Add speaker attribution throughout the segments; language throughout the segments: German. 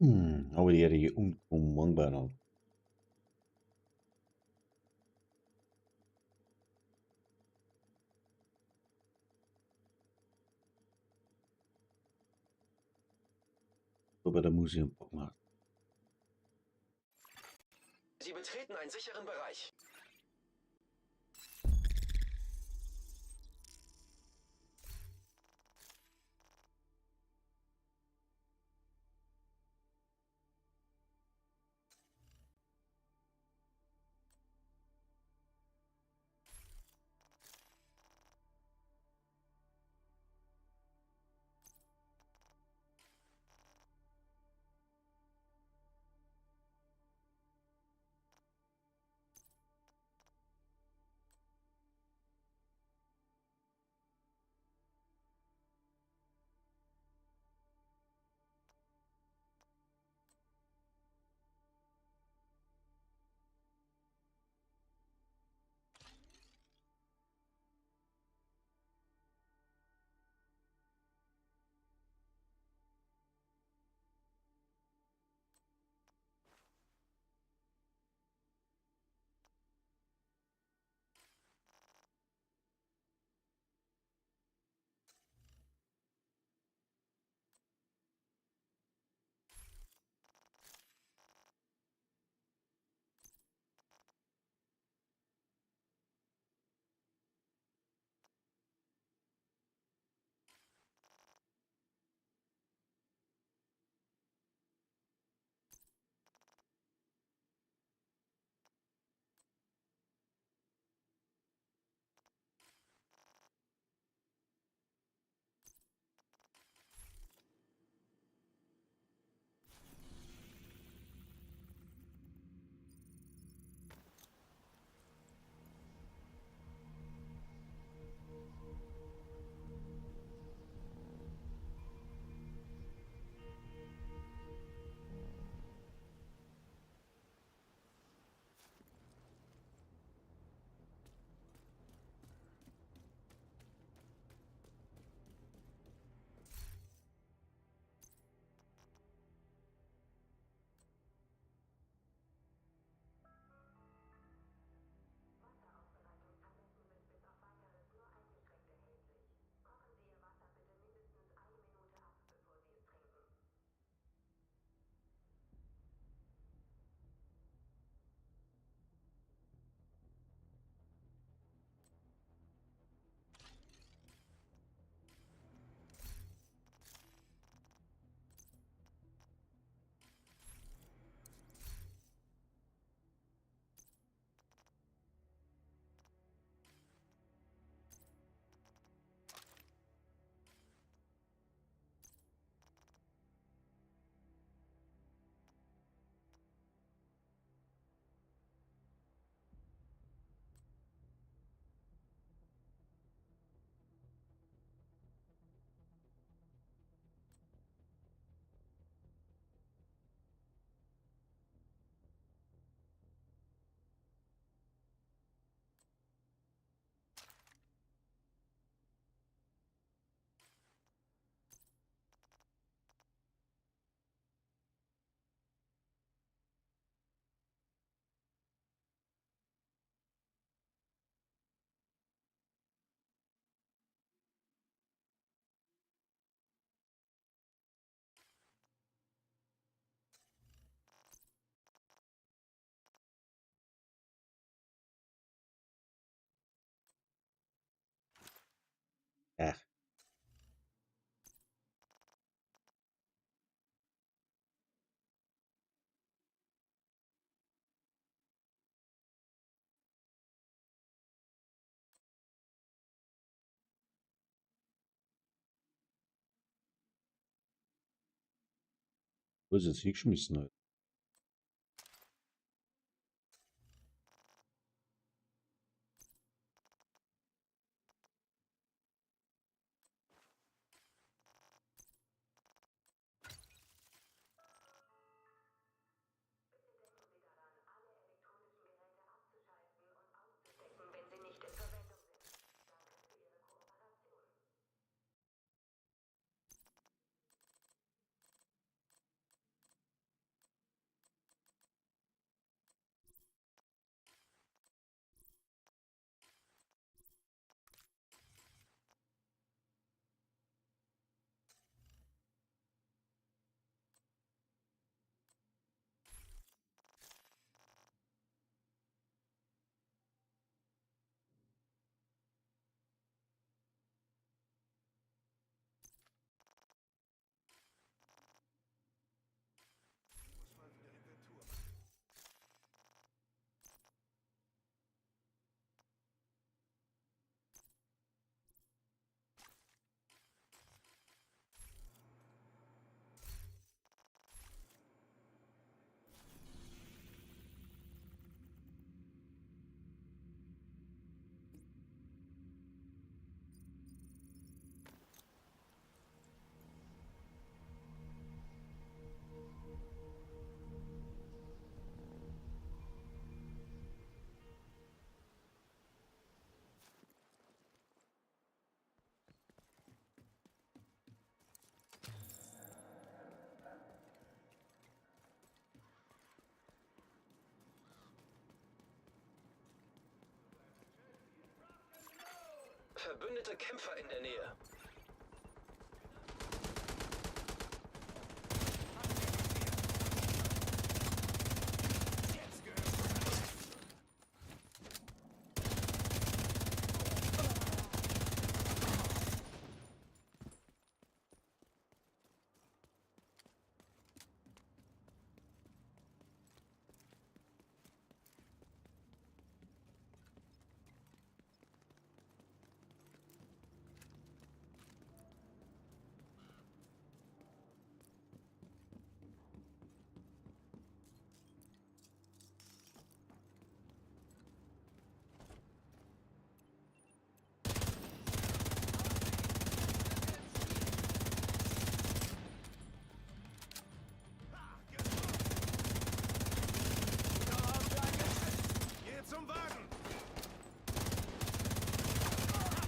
Speaker 1: Hou die hier onkommangbare. Bei der Museum machen.
Speaker 2: Sie betreten einen sicheren Bereich.
Speaker 1: Ach, wo ist es hingeschmissen halt?
Speaker 2: Verbündete Kämpfer in der Nähe.
Speaker 3: Geh zum Wagen!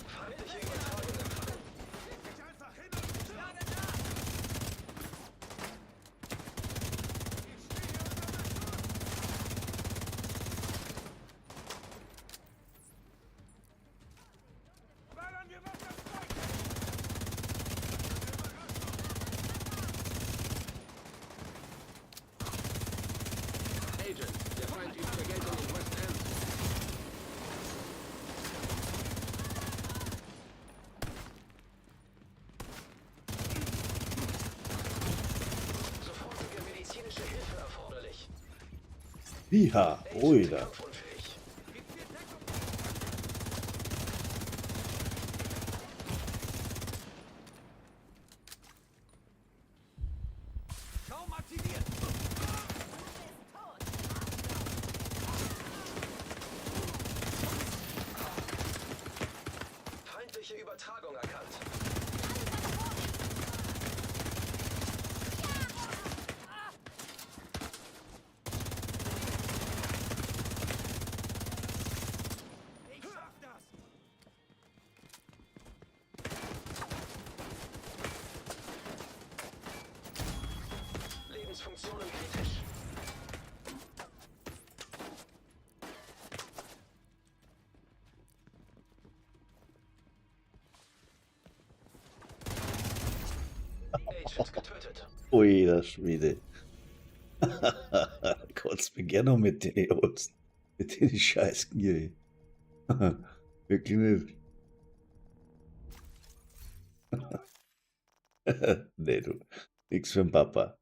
Speaker 2: Feindliche Übertragung empfangen.
Speaker 3: Leg dich einfach hin und schlage nach! Ich stehe hier unter Beschuss! Ballern wir was das Zeug!
Speaker 2: Agent, der Feind übt Vergeltung in West End. Sofortige medizinische Hilfe erforderlich.
Speaker 1: Ja,
Speaker 2: Agent
Speaker 1: oida.
Speaker 2: kampfunfähig.
Speaker 3: Kaum aktiviert!
Speaker 2: Feindliche Übertragung erkannt.
Speaker 3: Ich schaff das!
Speaker 2: Lebensfunktionen kritisch. Agent getötet.
Speaker 1: Oida Schwede. Kotzt mir gerne noch mit den Jungs. Mit den Scheißen hier. Wirklich nicht. Nee, du. Nix für den Papa.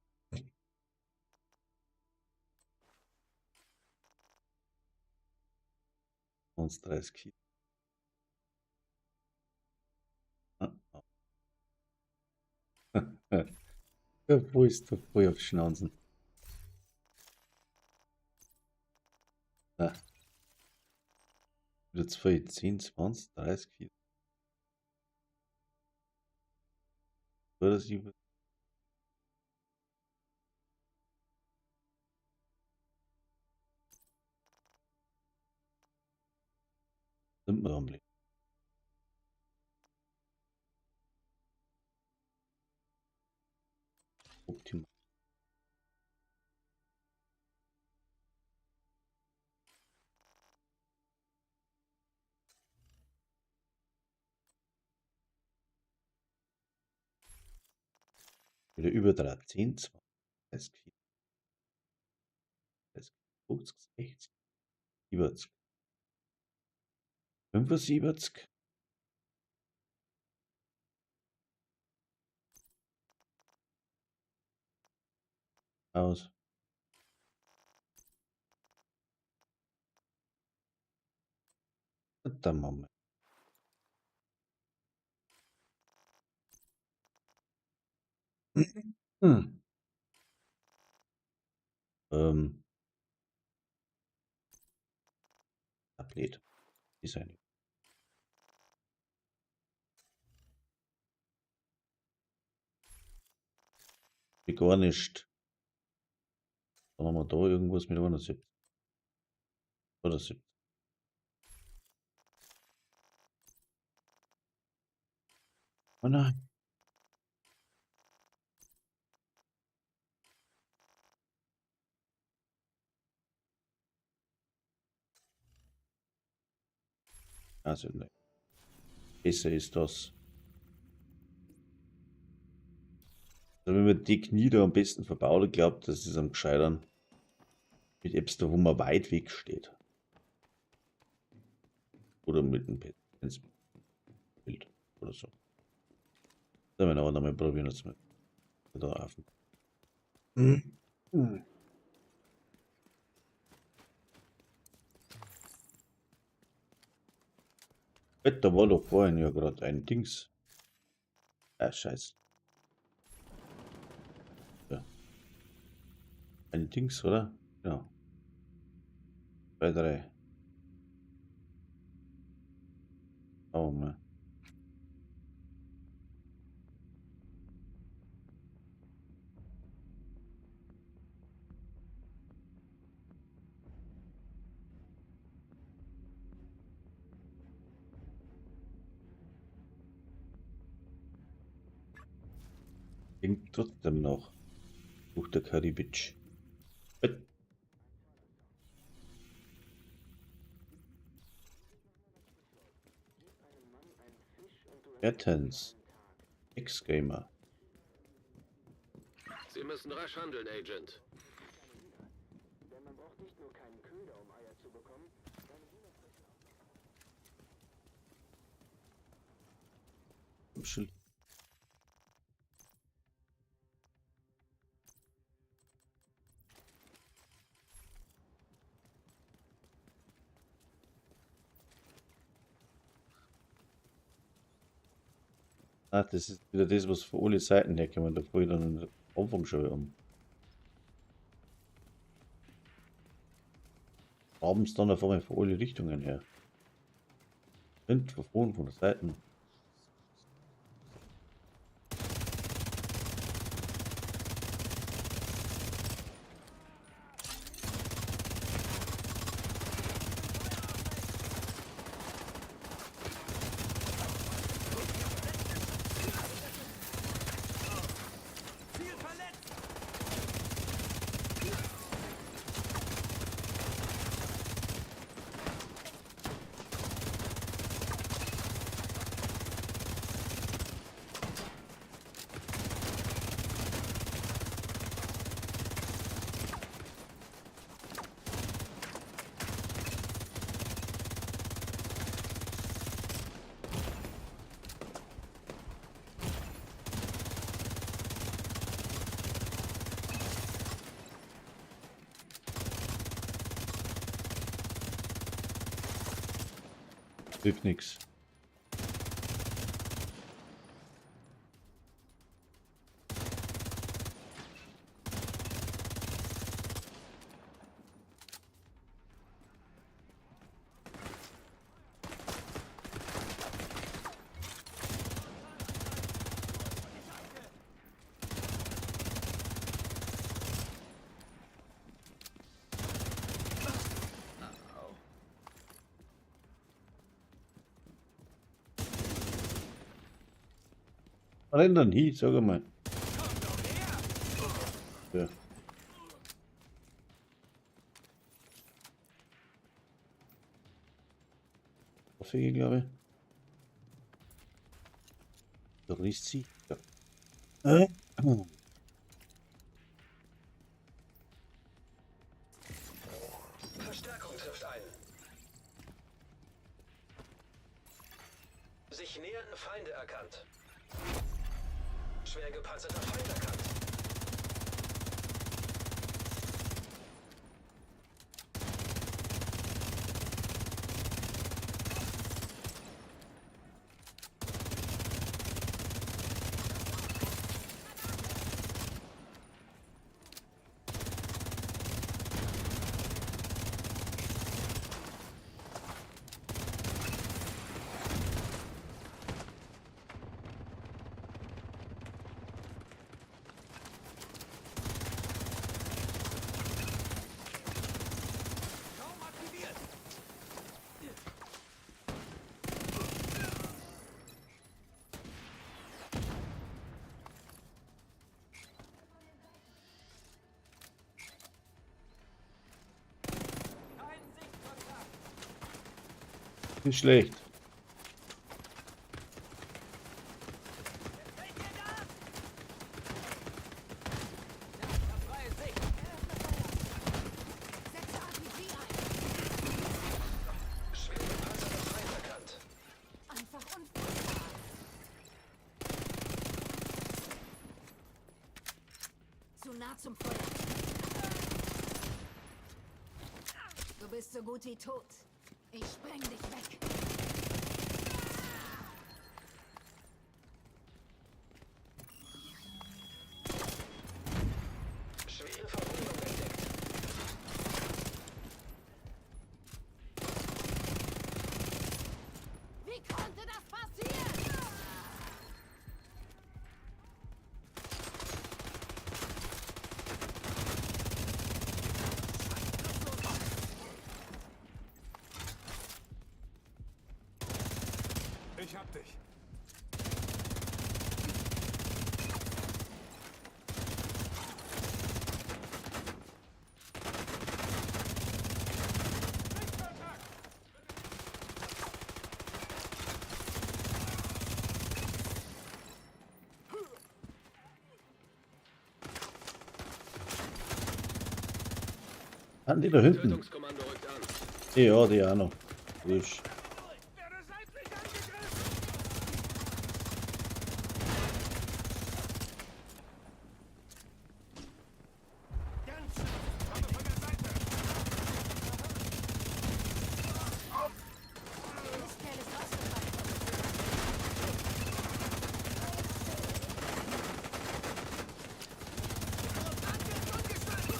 Speaker 1: Uns 30 Kilo. Ja, wo ist der voll auf Schnauzen? Ah, wieder 2, 10, 20, 30 Kilo. Oder 7. Sind wir am Leben. Optimal. Wieder über 3, 10, 20, 30 Kilo. 30, 50, 60, 70, 75. Aus. Dann machen wir. Hm. Ähm, Tablet. Ist eine. Gar nicht. Dann haben wir da irgendwas mit 71. Oder 70. Oh nein. Also, nein. Besser ist das. Also wenn man die Knie da am besten verbaut, ich glaube, das ist am gescheitern mit etwas da, wo man weit weg steht. Oder mit einem Bild oder so. Da werden wir aber nochmal probieren, jetzt mit da Affen. Da war doch vorhin ja gerade ein Dings. Ah, scheiße. Ja. Ein Dings, oder? Ja. 2, 3. Oh mal. Klingt trotzdem noch. Buch der Karibitsch. Mertens. Ex-Gamer.
Speaker 2: Sie müssen rasch handeln, Agent.
Speaker 1: Schild. Ah, das ist wieder das, was von alle Seiten herkommt. Da fahre ich dann am Anfang schon um. Abends dann auf einmal von alle Richtungen her. Und von vorn, von der Seiten.
Speaker 3: Ziel verletzt!
Speaker 1: Hilft nix. Renn dann hin, sag einmal.
Speaker 3: Komm doch her!
Speaker 1: Ja. Waffe, glaube ich. Da riecht sie. Ja.
Speaker 2: Verstärkung trifft ein. Sich nähernde Feinde erkannt. Schwer gepanzerter Feind erkannt.
Speaker 3: Raum aktiviert! Kein Sichtkontakt!
Speaker 1: Nicht schlecht.
Speaker 4: zum Feuer. Du bist so gut wie tot. Ich spreng dich weg.
Speaker 2: Schwere Verwundung entdeckt.
Speaker 4: Wie konnte das passieren?
Speaker 3: Ich hab dich.
Speaker 1: Ah, die da hinten.
Speaker 2: Tötungskommando rückt an.
Speaker 1: Ja, die auch noch. Wurscht.
Speaker 3: Werde seitlich angegriffen. Ganz schnell. Komme von der Seite.
Speaker 4: Lichtquelle ist ausgefallen.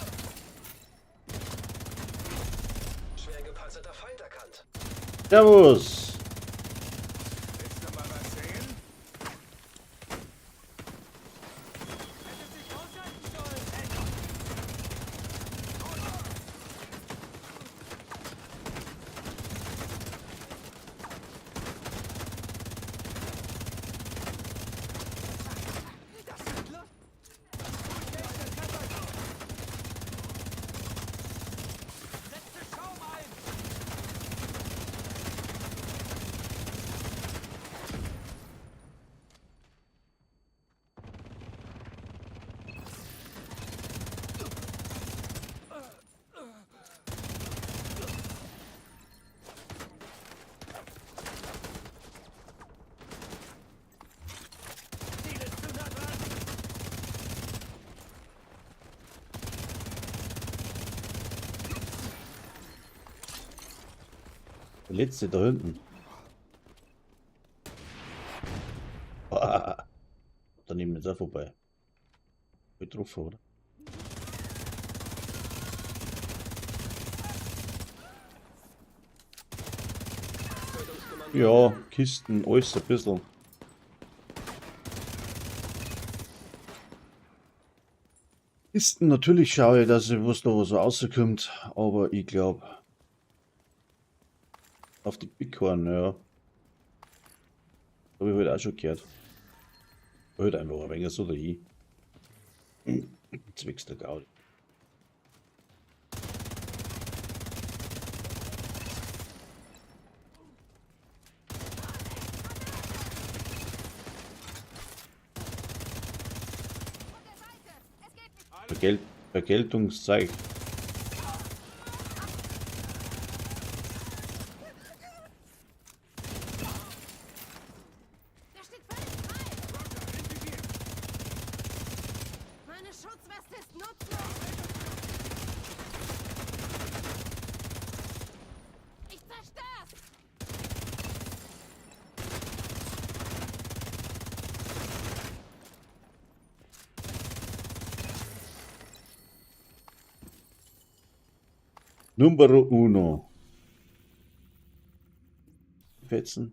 Speaker 2: Schwer gepanzerter Feind erkannt.
Speaker 1: Servus!
Speaker 3: Willst du mal was sehen? Hätte sich aushalten sollen. Das ist Luft. Setze Schaum ein. Ziel ist zu nah dran.
Speaker 1: Der letzte da hinten. Ah, daneben ist er vorbei. Getroffen, oder?
Speaker 2: Tötungskommando.
Speaker 1: Ja, Kisten, alles ein bisschen. Kisten, natürlich schaue ich, dass ich was da so rauskommt, aber ich glaube, auf die Bighorn, ja. Habe ich halt auch schon gehört. Halt einfach ein wenig so dahin. Zwecks der Gaudi. Vergeltungszeig.
Speaker 4: Der steht völlig frei. Meine Schutzweste ist nutzlos. Ich zerstör's.
Speaker 1: Numero uno. Fetzen.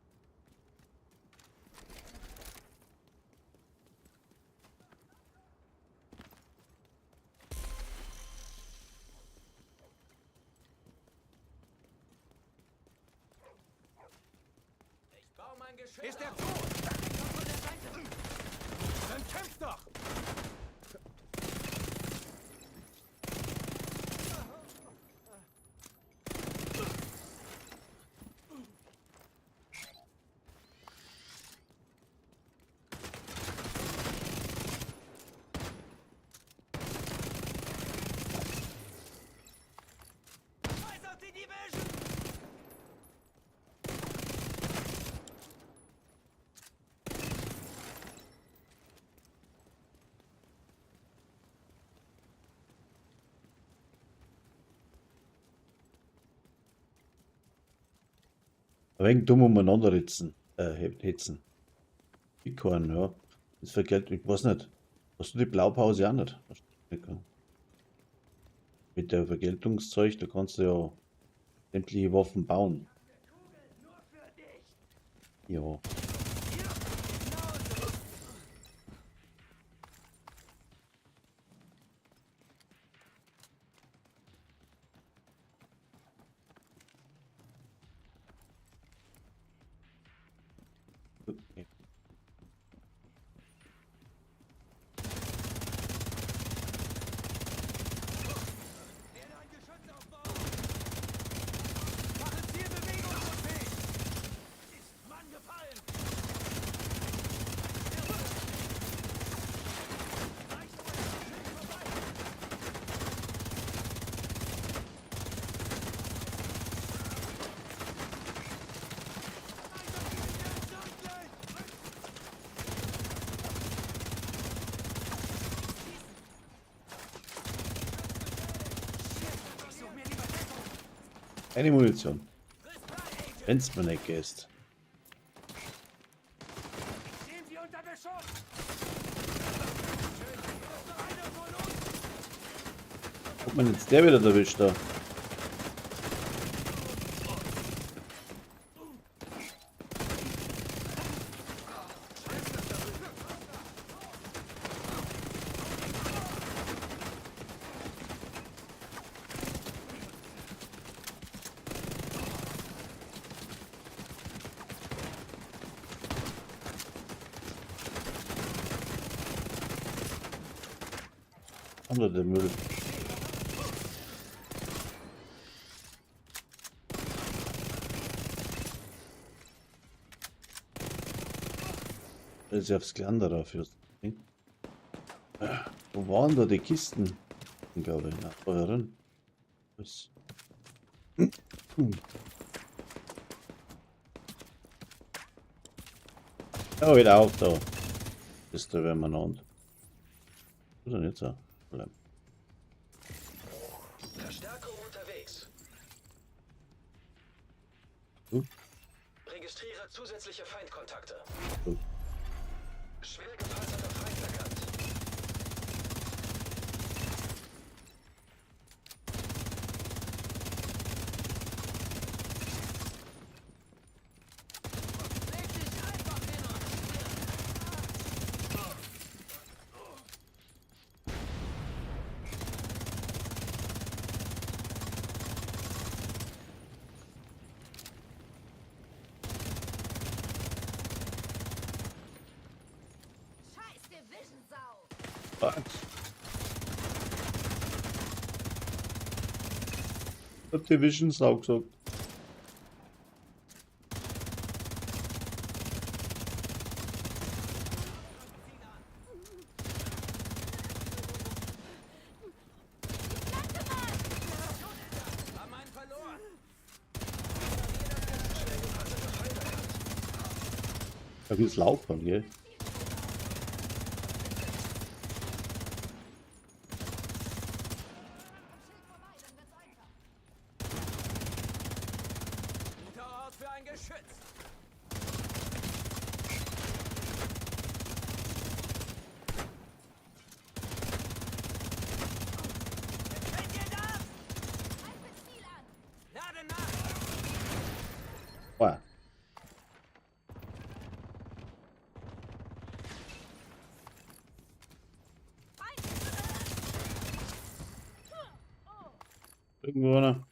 Speaker 3: Ich baue mein Geschütz. Ist der tot? Komm von der Seite. Dann kämpf doch. Scheiß auf die Division.
Speaker 1: Ein wenig dumm umeinander ritzen. Hetzen. Bitcoin, ja. Das für Geld, ich weiß nicht. Hast du die Blaupause auch nicht? Mit der Vergeltungszeug, da kannst du ja sämtliche Waffen bauen. Ja. Okay.
Speaker 3: Werde ein Geschütz aufbauen. Mache Zielbewegung unfähig. Ist Mann gefallen.
Speaker 1: Eine Munition. Wenn's mir nicht geht.
Speaker 3: Stehen Sie unter Beschuss. Einer von uns.
Speaker 1: Hat man jetzt der wieder erwischt da? Oder der Müll. Das ist ja aufs Gelände dafür. Wo waren da die Kisten? Ich glaube, nach euren. Was? Ja, wieder auf da. Ist da, wenn man und. Oder nicht so? Problem.
Speaker 2: Verstärkung unterwegs.
Speaker 1: Gut.
Speaker 2: Registriere zusätzliche Feindkontakte.
Speaker 1: Gut.
Speaker 2: Schwer gepanzerter Feind erkannt.
Speaker 3: Leg dich einfach hin und
Speaker 4: Scheiß Division-Sau!
Speaker 1: Was? Hab Division Sau gesagt.
Speaker 3: haben einen verloren.
Speaker 1: Da gibt's Laufen, gell?
Speaker 3: Guter Ort für ein Geschütz. Gefällt dir das?
Speaker 4: Greife Ziel an!
Speaker 3: Lade nach.
Speaker 1: Wow. Irgendwo einer.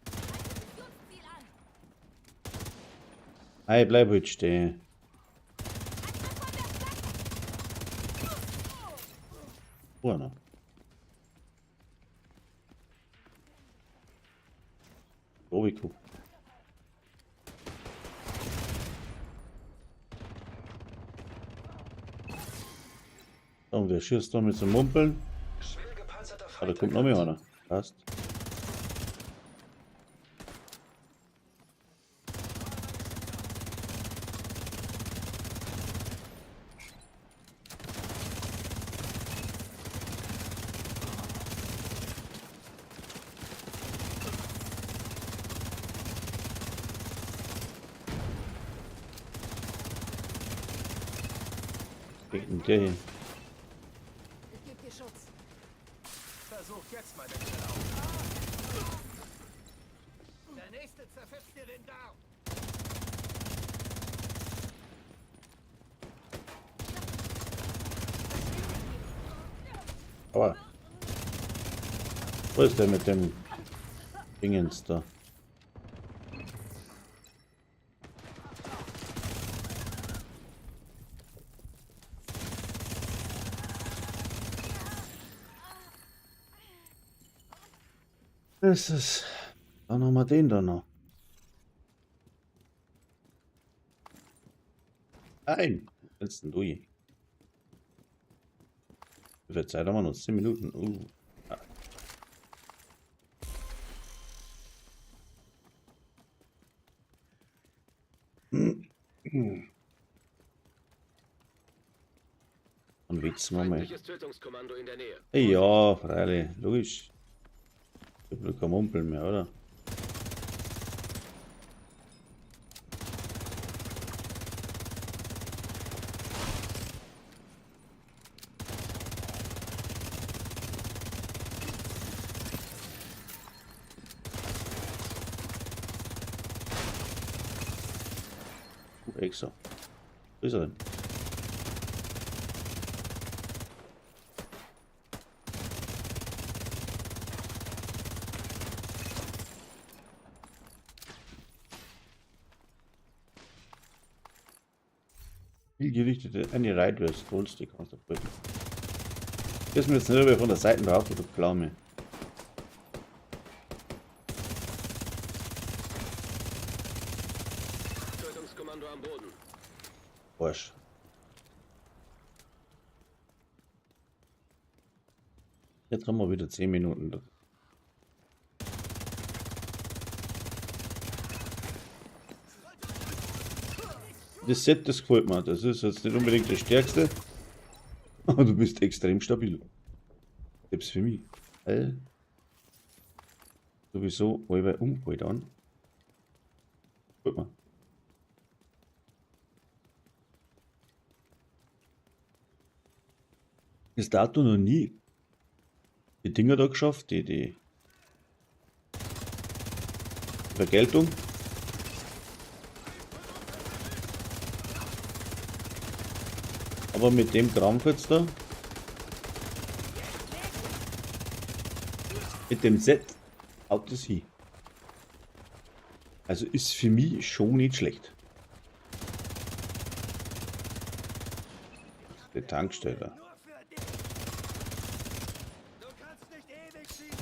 Speaker 4: Missionsziel an!
Speaker 1: Hey, bleib halt stehen. Wo einer? Oh, wie cool. Und der schießt da mit so Mumpeln.
Speaker 2: Schwer gepanzerter
Speaker 1: Ah, da
Speaker 2: Feind
Speaker 1: kommt noch mehr einer. Passt. Geht denn der hin?
Speaker 4: Ich gebe dir Schutz.
Speaker 3: Versuch jetzt mal den Keller auf. Der nächste zerfetzt dir den Darm.
Speaker 1: Aber. Wo ist der mit dem Dingens da? Das ist. Dann haben wir den da noch. Nein! Wo willst denn du hin? Wie viel Zeit haben wir noch? 10 Minuten. Ah. Dann witzen wir mal.
Speaker 2: Feindliches Tötungskommando in der Nähe.
Speaker 1: Ja, freilich, logisch. Ich hab kein Mumpeln mehr, oder? Extra. Wo ist er denn? Zielgerichtete eine Reitwurst, holst die kannst du prüfen. Gehst mir jetzt nicht rüber von der Seite drauf, oder Pflaume.
Speaker 2: Tötungskommando am Boden.
Speaker 1: Arsch. Jetzt haben wir wieder 10 Minuten. Das Set, das gefällt mir. Das ist jetzt nicht unbedingt das stärkste. Aber du bist extrem stabil. Selbst für mich. Weil sowieso alle umgeholt an. Gefällt mir. Bis dato noch nie die Dinger da geschafft, die Vergeltung. Aber mit dem Krampf jetzt da, mit dem Set, haut es hin. Also ist für mich schon nicht schlecht. Die Tankstelle.
Speaker 3: Nur für dich. Du kannst nicht ewig schießen.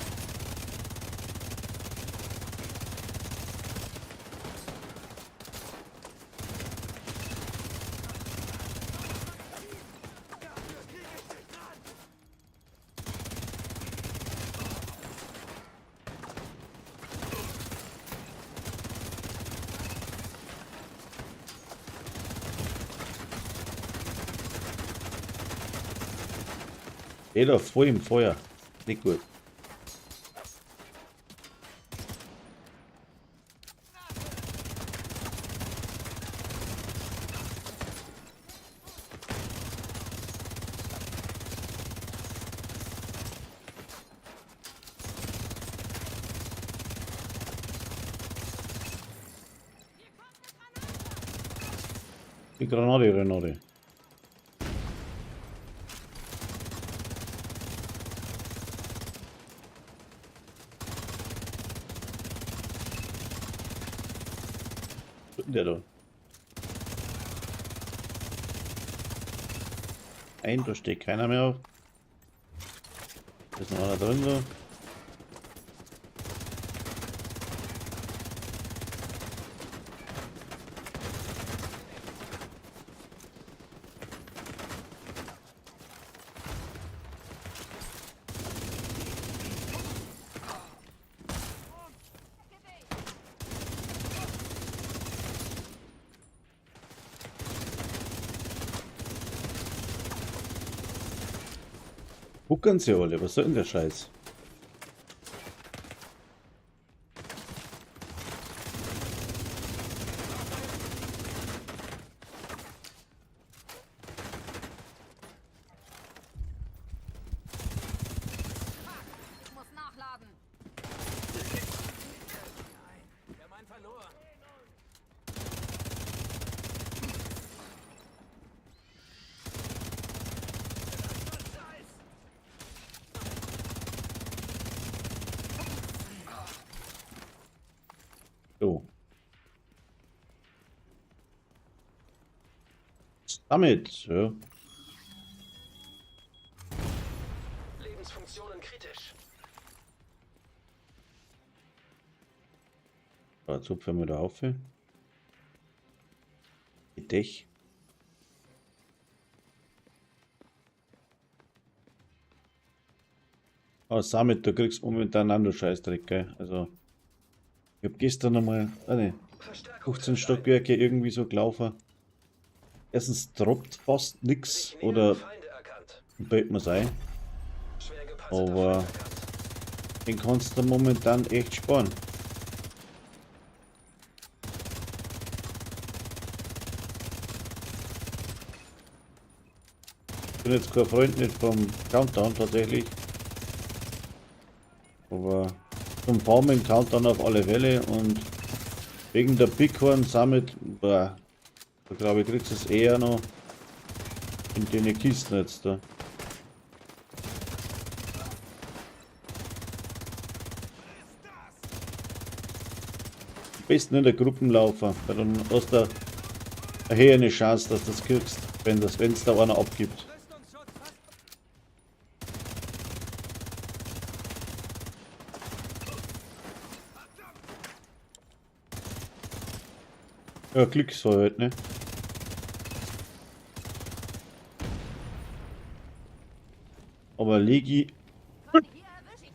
Speaker 3: Dafür krieg ich dich dran.
Speaker 1: Jeder voll im Feuer. Nicht gut. Die Granate. Der da. Da steht keiner mehr auf. Da ist noch einer drin da. Gucken sie alle, was soll denn der Scheiß? So. Damit, ja.
Speaker 3: Lebensfunktionen kritisch.
Speaker 1: Jetzt hupfen wir da auf. Dich. Aber Samit, du kriegst momentan einen Scheißdreck, gell? Also, ich hab gestern einmal, ne, 15 Stockwerke irgendwie so gelaufen. Erstens droppt fast nix oder
Speaker 3: Feinde erkannt.
Speaker 1: fällt mir's ein.
Speaker 3: Schwer gepanzerter
Speaker 1: Aber
Speaker 3: Feind erkannt.
Speaker 1: den kannst du momentan echt sparen. Ich bin jetzt kein Freund nicht vom Countdown tatsächlich. Aber zum Farming Countdown auf alle Fälle und wegen der Bighorn Summit, boah, da glaube ich kriegst du es eher noch in den Kisten jetzt da. Am besten in der Gruppenlaufer, weil dann hast du eine höhere Chance, dass du das kriegst, wenn es da einer abgibt.
Speaker 3: Rüstungsschutz fast.
Speaker 1: Ja, Glücksfall halt, ne? Aber Legi
Speaker 4: Komm, hier erwisch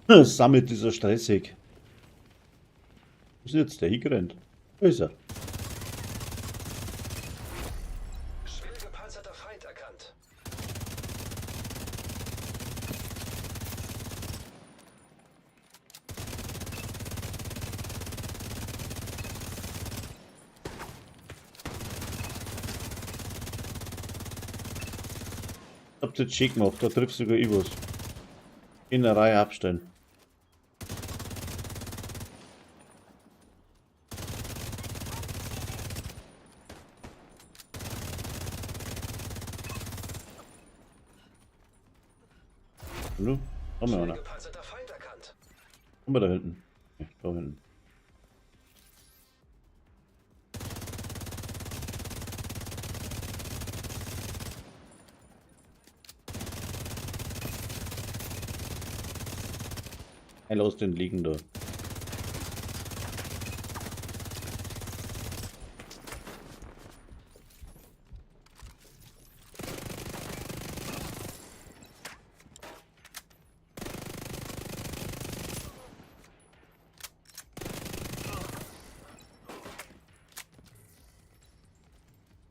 Speaker 4: ich.
Speaker 1: Summit ist ja stressig. Wo ist jetzt der hingerannt? Da ist er.
Speaker 3: Schwer gepanzerter Feind erkannt.
Speaker 1: Habt ihr jetzt schick gemacht, da triffst sogar ich was. In der Reihe abstellen. Hallo? Haben wir
Speaker 3: Schwer
Speaker 1: einer?
Speaker 3: gepanzerter Feind erkannt.
Speaker 1: Haben wir da hinten? Ja, da hinten. Hey, lass den liegen da.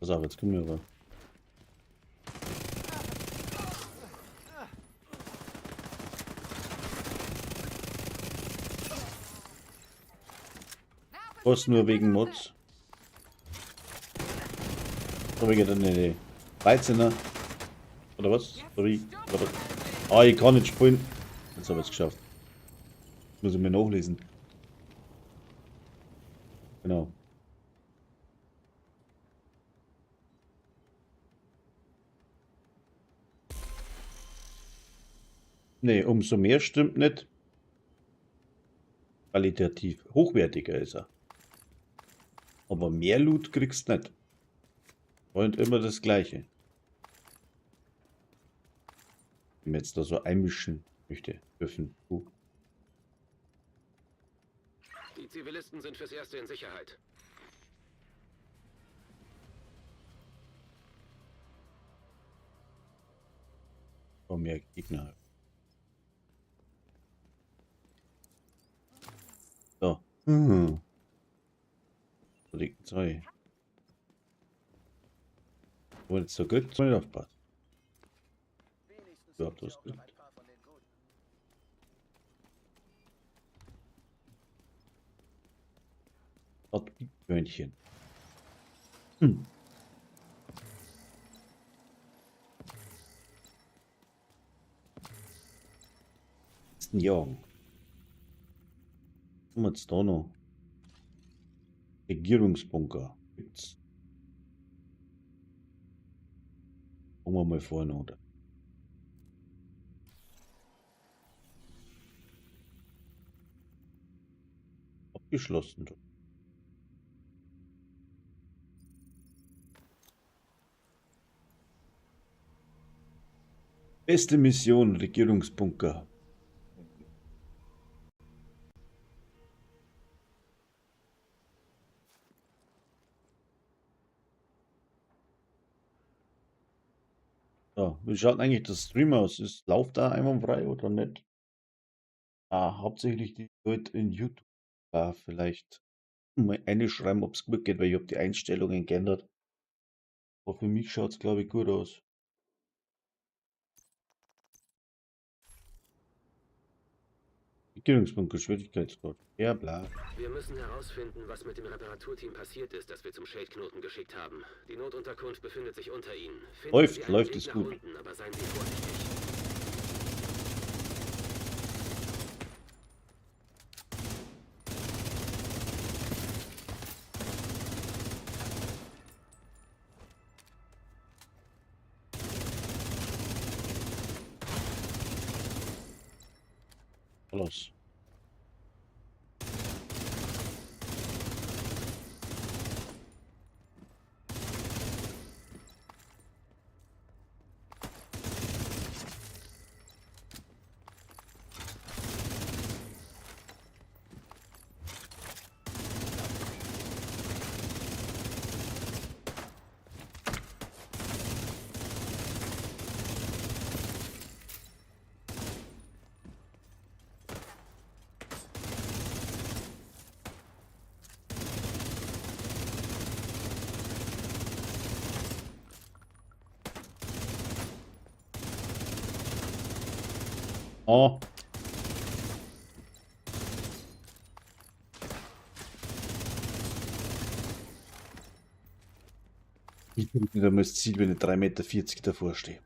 Speaker 1: Pass auf, jetzt kommen wir aber. Was nur wegen Mods? Habe ich gedacht, nee. 13er. Oder was? Oder wie? Oder was? Ah, ich kann nicht spielen. Jetzt habe ich es geschafft. Muss ich mir nachlesen. Genau. Nee, umso mehr stimmt nicht. Qualitativ hochwertiger ist er. Aber mehr Loot kriegst du nicht. Und immer das Gleiche. Wenn man jetzt da so einmischen möchte, dürfen.
Speaker 2: Die Zivilisten sind fürs Erste in Sicherheit.
Speaker 1: Oh, mehr Gegner. So. Da liegen zwei. Wo jetzt so kriegt, soll nicht aufpassen.
Speaker 3: Wenigstens
Speaker 1: Ja,
Speaker 3: sind
Speaker 1: das
Speaker 3: hier auch
Speaker 1: ist
Speaker 3: noch ein paar von den Guten.
Speaker 1: Hat Böhnchen. Ist ein Jung. Was haben wir jetzt da noch? Regierungsbunker. Gibt's. Gucken wir mal vorne, oder? Geschlossen. Beste Mission, Regierungsbunker. So, wie schaut eigentlich das Stream aus? Ist Lauf da einwandfrei oder nicht? Hauptsächlich die Leute in YouTube. Vielleicht mal eine schreiben, ob es gut geht, weil ich habe die Einstellungen geändert. Aber für mich schaut es, glaube ich, gut aus. Regierungsbunker, Schwierigkeitsgrad. Ja, bla.
Speaker 2: Wir müssen herausfinden, was mit dem Reparaturteam passiert ist, das wir zum Shade-Knoten geschickt haben. Die Notunterkunft befindet sich unter ihnen. Finden
Speaker 1: Läuft,
Speaker 2: Sie einen
Speaker 1: läuft,
Speaker 2: Weg
Speaker 1: ist
Speaker 2: nach
Speaker 1: gut.
Speaker 2: unten, aber seien Sie vorsichtig.
Speaker 1: Los. Oh. Ich drücke nicht einmal das Ziel, wenn ich 3,40 Meter davor stehe.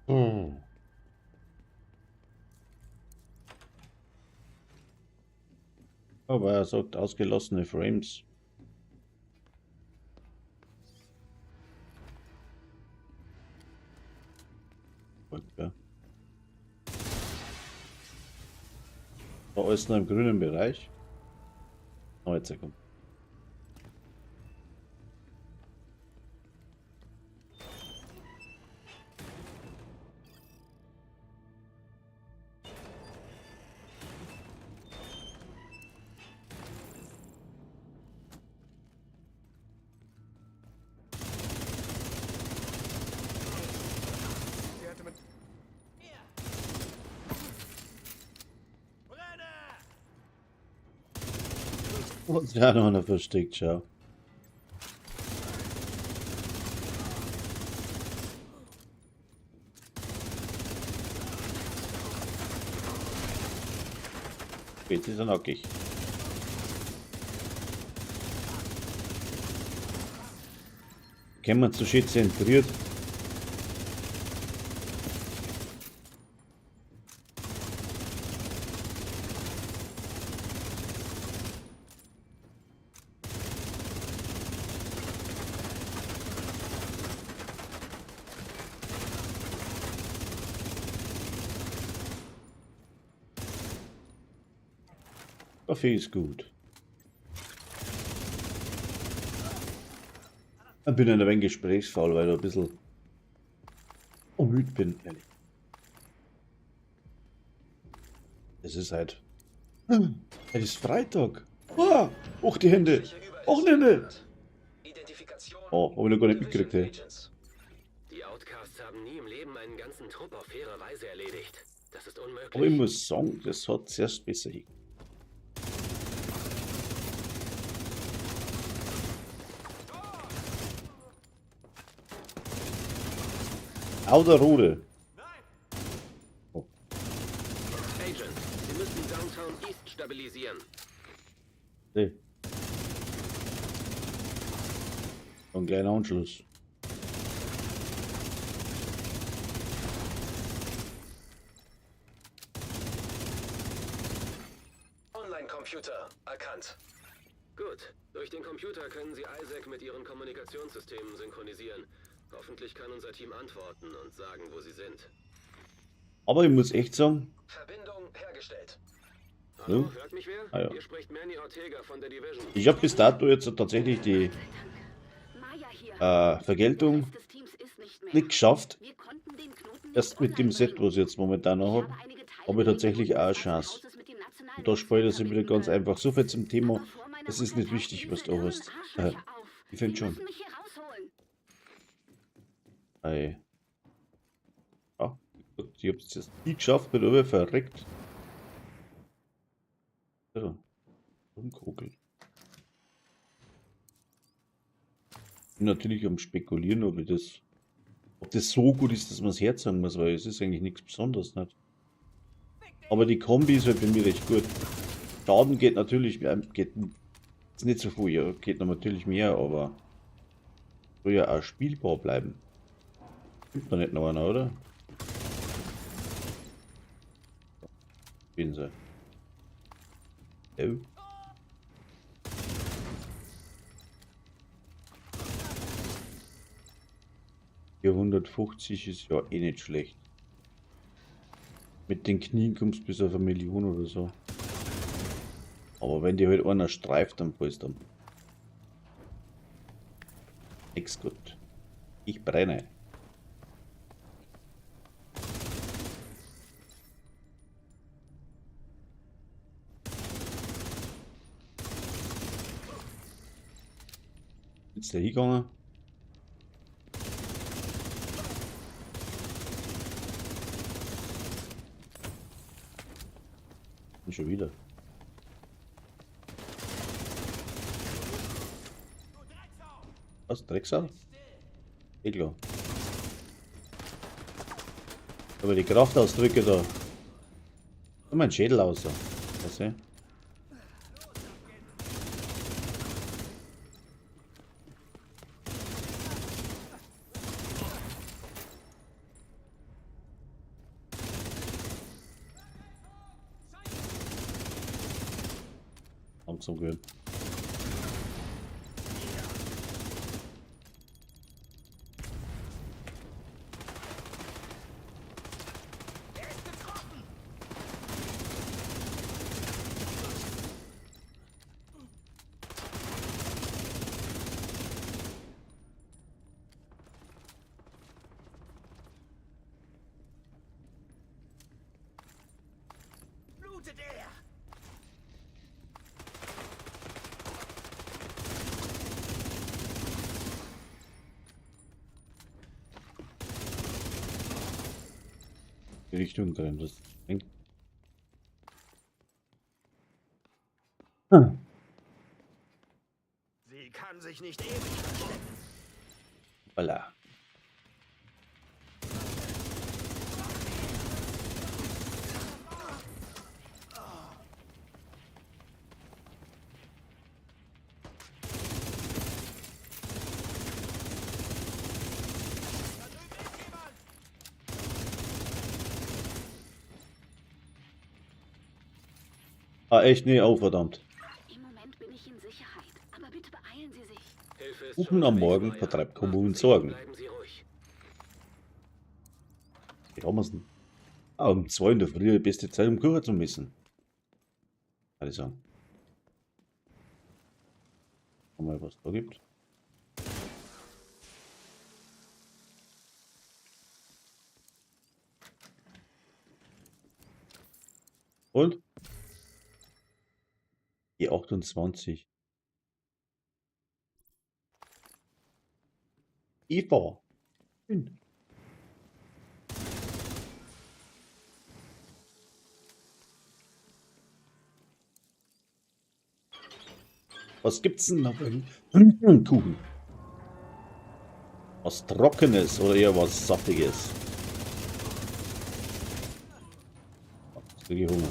Speaker 1: Aber er sagt ausgelassene Frames. Ja. Da alles noch im grünen Bereich. Oh, jetzt kommt.
Speaker 3: Sie hatte mit... Brenne!
Speaker 1: Und ja, noch einer versteckt, schau. Jetzt ist er nackig. Können wir zu schön zentriert. Kaffee ist gut. Ich bin ein wenig gesprächsfaul, weil ich ein bisschen müde bin. Ehrlich. Es ist halt. Es ist Freitag. Hoch die Hände. Hoch die Hände. Oh, habe ich noch gar nicht mitgekriegt. Hey.
Speaker 2: Die Outcasts haben nie im Leben einen ganzen Trupp auf faire Weise erledigt. Das ist unmöglich.
Speaker 1: Aber ich muss sagen, das hat zuerst besser hin. Auder Rode.
Speaker 2: Agent, Sie müssen Downtown East stabilisieren.
Speaker 1: Nee. Ein kleiner Anschluss.
Speaker 5: Online-Computer erkannt.
Speaker 2: Gut, durch den Computer können Sie Isaac mit Ihren Kommunikationssystemen synchronisieren. Hoffentlich kann unser Team antworten und sagen, wo Sie sind.
Speaker 1: Aber ich muss echt sagen,
Speaker 5: Verbindung hergestellt.
Speaker 2: Hallo,
Speaker 1: Ja.
Speaker 2: hört mich wer?
Speaker 1: Ah, ja.
Speaker 2: Hier spricht Manny Ortega von der Division.
Speaker 1: Ich habe bis dato jetzt tatsächlich die
Speaker 6: Maya hier.
Speaker 1: Vergeltung
Speaker 6: Der Rest des Teams ist nicht mehr.
Speaker 1: nicht geschafft.
Speaker 6: Wir konnten den Knoten nicht
Speaker 1: Erst mit dem
Speaker 6: online
Speaker 1: Set,
Speaker 6: bringen.
Speaker 1: was ich jetzt momentan noch
Speaker 6: Ich
Speaker 1: habe,
Speaker 6: habe einige Teile
Speaker 1: habe ich
Speaker 6: der
Speaker 1: tatsächlich auch eine
Speaker 6: Region des
Speaker 1: Chance.
Speaker 6: Weißen Hauses mit dem nationalen
Speaker 1: Und da
Speaker 6: Netzwerk
Speaker 1: später sind wieder
Speaker 6: verbinden
Speaker 1: ganz
Speaker 6: können.
Speaker 1: einfach. So viel zum Thema.
Speaker 6: Aber vor meiner
Speaker 1: Es ist nicht
Speaker 6: Mutter
Speaker 1: wichtig,
Speaker 6: tauchen
Speaker 1: was
Speaker 6: diese
Speaker 1: du
Speaker 6: irren
Speaker 1: hast.
Speaker 6: Arschlöcher auf.
Speaker 1: Ich finde
Speaker 6: Die
Speaker 1: schon.
Speaker 6: müssen mich hier rausholen.
Speaker 1: Ei. Ja, gut, ich habe es jetzt nie geschafft, bin aber verreckt. So, Umkugel. Bin natürlich am Spekulieren, ob das so gut ist, dass man es herzagen muss, weil es ist eigentlich nichts Besonderes nicht. Aber die Kombi ist halt bei mir recht gut. Schaden geht natürlich, geht jetzt nicht so viel, ja, geht noch natürlich mehr, aber soll ja auch spielbar bleiben. Gibt noch nicht noch einer, oder? Bin sie. Oh. Ja, 150 ist ja eh nicht schlecht. Mit den Knien kommst du bis auf 1 Million oder so. Aber wenn die halt einer streift, dann fällst du. Nix gut. Ich brenne. Jetzt der hingegangen. Und schon wieder. Was? Drecksau? Eh klar. Aber die Kraftausdrücke da. Und mein Schädel aus. Was ja? Langsam gehört.
Speaker 3: Blutet er!
Speaker 1: Die Richtung drin. Das Ding.
Speaker 3: Sie kann sich nicht ewig verstecken.
Speaker 1: Voilà. Ah, echt? Nee, oh, verdammt.
Speaker 6: Im Moment bin ich in Sicherheit. Aber bitte beeilen Sie sich.
Speaker 2: Hilfe ist
Speaker 1: Kuchen
Speaker 2: schon
Speaker 1: am
Speaker 2: unterwegs,
Speaker 1: Morgen
Speaker 2: Maya.
Speaker 1: vertreibt
Speaker 2: Warten
Speaker 1: Kommunen
Speaker 2: Sie,
Speaker 1: Sorgen.
Speaker 2: Bleiben Sie ruhig.
Speaker 1: Wie haben wir's denn? Ah, um 2 in der Früh die beste Zeit, um Kuchen zu messen. Kann ich sagen. Mal was da gibt. Und? Die 28. Eva. Schön. Was gibt's denn noch? Kuchen. Was Trockenes oder eher was Saftiges? Jetzt krieg ich Hunger.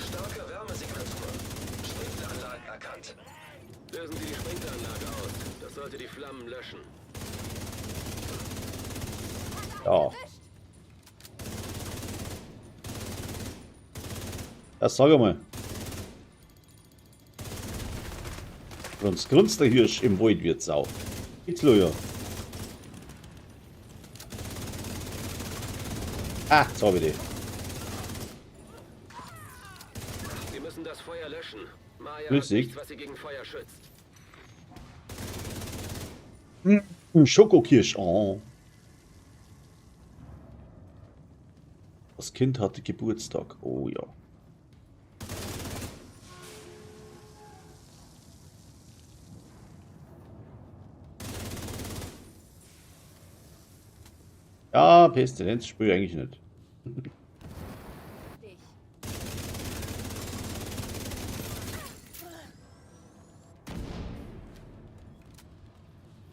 Speaker 5: Starke Wärmesignatur. Sprinkleranlage erkannt.
Speaker 2: Lösen Sie die Sprinkleranlage aus. Das sollte die Flammen löschen.
Speaker 1: Ja. Das sag mal. Sonst grunzt der Hirsch im Wald wird Sau. Geht's los, ja. Ah, jetzt hab ich die.
Speaker 2: Feuer hat
Speaker 1: Flüssig.
Speaker 2: nichts, was sie gegen Feuer schützt.
Speaker 1: Schokokirsch. Oh. Das Kind hatte Geburtstag. Oh ja. Ja, Pestilenz spüre ich eigentlich nicht.
Speaker 4: Dich.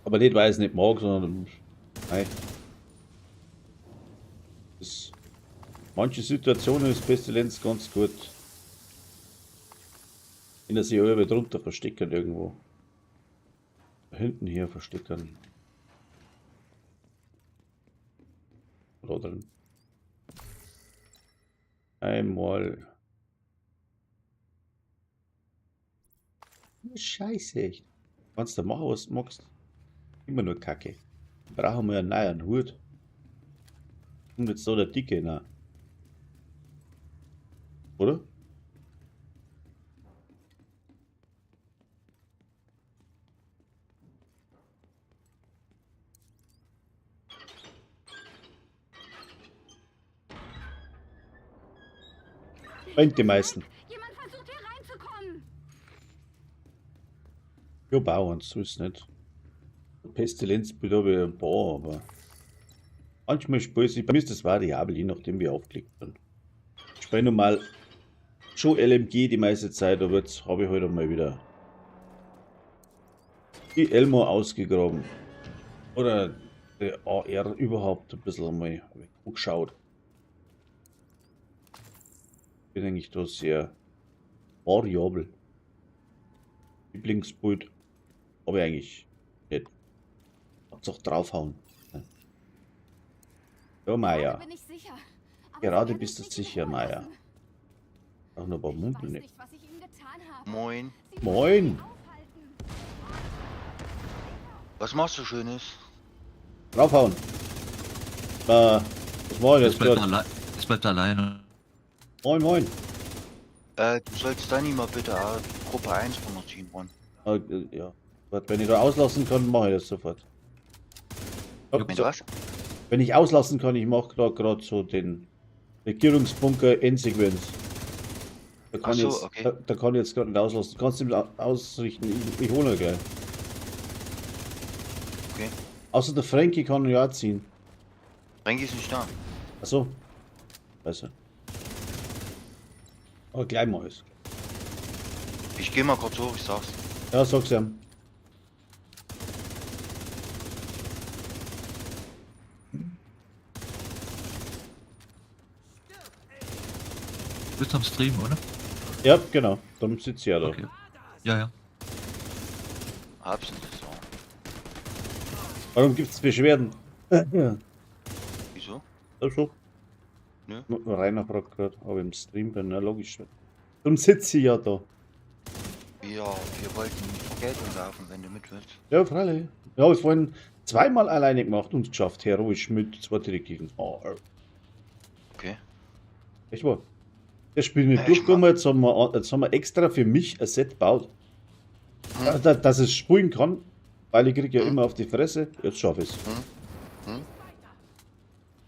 Speaker 1: Aber nicht, weil ich es nicht mag, sondern. Nein. Das, manche Situationen ist Pestilenz ganz gut. Wenn er sich über drunter verstecken irgendwo. Da hinten hier verstecken. Oder drin. Einmal. Scheiße. Kannst du machen, was du magst. Immer nur Kacke. Brauchen wir einen neuen Hut. Und jetzt so der dicke, na. Oder? Bringt die meisten.
Speaker 6: Jemand versucht hier reinzukommen.
Speaker 1: Ja, bauen, so ist es nicht. Pestilenzbild habe ich ein paar, aber manchmal spiele ich, bei mir ist das variabel, je nachdem wie aufgelegt bin. Ich spiele normal schon LMG die meiste Zeit, aber jetzt habe ich heute mal wieder die Elmo ausgegraben. Oder der AR überhaupt ein bisschen mal angeschaut. Bin eigentlich da sehr variabel. Lieblingsbild habe ich eigentlich nicht. Hauptsache draufhauen. Ja, Maya.
Speaker 4: Bin ich sicher. Aber
Speaker 1: Gerade
Speaker 4: sie werden
Speaker 1: bist
Speaker 4: es
Speaker 1: du
Speaker 4: nicht
Speaker 1: sicher, Maya.
Speaker 4: überlassen.
Speaker 1: Auch noch ein paar
Speaker 4: Ich weiß
Speaker 1: Mumpel.
Speaker 4: nicht, was ich ihnen getan habe.
Speaker 7: Moin.
Speaker 4: Sie müssen
Speaker 1: Moin.
Speaker 4: mich aufhalten.
Speaker 7: Was machst du Schönes?
Speaker 1: Draufhauen. Was war das gerade?
Speaker 8: Es bleibt alleine.
Speaker 1: Moin, moin.
Speaker 7: Du sollst Danny mal bitte Gruppe 1 von der Team ran.
Speaker 1: Ja. Warte, wenn ich da auslassen kann, mache ich das sofort.
Speaker 7: Wenn du was?
Speaker 1: Wenn ich auslassen kann, ich mache da gerade so den Regierungsbunker Endsequenz. Da kann
Speaker 7: Ach so,
Speaker 1: jetzt,
Speaker 7: okay.
Speaker 1: da kann ich jetzt gerade nicht auslassen. Kannst du ihm ausrichten? Ich hole ihn gleich.
Speaker 7: Okay.
Speaker 1: Außer der Frankie kann ihn ja auch ziehen.
Speaker 7: Frankie ist nicht da.
Speaker 1: Achso. Scheiße. Aber gleich mal ist.
Speaker 7: Ich geh mal kurz hoch, ich sag's.
Speaker 1: Ja, sag's ihm.
Speaker 8: Du bist am Stream, oder?
Speaker 1: Ja, genau. Darum sitzt sie ja da.
Speaker 8: Okay. Ja, ja.
Speaker 7: Hab's nicht so.
Speaker 1: Warum gibt's Beschwerden? Ja.
Speaker 7: Wieso?
Speaker 1: So.
Speaker 7: Nö.
Speaker 1: Rainer fragt gerade, ob ich im Stream bin. Na, logisch. Darum sitzt sie ja da.
Speaker 7: Wir wollten Vergeltung laufen, wenn du mit willst.
Speaker 1: Ja, freilich. Ja, ich vorhin zweimal alleine gemacht und geschafft. Heroisch mit 2 Detektiven. Oh,
Speaker 7: Okay.
Speaker 1: echt wahr. Der Spiel nicht
Speaker 7: Ich
Speaker 1: durchgekommen. Jetzt haben wir extra für mich ein Set gebaut. Dass es spulen kann. Weil ich kriege ja immer auf die Fresse. Jetzt schaffe ich es.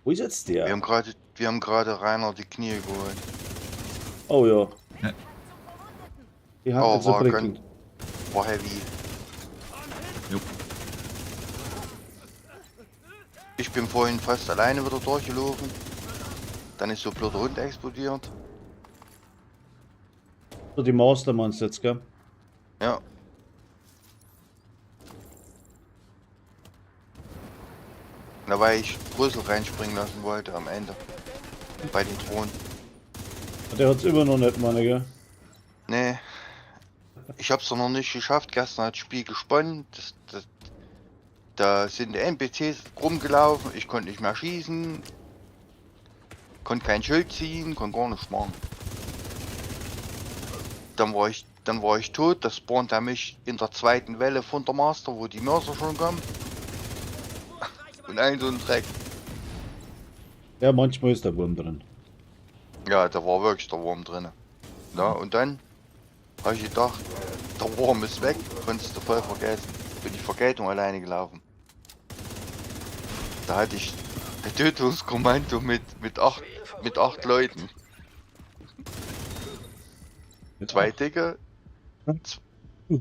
Speaker 1: Wo ist jetzt der?
Speaker 7: Wir haben gerade Rainer die Knie geholt.
Speaker 1: Oh ja.
Speaker 8: Ja.
Speaker 1: Die Hand
Speaker 7: Oh,
Speaker 1: nicht so
Speaker 7: war
Speaker 1: prickelnd.
Speaker 7: War heavy.
Speaker 8: Jo.
Speaker 7: Ich bin vorhin fast alleine wieder durchgelaufen. Dann ist so ein blöder Hund explodiert.
Speaker 1: So, die Mastermanns jetzt, gell?
Speaker 7: Ja. Na, weil ich Brüssel reinspringen lassen wollte am Ende. Bei den Drohnen.
Speaker 1: Der hat's immer noch nicht, meine, gell?
Speaker 7: Nee. Ich hab's doch noch nicht geschafft. Gestern hat das Spiel gesponnen. Da sind die NPCs rumgelaufen. Ich konnte nicht mehr schießen. Konnte kein Schild ziehen. Konnte gar nichts machen. Dann war ich tot. Das spawnt er mich in der zweiten Welle von der Master, wo die Mörser schon kommen. Und ein so ein Dreck.
Speaker 1: Ja, manchmal ist der Wurm drin.
Speaker 7: Ja, da war wirklich der Wurm drin. Ja, und dann Hab ich gedacht, der Wurm ist weg, konntest du voll vergessen. Bin die Vergeltung alleine gelaufen. Da hatte ich ein Tötungskommando mit 8 Leuten. Zwei Dicke,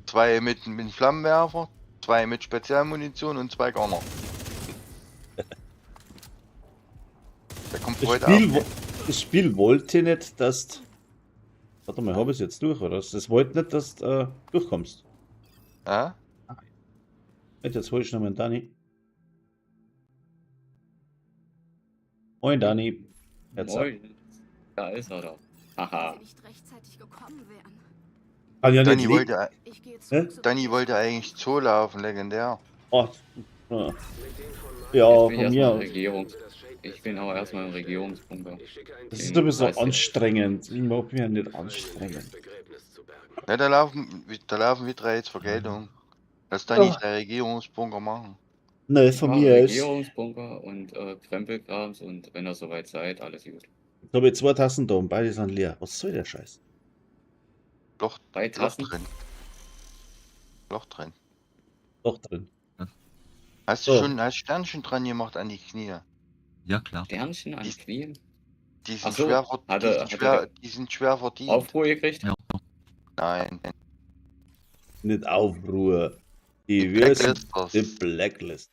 Speaker 7: 2 mit Flammenwerfer, 2 mit Spezialmunition und 2 Gunner. Der kommt heute ab.
Speaker 1: Das Spiel wollte nicht, dass du... Warte mal, habe ich es jetzt durch, oder? Das wollte nicht, dass du durchkommst.
Speaker 7: Ja?
Speaker 1: Jetzt hol ich noch mal den Dani. Moin Dani. Jetzt
Speaker 9: Moin. Da ist er doch. Haha.
Speaker 4: Wenn nicht rechtzeitig gekommen wären.
Speaker 1: kann ja nicht
Speaker 7: Danny
Speaker 1: liegen.
Speaker 7: wollte,
Speaker 4: Ich gehe
Speaker 1: Hä?
Speaker 4: zurück. sobald
Speaker 7: Danny
Speaker 4: ich-
Speaker 7: wollte eigentlich Zoo laufen, legendär.
Speaker 1: Oh, ja.
Speaker 2: Mit den von
Speaker 1: Ja,
Speaker 9: Jetzt bin ich
Speaker 1: von
Speaker 9: erstmal
Speaker 1: mir
Speaker 9: im
Speaker 1: aus.
Speaker 9: Regierung.
Speaker 2: Sie das Shade
Speaker 9: Ich bin aber erstmal im Regierungsbunker.
Speaker 2: Ich schicke ein
Speaker 1: Das
Speaker 2: Team,
Speaker 1: ist ein bisschen
Speaker 9: 30.
Speaker 1: anstrengend. Ich mag mich ja nicht
Speaker 2: das
Speaker 1: anstrengen.
Speaker 2: Begräbnis zu bergen.
Speaker 7: Ja, da laufen wir 3 jetzt Vergeltung. Lass Danny seinen Regierungsbunker machen.
Speaker 1: Nein,
Speaker 9: Ich
Speaker 1: von
Speaker 9: mache
Speaker 1: mir aus.
Speaker 9: Regierungsbunker und Krempelkrams und wenn ihr soweit seid, alles gut.
Speaker 1: Jetzt habe ich 2 Tassen da und beide sind leer. Was soll der Scheiß?
Speaker 7: Loch
Speaker 9: 3 Tassen.
Speaker 7: drin. Loch drin.
Speaker 1: Doch drin.
Speaker 7: Hast du
Speaker 1: So.
Speaker 7: schon hast Sternchen dran gemacht an die Knie?
Speaker 8: Ja, klar.
Speaker 9: Sternchen an
Speaker 7: Die-
Speaker 9: Knien.
Speaker 7: Die
Speaker 9: Ach
Speaker 7: sind,
Speaker 9: so,
Speaker 7: schwer,
Speaker 9: hatte
Speaker 7: die sind schwer verdient.
Speaker 9: Aufruhr gekriegt?
Speaker 8: Ja.
Speaker 7: Nein.
Speaker 1: Nicht Aufruhr.
Speaker 7: Die
Speaker 1: Die Wirsen.
Speaker 7: Blacklisters.
Speaker 1: Die Blacklist.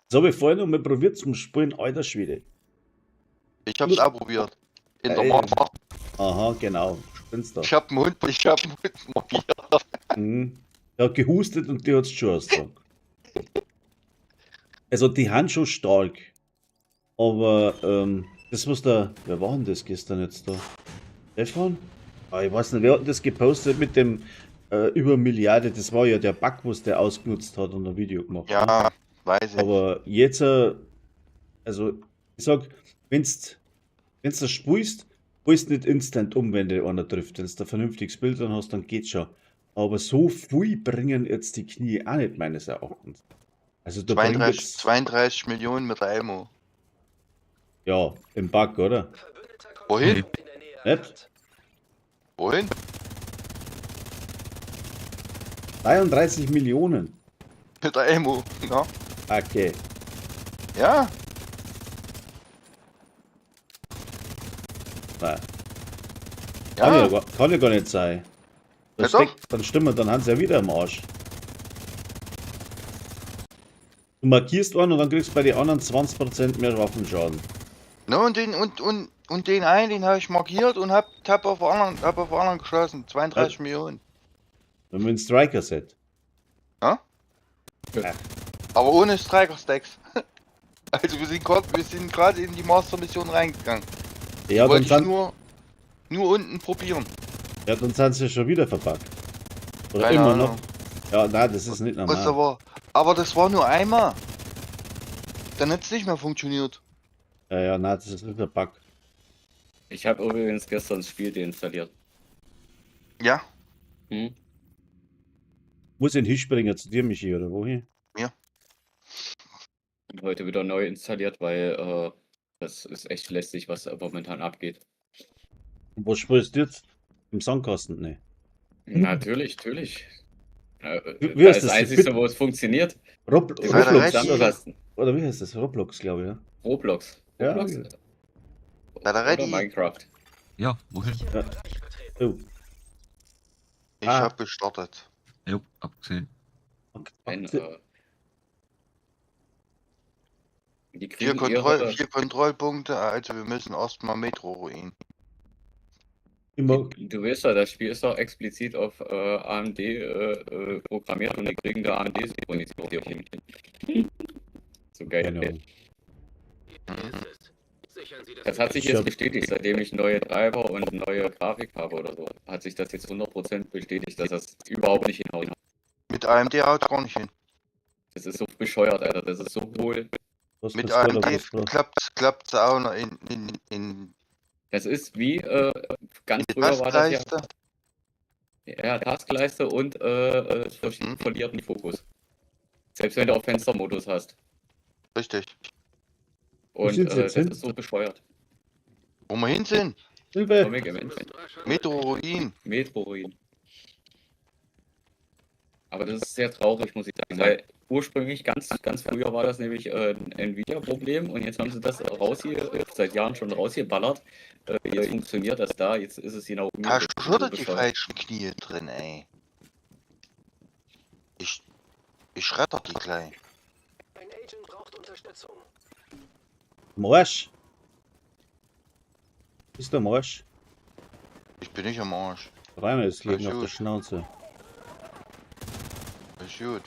Speaker 1: Das habe ich vorhin noch mal probiert zum Spielen. Alter Schwede.
Speaker 7: Ich hab's auch probiert. In der
Speaker 1: Ey.
Speaker 7: Mama.
Speaker 1: Aha, genau. Spinnst da.
Speaker 7: Ich hab einen Hund markiert.
Speaker 1: Mhm. Der hat gehustet und die hat es schon ausgetragen. Also die haben schon stark. Aber das was da. Wer war denn das gestern jetzt da? Stefan? Ah, ich weiß nicht, wer hat das gepostet mit dem über Milliarde? Das war ja der Bug, was der ausgenutzt hat und ein Video gemacht hat.
Speaker 7: Ja, weiß ich.
Speaker 1: Aber jetzt, also ich sag, wenn's das spielst, holst nicht instant um, wenn dir einer trifft. Wenn du ein vernünftiges Bild dann hast, dann geht's schon. Aber so viel bringen jetzt die Knie auch nicht, meines Erachtens. Also da bringt
Speaker 7: 32,
Speaker 1: jetzt,
Speaker 7: 32 Millionen mit der Emo.
Speaker 1: ja, im Bug, oder?
Speaker 2: Verbündeter kommt
Speaker 7: Wohin?
Speaker 2: in der Nähe
Speaker 1: Nicht?
Speaker 7: Wohin?
Speaker 1: 33 Millionen.
Speaker 7: Mit der Emo. Ja.
Speaker 1: Okay.
Speaker 7: Ja.
Speaker 1: Nein.
Speaker 7: Ja.
Speaker 1: Kann ja gar nicht sein.
Speaker 7: Ja,
Speaker 1: Das dann stimmt, dann haben sie ja wieder im Arsch. Du markierst einen und dann kriegst du bei den anderen 20% mehr Waffenschaden.
Speaker 7: No, und den einen, den habe ich markiert und hab auf anderen geschossen. 32 Millionen.
Speaker 1: Wenn wir ein Striker-Set.
Speaker 7: Aber ohne Striker-Stacks. Also wir sind gerade in die Master-Mission reingegangen.
Speaker 1: Ja, dann
Speaker 7: Wollte ich
Speaker 1: sind,
Speaker 7: nur unten probieren.
Speaker 1: ja, dann sind sie schon wieder verpackt. Oder
Speaker 7: Keine
Speaker 1: immer
Speaker 7: Ahnung.
Speaker 1: noch. Ja, nein, das ist nicht
Speaker 7: Was da
Speaker 1: normal.
Speaker 7: war. Aber das war nur einmal. Dann hat es nicht mehr funktioniert.
Speaker 1: Ja, nein, das ist nicht der Bug.
Speaker 9: Ich habe übrigens gestern das Spiel deinstalliert.
Speaker 7: Ja.
Speaker 9: Hm?
Speaker 1: Muss ich ihn hinspringen zu dir, Michi, oder wohin?
Speaker 9: Und heute wieder neu installiert, weil das ist echt lästig, was da momentan abgeht.
Speaker 1: Und was spielst du jetzt? Im Sandkasten? Nee.
Speaker 9: Natürlich.
Speaker 1: Wie
Speaker 9: Das
Speaker 1: heißt
Speaker 9: ist das
Speaker 1: das?
Speaker 9: Einzige, wo es funktioniert.
Speaker 1: Roblox,
Speaker 7: Sei da recht.
Speaker 9: Sandkasten.
Speaker 1: oder wie heißt das? Roblox, glaube ich, ja.
Speaker 9: Roblox.
Speaker 1: Ja,
Speaker 9: Roblox?
Speaker 1: ja.
Speaker 7: Sei da
Speaker 9: Oder
Speaker 7: ready.
Speaker 9: Minecraft.
Speaker 8: Ja, wohin?
Speaker 1: Oh,
Speaker 7: Ich
Speaker 1: Ah.
Speaker 7: hab gestartet.
Speaker 8: Jo, abgesehen.
Speaker 9: Wenn, die
Speaker 7: 4
Speaker 9: kriegen ihre,
Speaker 7: 4 Kontrollpunkte, also wir müssen erstmal Metro-Ruin.
Speaker 1: immer,
Speaker 9: du weißt ja, das Spiel ist doch explizit auf AMD programmiert und die kriegen da AMD-Synchronisierung hin. So geil.
Speaker 1: Genau.
Speaker 2: Hier ist es. Sichern Sie
Speaker 9: Das hat sich
Speaker 1: Ich
Speaker 9: jetzt
Speaker 1: hab-
Speaker 9: bestätigt, seitdem ich neue Treiber und neue Grafik habe oder so. Hat sich das jetzt 100% bestätigt, dass das überhaupt nicht hinhaut.
Speaker 7: Mit AMD haut gar nicht hin.
Speaker 9: Das ist so bescheuert, Alter. Das ist so cool.
Speaker 1: was
Speaker 7: Mit
Speaker 1: bist du da,
Speaker 7: AMD
Speaker 1: was du-
Speaker 7: klappt's auch noch in
Speaker 9: Das ist wie, ganz
Speaker 7: die
Speaker 9: früher war das ja.
Speaker 7: Taskleiste.
Speaker 9: Ja, Taskleiste und verliert den Fokus. Selbst wenn du auch Fenstermodus hast.
Speaker 7: Richtig.
Speaker 9: Und
Speaker 1: sind sie jetzt
Speaker 9: das
Speaker 1: hin?
Speaker 9: ist so bescheuert.
Speaker 7: Wo wir hin sind.
Speaker 1: Hilfe!
Speaker 9: Comic Event.
Speaker 7: Metro-Ruin.
Speaker 9: Metro-Ruin. Aber das ist sehr traurig, muss ich sagen. Weil ursprünglich, ganz früher war das nämlich ein Nvidia-Problem und jetzt haben sie das seit Jahren schon rausgeballert. Jetzt funktioniert das da, jetzt ist es genau
Speaker 7: Hast du schon
Speaker 9: so
Speaker 7: die
Speaker 9: bescheuert.
Speaker 7: falschen Knie drin, ey? Ich retter die gleich.
Speaker 5: Ein Agent braucht Unterstützung.
Speaker 1: Marsch. Ist der Marsch?
Speaker 7: Ich bin nicht am Arsch.
Speaker 1: Rainer ist liegen
Speaker 7: Ja,
Speaker 1: auf der
Speaker 7: gut.
Speaker 1: Schnauze.
Speaker 7: Ist gut.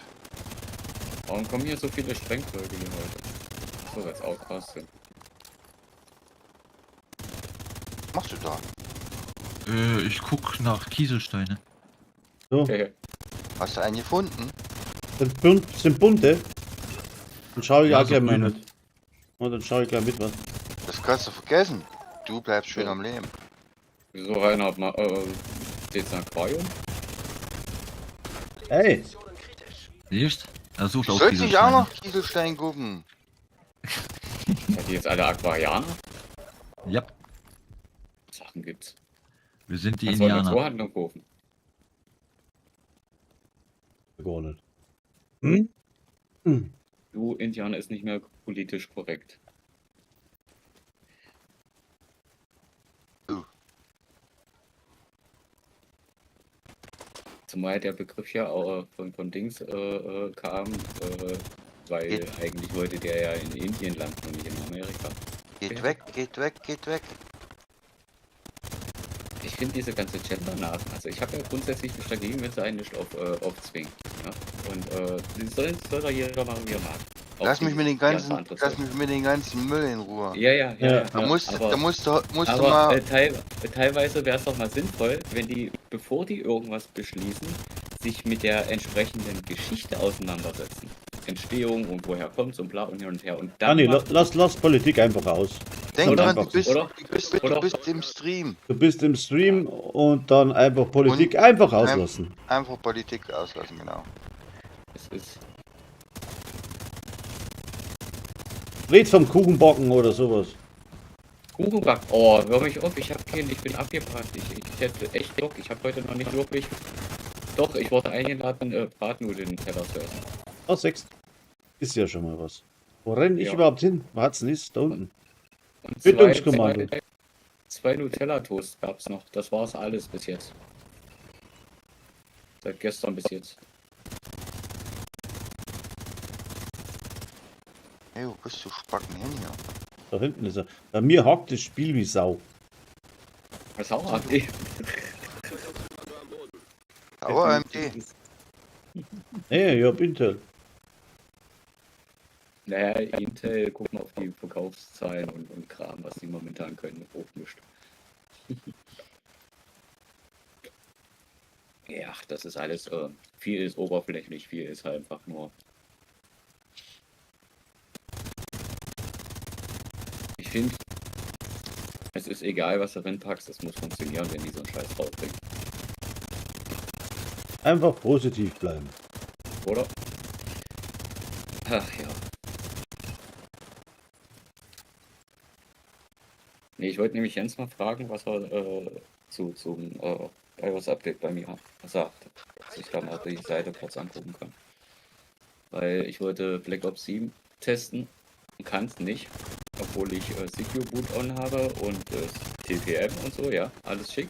Speaker 9: Warum kommen hier so viele Sprengzeuge hier heute? So, jetzt auch krass sind.
Speaker 7: Was machst du da?
Speaker 8: Ich guck nach Kieselsteine.
Speaker 1: So,
Speaker 9: Okay.
Speaker 7: Hast du einen gefunden?
Speaker 1: sind bunte. Dann schau ich
Speaker 8: Ja,
Speaker 1: auch
Speaker 8: so
Speaker 1: gleich mal
Speaker 8: grüne.
Speaker 1: mit. Und dann schau ich gleich mit was.
Speaker 7: Das kannst du vergessen. Du bleibst schön
Speaker 9: Ja.
Speaker 7: am Leben.
Speaker 9: Wieso Rainer steht's ein Aquarium?
Speaker 1: Ey,
Speaker 5: Positionen kritisch.
Speaker 8: Siehst? Er sucht
Speaker 7: Du
Speaker 8: auch
Speaker 7: sollst nicht auch
Speaker 8: Kieselsteine.
Speaker 7: noch Kieselstein gucken.
Speaker 9: Seid ihr jetzt alle Aquarianer?
Speaker 8: Ja,
Speaker 9: Sachen gibt's.
Speaker 8: wir sind die
Speaker 9: Kannst du eine
Speaker 8: Indianer.
Speaker 9: Zoohandlung kaufen?
Speaker 1: gar nicht. Hm? Hm.
Speaker 9: Du, Indianer ist nicht mehr politisch korrekt. Zumal der Begriff ja auch von Dings kam, weil eigentlich wollte der ja in Indien landen und nicht in Amerika.
Speaker 7: Geht weg, geht weg, geht weg.
Speaker 9: Ich finde diese ganze Gender-Nasen, also ich habe ja grundsätzlich nichts dagegen, wenn sie einen nicht aufzwingen. Ja? Und die soll da jeder machen, wie er mag. Auch
Speaker 7: Lass mich
Speaker 9: die-
Speaker 7: mit den
Speaker 9: die ganze
Speaker 7: ganzen,
Speaker 9: andere
Speaker 7: lass
Speaker 9: Zeug.
Speaker 7: mich mit den ganzen Müll in Ruhe.
Speaker 9: Ja.
Speaker 7: Da musst
Speaker 9: aber,
Speaker 7: du
Speaker 9: aber
Speaker 7: mal.
Speaker 9: teilweise wäre es doch mal sinnvoll, wenn die, bevor die irgendwas beschließen, sich mit der entsprechenden Geschichte auseinandersetzen. Entstehung und woher kommt's und bla und hin und her. Und dann
Speaker 1: Anni,
Speaker 9: mal-
Speaker 1: lass Politik einfach aus.
Speaker 7: Denk
Speaker 1: Oder
Speaker 7: dran,
Speaker 1: einfach
Speaker 7: du bist im Stream.
Speaker 1: Du bist im Stream und dann einfach Politik einfach auslassen.
Speaker 7: Einfach Politik auslassen, genau.
Speaker 9: es ist
Speaker 1: Red vom Kuchenbacken oder sowas.
Speaker 9: Kuchenback. Oh, hör mich auf, ich bin abgebrannt. Ich hätte echt Bock. Ich habe heute noch nicht wirklich. Doch, ich wurde eingeladen, Bratnudeln im Teller zu essen.
Speaker 1: Ah, 6. Ist ja schon mal was. Wo renne ich
Speaker 9: Ja.
Speaker 1: überhaupt hin? Wo hat's denn ist? Da unten.
Speaker 9: Und
Speaker 1: Tötungskommando.
Speaker 9: zwei Nutella-Toast gab's noch. Das war's alles bis jetzt. Seit gestern bis jetzt.
Speaker 7: Hey, wo bist du Spacken hin hier?
Speaker 1: Da hinten ist er. Bei mir hockt das Spiel wie Sau.
Speaker 9: Was auch AMD.
Speaker 7: Aber AMD.
Speaker 1: Ey, ich hab Intel.
Speaker 9: Naja, Intel, guck mal auf die Verkaufszahlen und Kram, was die momentan können, hochmischt. Ja, das ist alles, viel ist oberflächlich, viel ist halt einfach nur. Ich finde, es ist egal, was du reinpackst, es muss funktionieren, wenn die so einen Scheiß rausbringen.
Speaker 1: Einfach positiv bleiben.
Speaker 9: Oder? Ach ja. Nee, ich wollte nämlich Jens mal fragen, was er zum iOS-Update bei mir sagt. Dass ich da mal die Seite kurz angucken kann. Weil ich wollte Black Ops 7 testen und kann es nicht. Obwohl ich Secure Boot on habe und TPM und so, ja, alles schick.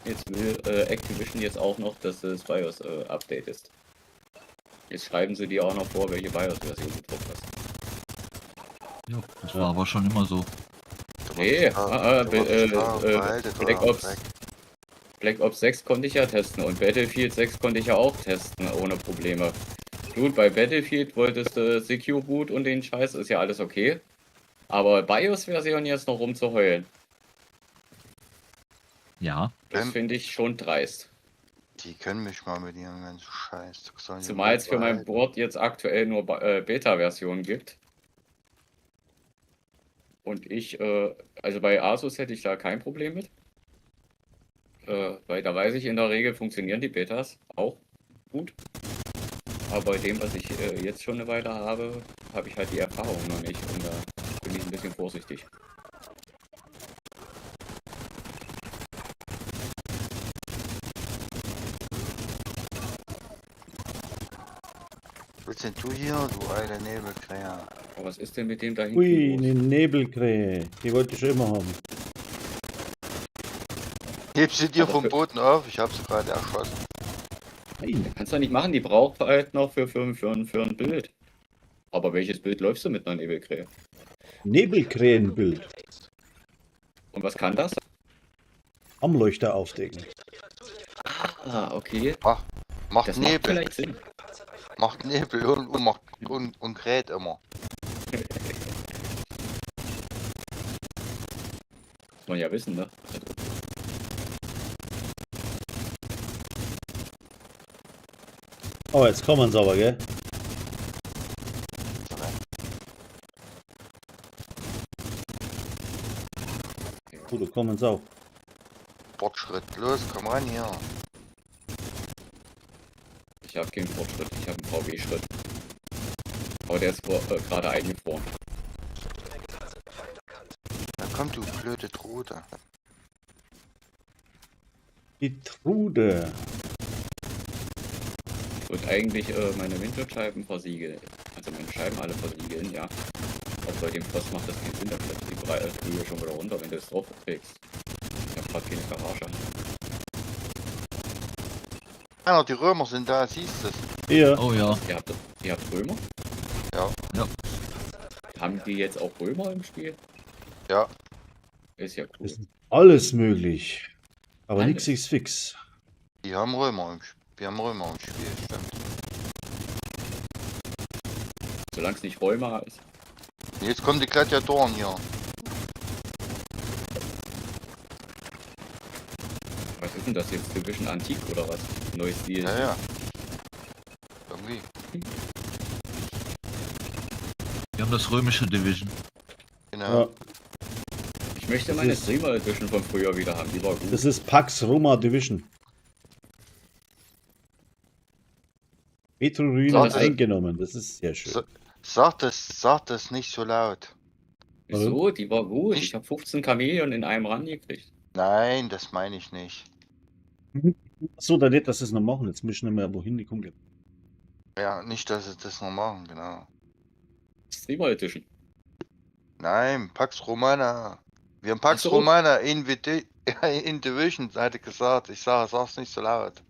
Speaker 9: Jetzt will Activision jetzt auch noch, dass das BIOS Update ist. Jetzt schreiben sie dir auch noch vor, welche BIOS-Version du drauf hast.
Speaker 8: Ja, das war aber schon immer so.
Speaker 9: Nee,
Speaker 7: Behaltet
Speaker 9: Black
Speaker 7: euren
Speaker 9: Ops.
Speaker 7: Dreck.
Speaker 9: Black Ops 6 konnte ich ja testen und Battlefield 6 konnte ich ja auch testen, ohne Probleme. Gut, bei Battlefield wolltest du Secure Boot und den Scheiß, ist ja alles okay. Aber BIOS-Version jetzt noch rumzuheulen,
Speaker 8: Ja,
Speaker 9: das finde ich schon dreist.
Speaker 7: Die können mich mal mit ihrem ganzen Scheiß. Das sollen sie
Speaker 9: Zumal es für mein
Speaker 7: behalten.
Speaker 9: Board jetzt aktuell nur Beta-Versionen gibt. Und ich, also bei Asus hätte ich da kein Problem mit. Weil da weiß ich, in der Regel funktionieren die Betas auch gut. Aber bei dem, was ich jetzt schon eine Weile habe, habe ich halt die Erfahrung noch nicht. Und da bin ich ein bisschen vorsichtig.
Speaker 7: willst denn du hier, du alte Nebelkrähe?
Speaker 9: Aber was ist denn mit dem da hinten
Speaker 1: Ui,
Speaker 9: los?
Speaker 1: eine Nebelkrähe. Die wollte ich schon immer haben.
Speaker 7: Heb sie dir
Speaker 9: Aber
Speaker 7: vom
Speaker 9: für-
Speaker 7: Boden auf, ich habe sie gerade erschossen.
Speaker 1: Nein.
Speaker 9: Kannst du nicht machen, die braucht halt noch für ein Bild. Aber welches Bild läufst du mit einer Nebelkrähe?
Speaker 1: Nebelkrähenbild.
Speaker 9: Und was kann das?
Speaker 1: Armleuchter aufdecken.
Speaker 9: Ah, okay.
Speaker 7: Macht
Speaker 9: Das macht
Speaker 7: Nebel,
Speaker 9: vielleicht Sinn.
Speaker 7: macht Nebel und kräht immer.
Speaker 9: Muss man ja wissen, ne?
Speaker 1: Oh, jetzt kommen sie aber, gell? Oh, da kommen sie auch.
Speaker 7: Fortschritt, los, komm ran hier.
Speaker 9: Ich habe keinen Fortschritt, ich habe einen VW-Schritt. Aber der ist gerade eingefroren.
Speaker 7: Na komm, du blöde Trude.
Speaker 1: Die Trude.
Speaker 9: Ich würde eigentlich meine Windschutzscheiben versiegeln. Also meine Scheiben alle versiegeln, ja. Aber bei dem Frost macht das keinen Sinn, da fällt die Brühe schon wieder runter, wenn du es drauf kriegst. Ich habe gerade keine Garage.
Speaker 7: Einer, die Römer sind da, siehst du es?
Speaker 1: Hier.
Speaker 8: Oh ja.
Speaker 9: Ihr habt Römer?
Speaker 7: Ja.
Speaker 8: Ja.
Speaker 9: Haben die jetzt auch Römer im Spiel?
Speaker 7: Ja.
Speaker 9: Ist ja cool.
Speaker 1: Ist alles möglich. Aber
Speaker 9: Alles.
Speaker 1: nichts ist fix.
Speaker 7: Die haben Römer im Spiel. Wir haben Römer im Spiel, stimmt.
Speaker 9: Solange es nicht Römer ist.
Speaker 7: Jetzt kommen die Gladiatoren hier.
Speaker 9: Was ist denn das jetzt? Division Antik oder was? Neues Stil.
Speaker 7: Ja, ja. Irgendwie.
Speaker 8: Wir haben das römische Division.
Speaker 7: Genau.
Speaker 1: Ja,
Speaker 9: Ich möchte
Speaker 1: Das
Speaker 9: meine
Speaker 1: ist-
Speaker 9: Streamer Edition von früher wieder haben. Die war gut.
Speaker 1: das ist Pax Roma Division. Petro-Ruinen
Speaker 9: So,
Speaker 1: ist
Speaker 9: das-
Speaker 1: eingenommen. Das ist sehr schön.
Speaker 7: So. Sag das nicht so laut.
Speaker 9: Wieso? Die war gut.
Speaker 7: Nicht-
Speaker 9: Ich habe 15 Chamäleon in einem Run gekriegt.
Speaker 7: Nein, das meine ich nicht.
Speaker 1: So, dann nicht, dass sie es noch machen. Jetzt müssen wir mal wohin die kommen.
Speaker 7: Ja, nicht, dass sie das noch machen, genau.
Speaker 9: Streamer Edition.
Speaker 7: Nein, Pax Romana. Wir haben Pax
Speaker 9: Ach so.
Speaker 7: Romana in Division, hatte gesagt. Ich sag's nicht so laut.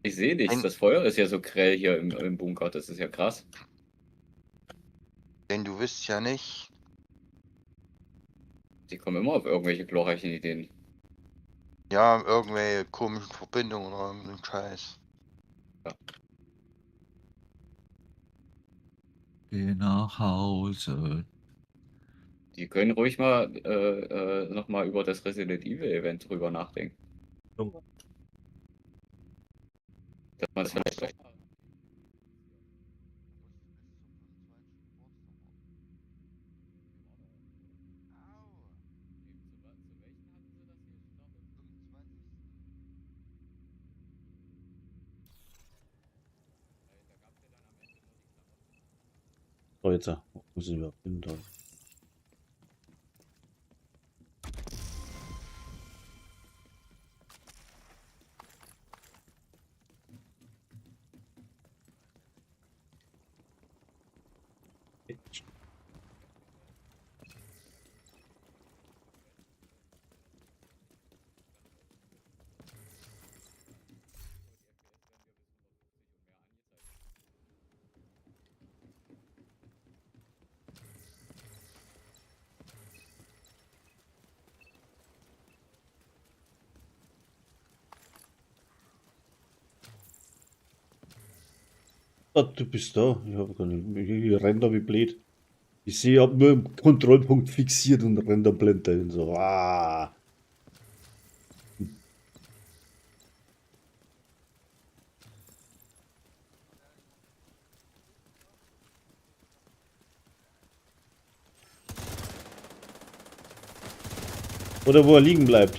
Speaker 9: Ich sehe nichts.
Speaker 7: Ein-
Speaker 9: Das Feuer ist ja so grell hier im Bunker. Das ist ja krass.
Speaker 7: Denn du wisst ja nicht.
Speaker 9: Die kommen immer auf irgendwelche glorreichen Ideen.
Speaker 7: Ja, irgendwelche komischen Verbindungen oder irgendeinen Scheiß.
Speaker 8: Geh nach Hause.
Speaker 9: Die können ruhig mal nochmal über das Resident Evil Event drüber nachdenken. Dass man es vielleicht auch
Speaker 1: So, jetzt. Wo muss ich überhaupt hin? Da. Ah, du bist da. Ich habe gar nicht. Ich renn da wie blöd. Ich sehe, ich habe nur einen Kontrollpunkt fixiert und renn da blind dahin. So. Ah. Oder wo er liegen bleibt.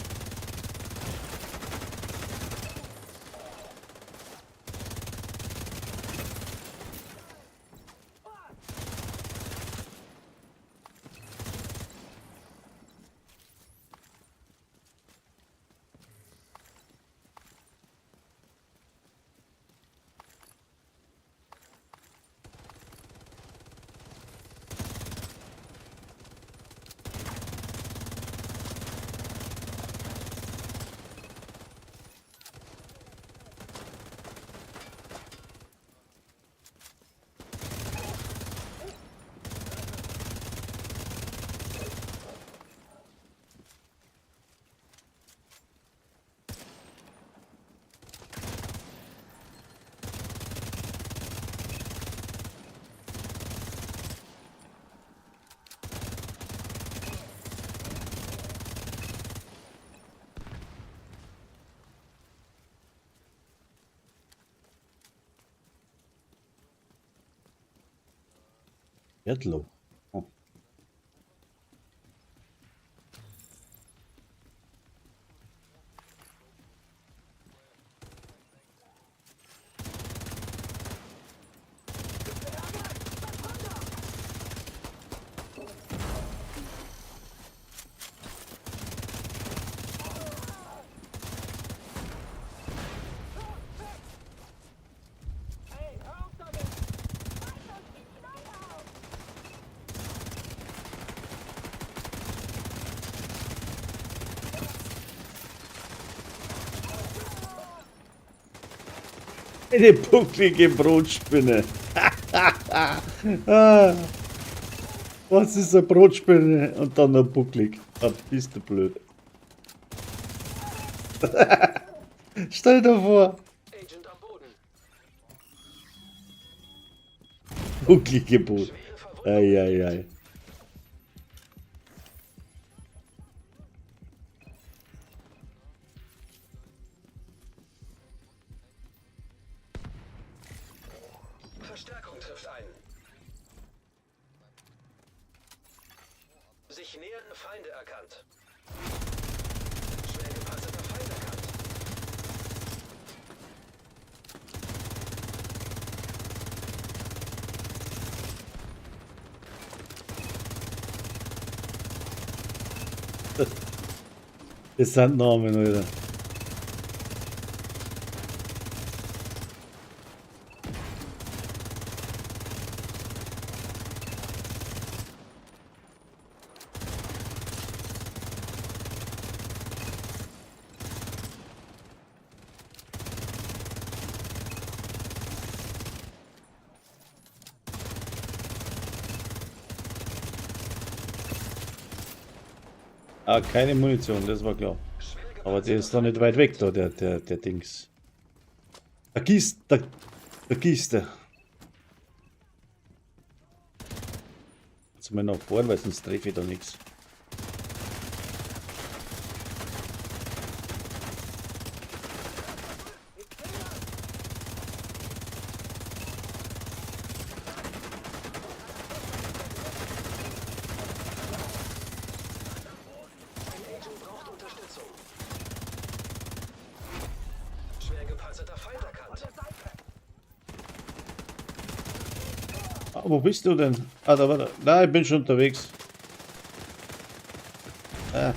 Speaker 1: Erdloch. Oh. Eine bucklige Brotspinne. Ah, was ist eine Brotspinne? Und dann noch bucklig. Ah, bist du blöd. Stell dir vor.
Speaker 5: Agent am Boden.
Speaker 1: Bucklige Brot.
Speaker 5: Schwere Verwundung.
Speaker 1: Eieiei.
Speaker 5: Verstärkung trifft ein. Sich nähernde Feinde erkannt. Schwer gepanzerter Feind erkannt.
Speaker 1: Das sind Namen, Alter. Ah, keine Munition, das war klar. Aber der ist doch nicht weit weg, da, der Dings. Der Kiste. Jetzt mal nach vorne, weil sonst treffe ich da nichts.
Speaker 5: Ein Agent braucht Unterstützung. Schwer gepanzerter Feind erkannt.
Speaker 1: Ah, wo bist du denn? Ah, da war der. Nein, ich bin schon unterwegs. Ah.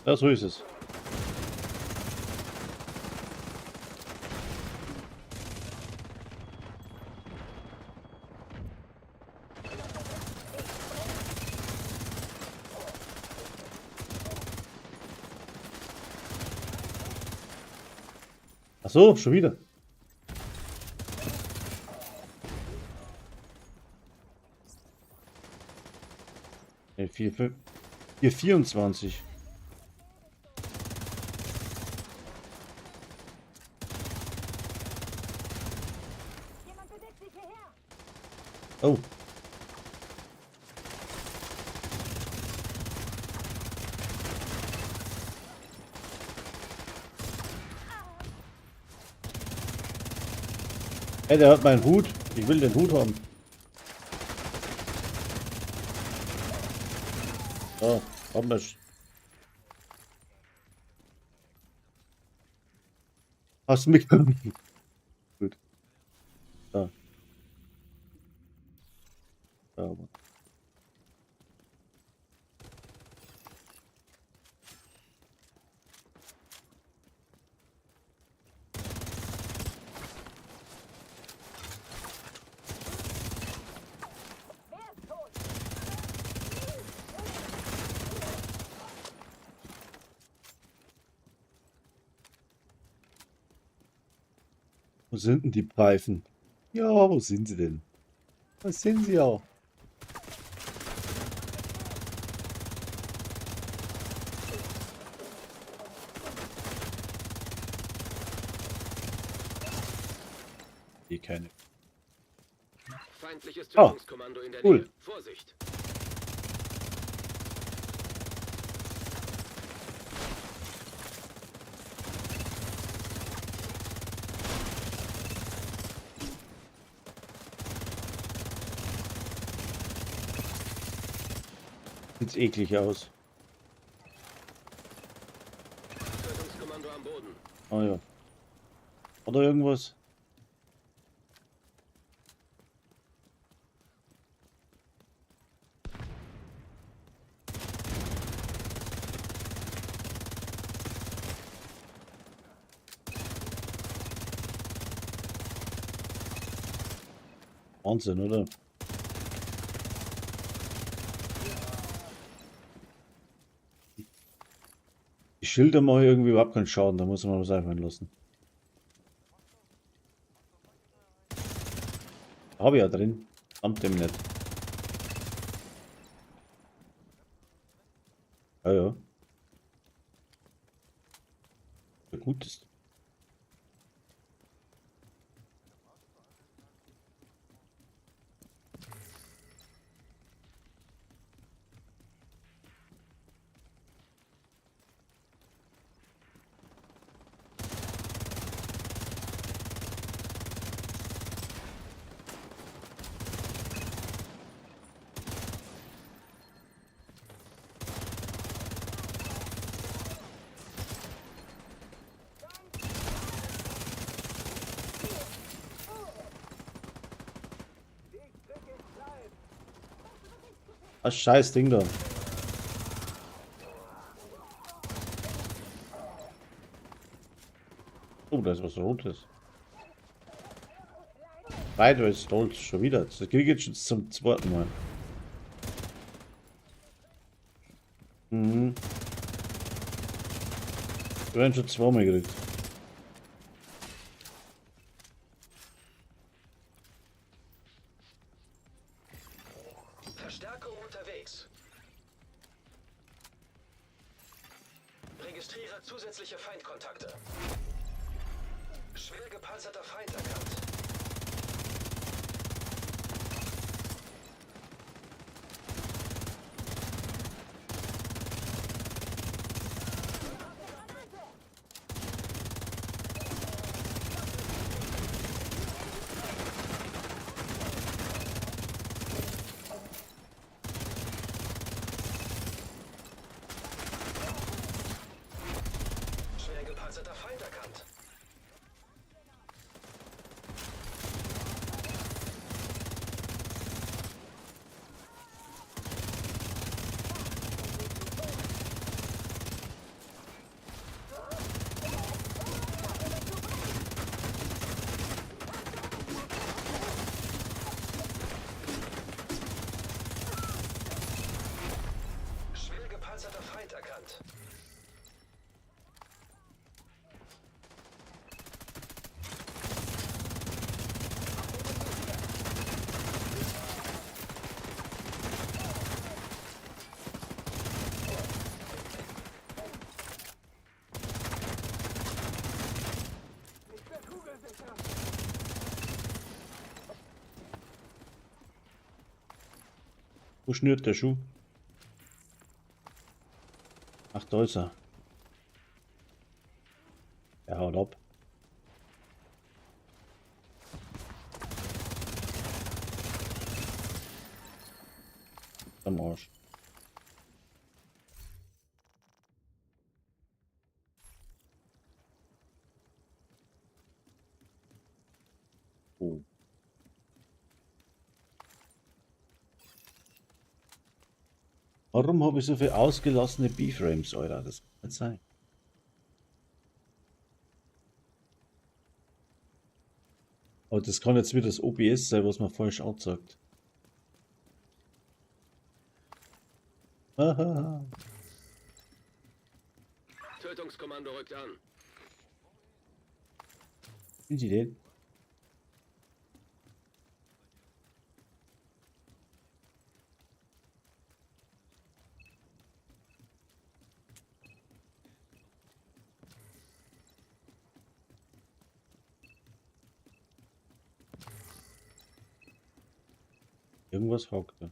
Speaker 1: Ja, so ist es. Ach so, schon wieder. Ja, 24. Oh. Hey, der hat meinen Hut. Ich will den Hut haben. So, haben wir. Hast du mich? Gut. Da. Da aber. Wo sind denn die Pfeifen? Ja, wo sind sie denn? Was sind sie auch? Die keine.
Speaker 2: Feindliches
Speaker 1: Oh,
Speaker 2: Tötungskommando in der
Speaker 1: cool.
Speaker 2: Nähe. Vorsicht!
Speaker 1: Sieht eklig aus.
Speaker 2: Tötungskommando am Boden.
Speaker 1: Ah ja. Oder irgendwas? Wahnsinn, oder? Die Schilder machen irgendwie überhaupt keinen Schaden, da muss man was einfallen lassen. Habe ich ja drin. Amt dem nicht. Ja, ja. Ja, gut ist. Das scheiß Ding da. Oh, da ist was Rotes. Beide ist stolz schon wieder. Das kriege ich jetzt schon zum zweiten Mal. Mhm. Wir werden schon zweimal gekriegt.
Speaker 5: Verstärkung unterwegs. Registriere zusätzliche Feindkontakte. Schwer gepanzerter Feind erkannt. Schwer gepanzerter Feind erkannt. Schwer gepanzerter Feind erkannt.
Speaker 1: Wo schnürt der Schuh? Ach, da ist er. Er haut ab. Am Arsch. Oh. Warum habe ich so viel ausgelassene B-Frames, Alter? Das kann nicht sein. Aber das kann jetzt wieder das OBS sein, was man falsch anzeigt. Hahaha.
Speaker 2: Tötungskommando rückt an.
Speaker 1: Sind Sie denn? Irgendwas hockt da.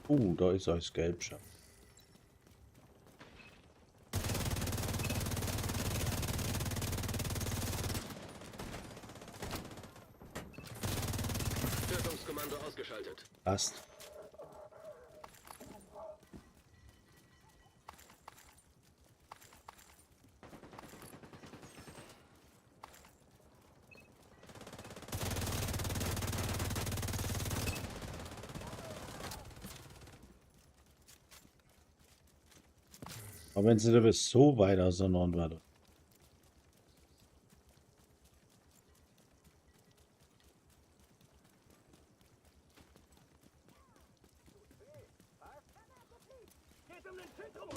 Speaker 1: Da ist alles gelb schon.
Speaker 2: Führungskommando ausgeschaltet.
Speaker 1: Passt. Aber wenn sie da bis so weit auseinander waren.
Speaker 3: Geht um den Zentrum!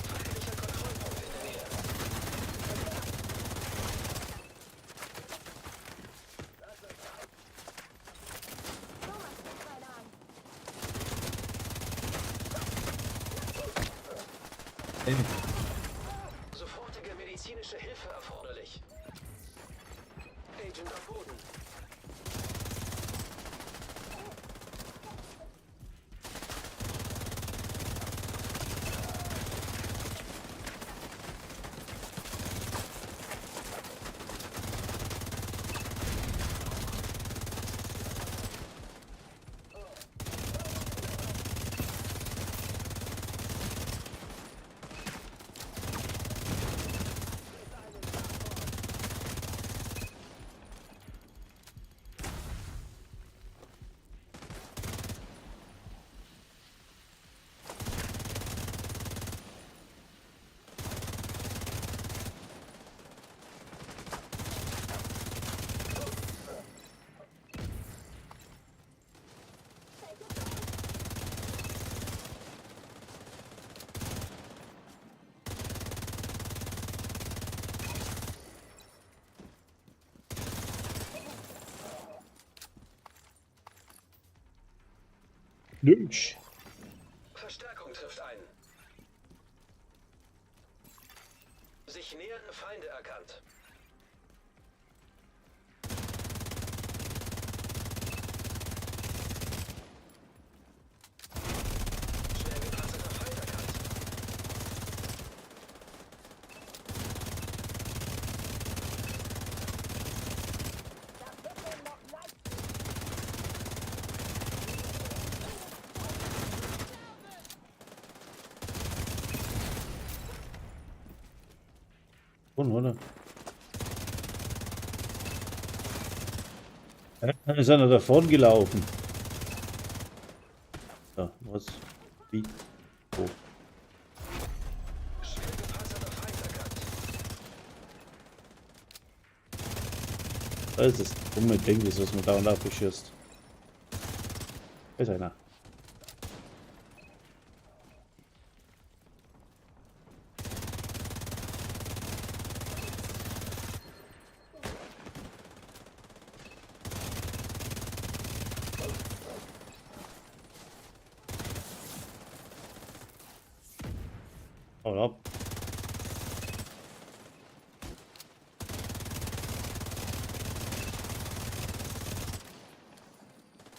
Speaker 5: Feindlicher Kontrollpunkt in der Nähe.
Speaker 8: Ey,
Speaker 5: Sofortige medizinische Hilfe erforderlich. Agent am Boden.
Speaker 1: Lynch.
Speaker 5: Verstärkung trifft ein. Sich nähernde Feinde erkannt. Schwer gepanzerter Feind erkannt.
Speaker 1: Oder? Dann ist einer davon gelaufen. Ja, was? Wie? Wo?
Speaker 5: Schwer gepanzerter Feind erkannt.
Speaker 1: Das ist das dumme Ding, das was man da und da beschießt. Da ist einer. Hau ab.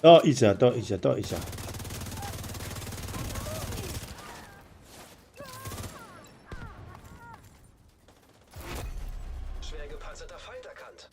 Speaker 1: Da ist er, da ist er, da ist er.
Speaker 5: Schwer gepanzerter Feind erkannt.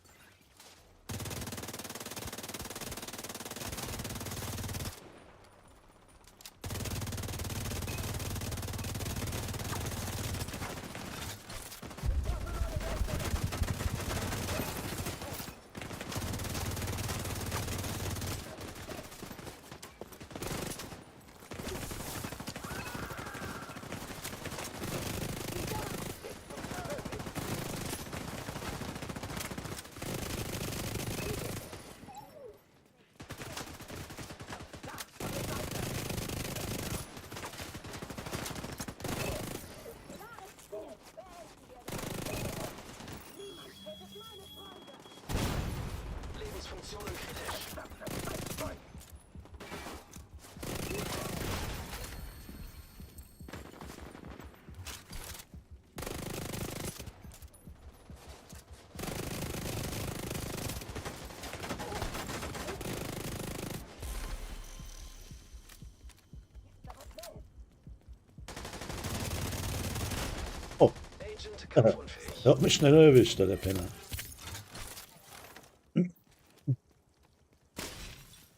Speaker 2: kampfunfähig.
Speaker 1: Er hat mich schnell erwischt, der Penner.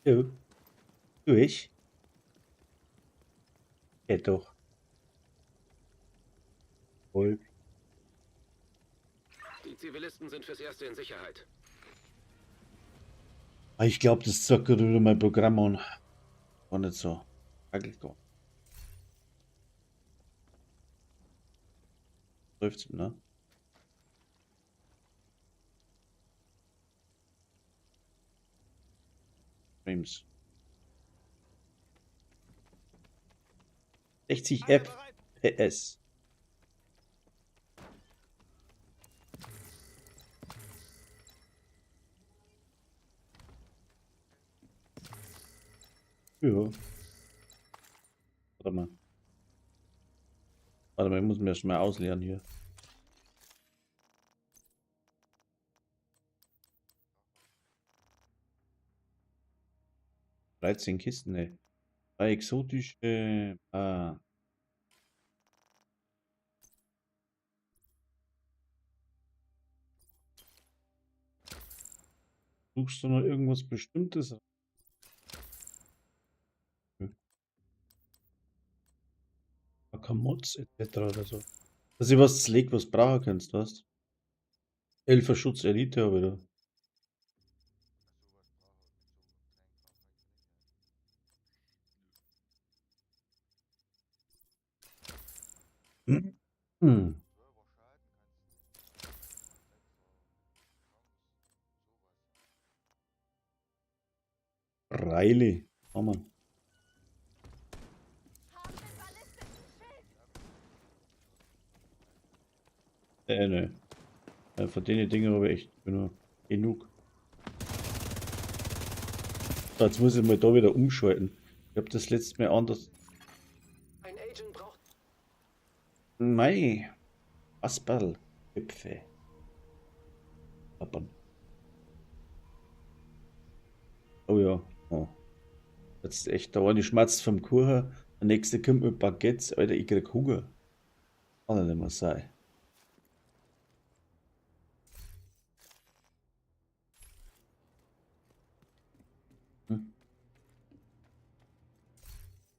Speaker 1: Du. Du ich? Geht doch. Voll.
Speaker 2: Die Zivilisten sind fürs Erste in Sicherheit.
Speaker 1: Ich glaube, das sagt gerade wieder mein Programm an. War nicht so. Eigentlich gar. Läuft's, ne? Frames. 60
Speaker 3: Alle bereit?
Speaker 1: FPS. Ja. Warte mal. Warte mal, ich muss mir das mal ausleeren hier. Dreizehn Kisten, ne. 3 exotische. Suchst du noch irgendwas Bestimmtes? Akamots etc. oder so. Dass ich was leg, was brauchen kannst, was? Elferschutz Elite habe ich da. Hm. Riley. Oh Mann. Ne. Von den Dingen habe ich echt genug. So, jetzt muss ich mal da wieder umschalten. Ich habe das letzte Mal anders.
Speaker 2: Ein Agent braucht...
Speaker 1: Mei. Asperl. Köpfe. Pappern. Oh ja. Oh. Jetzt echt, da war die schmatzt vom Kuchen. Der nächste kommt mit Baguettes. Alter, ich krieg Hunger. Kann nicht mehr sein. Hm.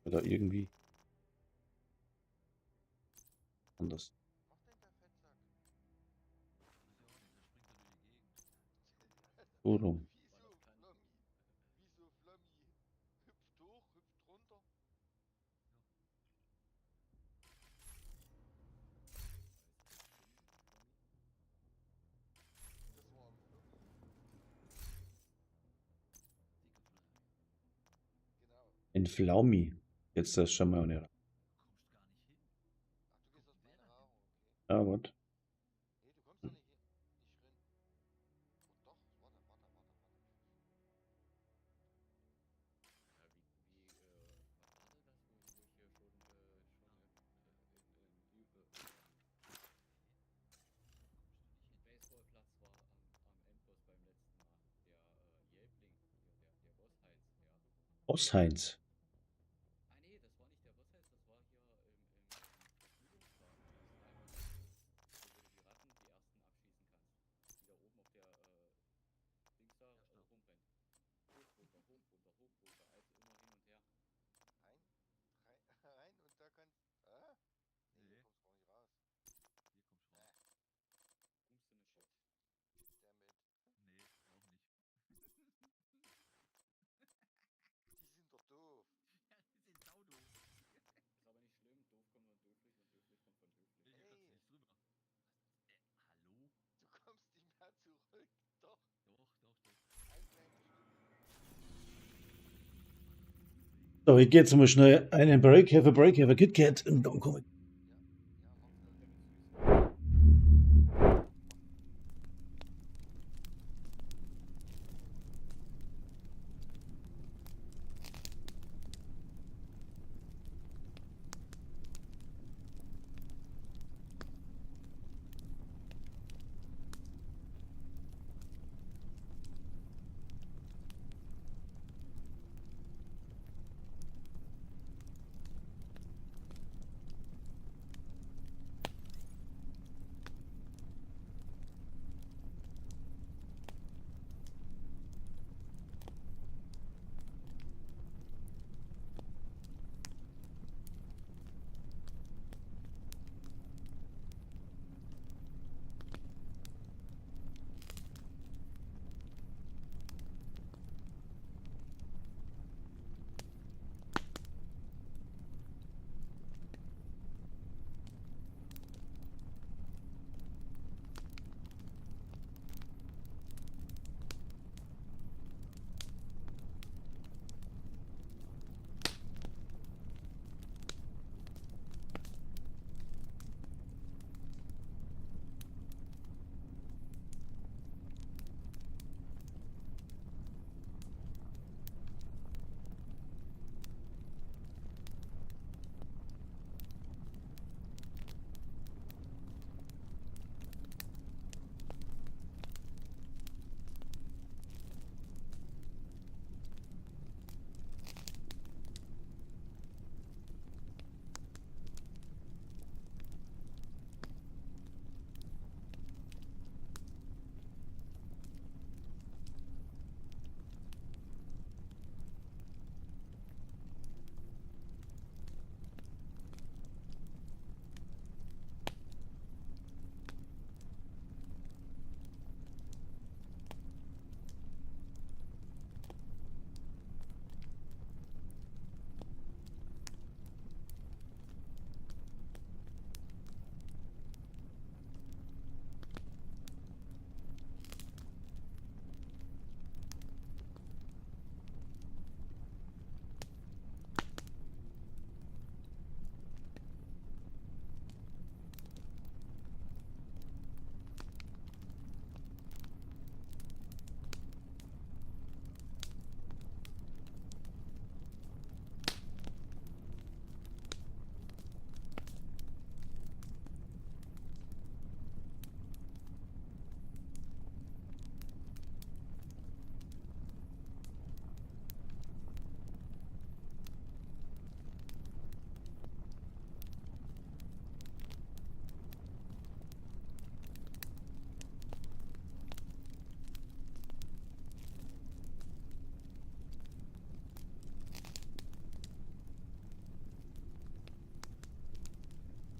Speaker 1: Oder irgendwie anders. So rum.
Speaker 7: Wieso Flommi? Hüpft hoch, hüpft runter. Das war ein Flommi. Genau.
Speaker 1: Ein Flaumi. Jetzt das schon mal nicht.
Speaker 7: Ach, du gehst aus meiner Haare, okay.
Speaker 1: Ja, was?
Speaker 7: Nee, du kommst da nicht hin. Nicht rein. Oh, doch, warte.
Speaker 1: Ossheinz.
Speaker 7: Rein und da kannst... Ah? Nee, hier kommst du gar nicht raus. Die sind doch doof. Ey, du kommst nicht mehr zurück. Doch. Ein kleines Stück.
Speaker 1: So, ich gehe jetzt mal schnell einen Break, have a KitKat und dann komme ich.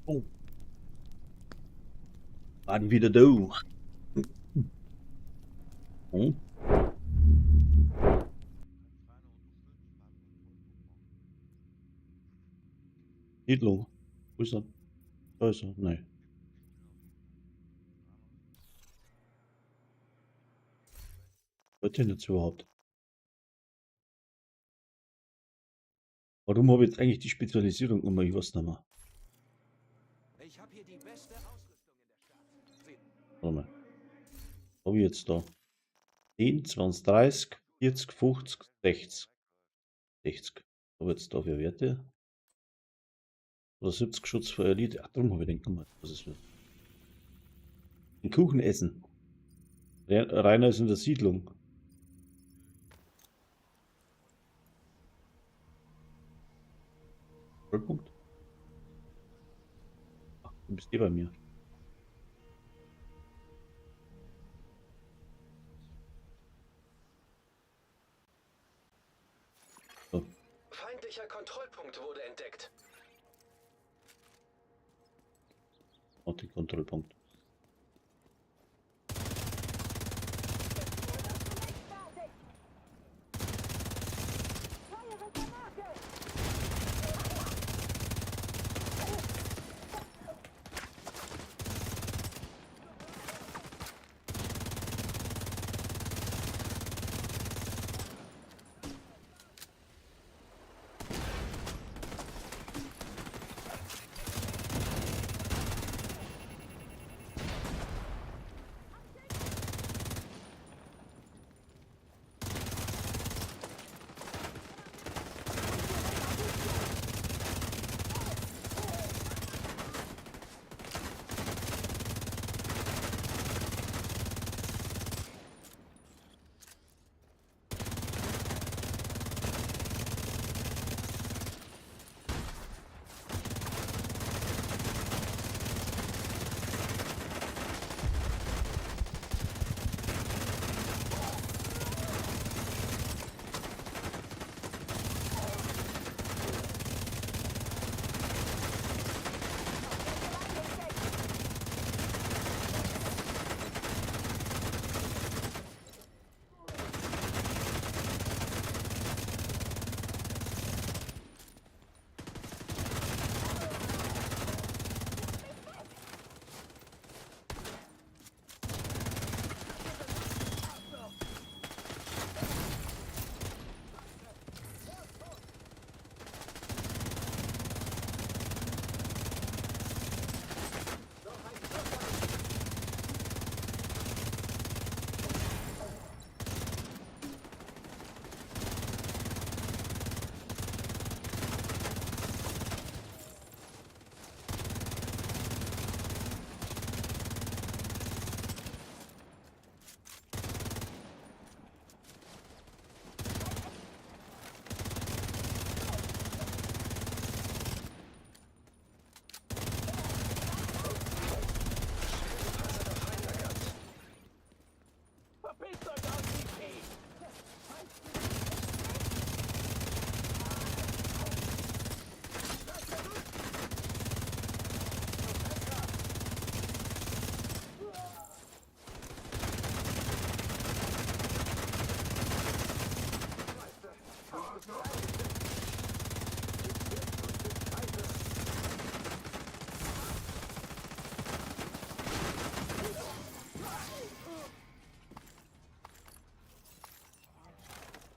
Speaker 1: Oh. Waren wieder da. Oh. Siedlung. Wo ist er? Da ist er. Nein. Was denn jetzt überhaupt? Warum habe ich jetzt eigentlich die Spezialisierung immer? Ich weiß nicht mehr.
Speaker 3: Ich habe hier die beste Ausrüstung in der Stadt.
Speaker 1: Warte mal. Habe ich jetzt da 10, 20, 30, 40, 50, 60. 60. Habe ich jetzt da für Werte? Oder 70 Schutz für Elite. Ach, darum habe ich den gemacht. Was ist das? Ein Kuchen essen. Rainer ist in der Siedlung. Vollpunkt. Ach, du bist eh bei mir. So.
Speaker 5: Feindlicher Kontrollpunkt wurde entdeckt.
Speaker 1: Auch den Kontrollpunkt.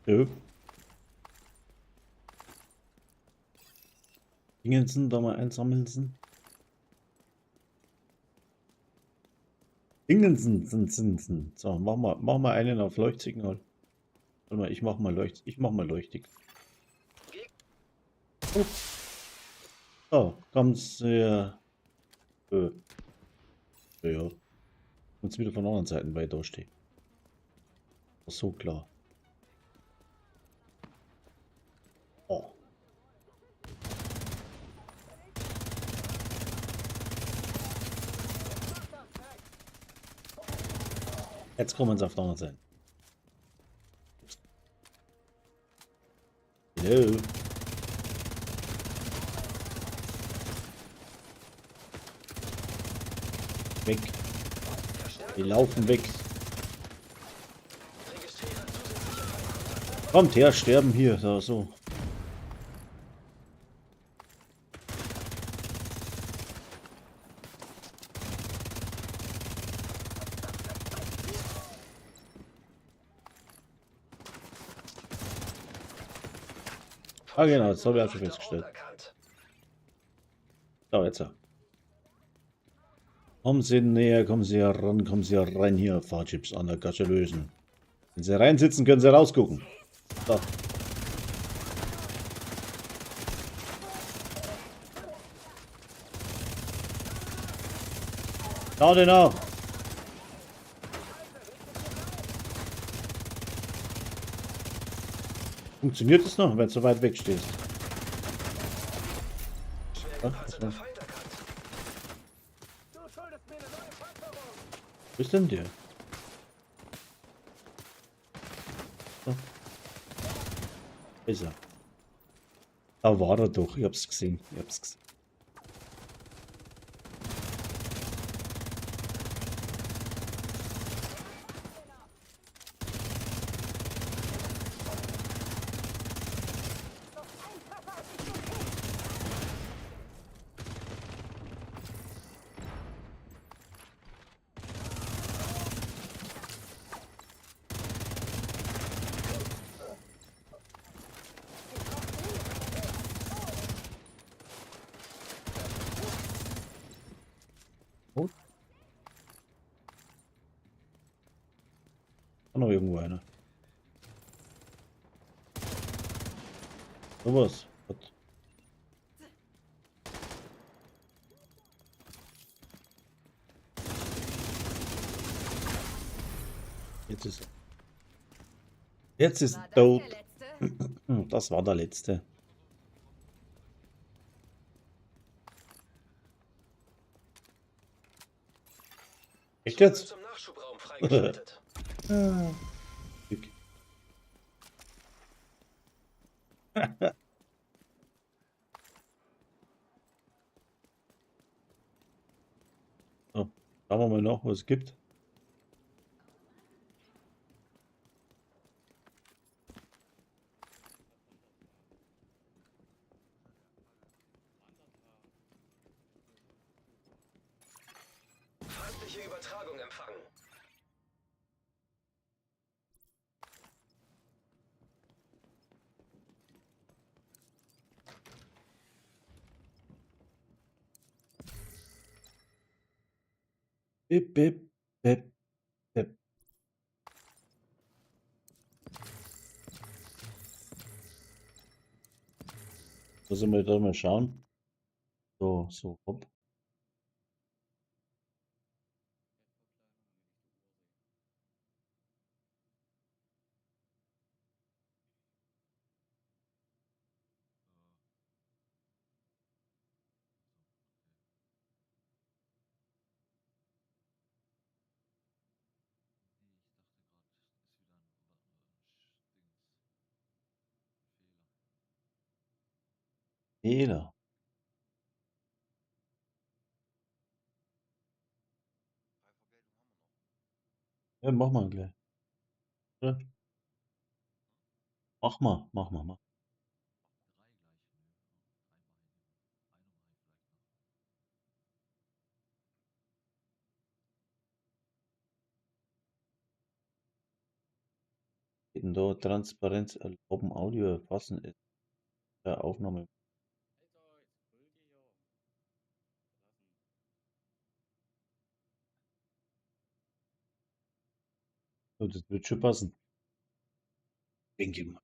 Speaker 1: Ja. Dingensen, da mal einsammeln. Dingensen. So, mach mal einen auf Leuchtsignal. Warte mal, ich mach mal leuchtig. Oh. Oh, ganz ja. Ja. Und wieder von der anderen Seite bei da stehen. So klar. Oh. Jetzt kommen sie auf der anderen Seite. Hallo. Weg. Die laufen weg. Kommt her, sterben hier. Da, so. Ah genau, das habe ich auch schon festgestellt. So, jetzt. Kommen Sie näher, kommen Sie heran, kommen Sie rein hier, Fahrchips an der Gasche lösen. Wenn Sie reinsitzen, können Sie rausgucken. So. Schau den auch. Funktioniert es noch, wenn du so weit weg stehst? Ach,
Speaker 3: Du schuldest mir eine neue Panzerung.
Speaker 1: wo ist denn der? So. Ist er. Da war er doch, ich hab's gesehen. Ich hab's gesehen. Oh. War noch irgendwo einer. So was. Gott. Jetzt ist er. Jetzt ist
Speaker 4: War das
Speaker 1: tot.
Speaker 4: der letzte?
Speaker 1: Das war der letzte. Echt jetzt?
Speaker 5: Zum Nachschubraum freigeschaltet.
Speaker 1: Glück. So, schauen wir mal nach, was es gibt.
Speaker 5: Feindliche Übertragung empfangen.
Speaker 1: Bip, bip, bip, bip. Müssen wir da mal schauen. So, hopp. Fehler. Ja, mach mal gleich. Ja. Mach mal, mach mal, mach. Geht denn da Transparenz erlauben, Audio erfassen ist der Aufnahme. So, das wird schon passen. Denke mal.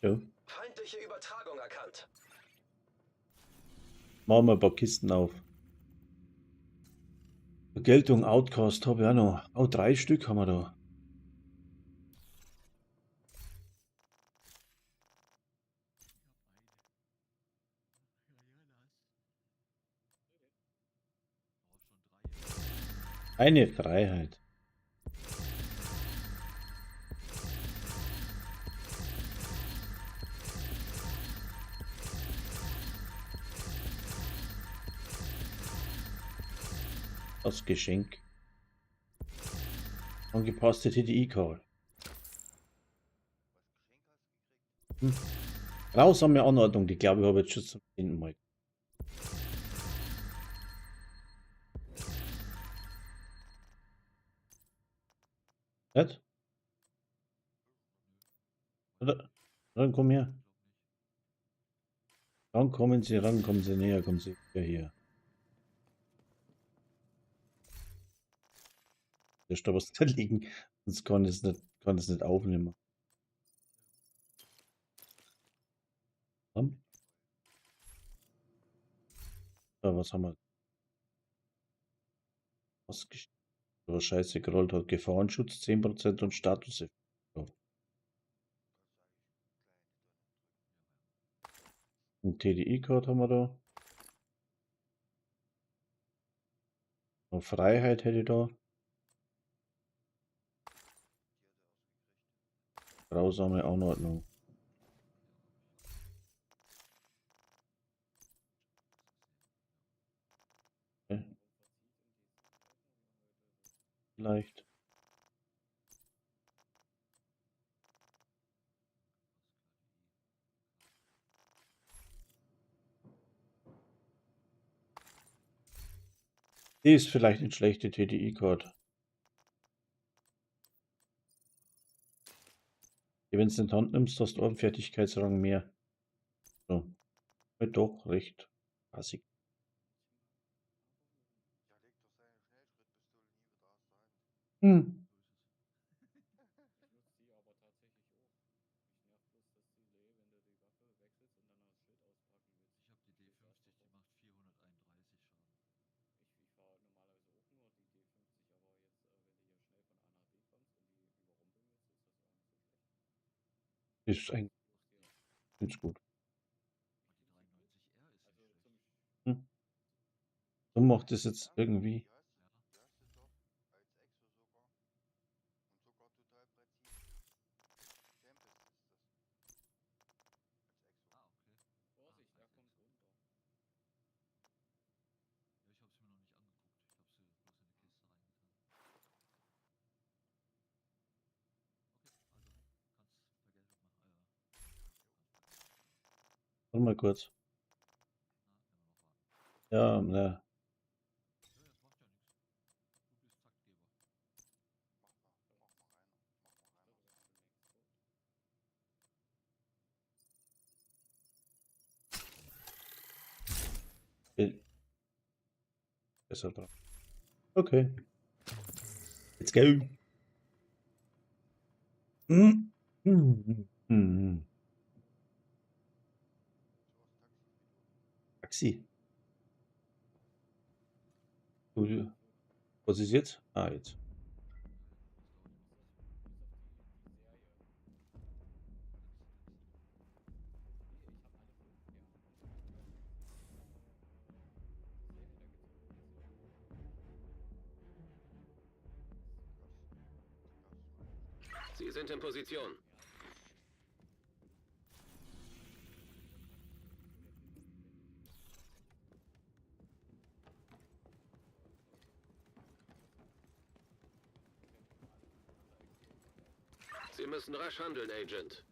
Speaker 1: Ja,
Speaker 5: Feindliche Übertragung erkannt.
Speaker 1: machen wir ein paar Kisten auf. Vergeltung, Outcast habe ich auch noch. Oh, 3 Stück haben wir da. Eine Freiheit. Als Geschenk. Angepasste TDI-Call. Grausame Anordnung, die glaube ich habe jetzt schon zum 10. Mal. Nicht? Oder? Dann komm her. Dann kommen Sie ran, kommen Sie näher, kommen Sie hier. Da ist da was da liegen, sonst kann es nicht aufnehmen. Hm? Ja, was haben wir? Was aber scheiße gerollt hat. Gefahrenschutz 10% und Status. Ein TDI-Code haben wir da. Noch Freiheit hätte ich da. Grausame Anordnung. Okay. Vielleicht. Die ist vielleicht ein schlechter TDI-Code. Wenn du es in die Hand nimmst, hast du auch einen Fertigkeitsrang mehr. So. Ja, doch, recht. Klassik. Hm. Ist eigentlich ganz gut. Hm. So macht es jetzt irgendwie. Warte mal kurz. Ja, ne. Besser dran. Okay. Let's go. Hm. Hm. Hm. Taxi. Was ist jetzt? Ah, jetzt.
Speaker 2: Sie sind in Position. Sie müssen rasch handeln, Agent.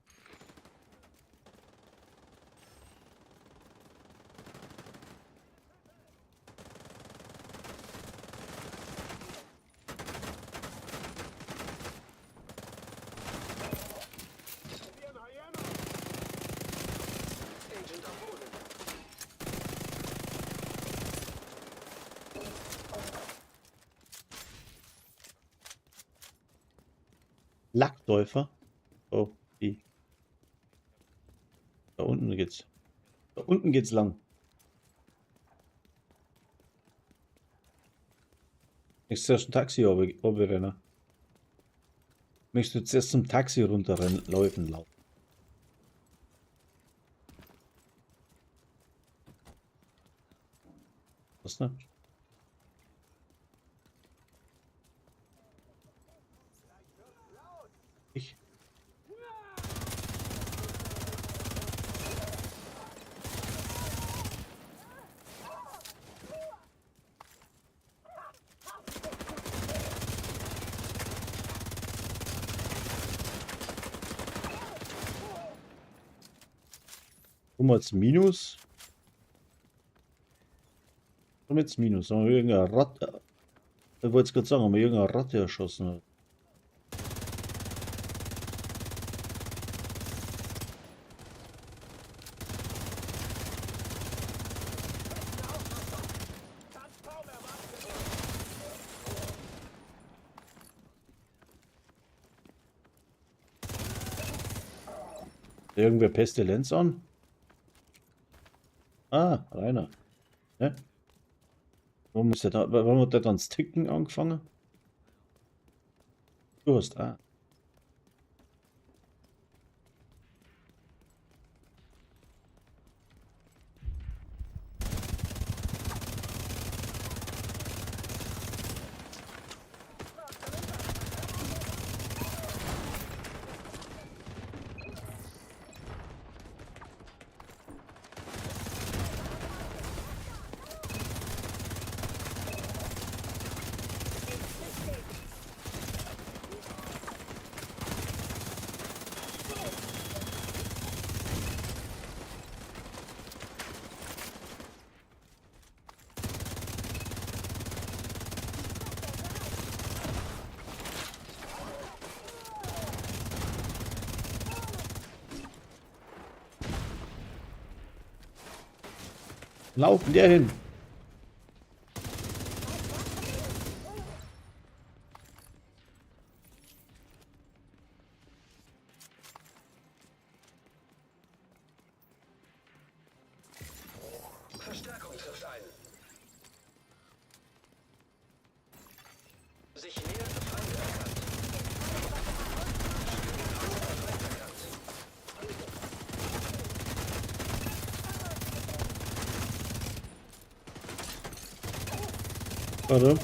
Speaker 5: Agent am Boden.
Speaker 1: Lackläufer. Oh, die. Da unten geht's. Da unten geht's lang. Ich zuerst ein Taxi runterrennen. Möchtest du zuerst zum Taxi runterrennen, laufen. Was ne? Ich. Guck mal, jetzt Minus. Komm jetzt Minus. Haben wir irgendeine Ratte. Ich wollte es gerade sagen, haben wir irgendeine Ratte erschossen. Irgendwer Pestilenz an? Ah, Rainer. Ne? Warum hat der dann das Ticken angefangen? Du hast, ah. Laufen der hin.
Speaker 5: Verstärkung trifft ein. Sich nähernde Feinde erkannt.
Speaker 1: Warte.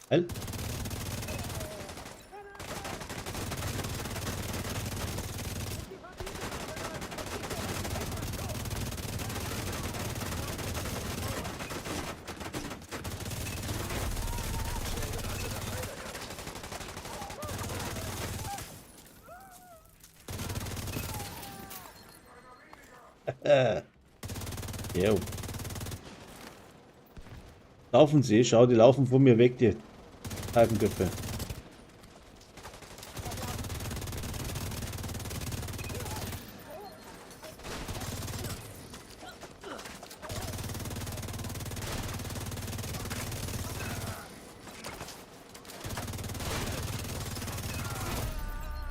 Speaker 1: Halt. Jo. Laufen sie, schau, die laufen von mir weg, die Halbenköpfe.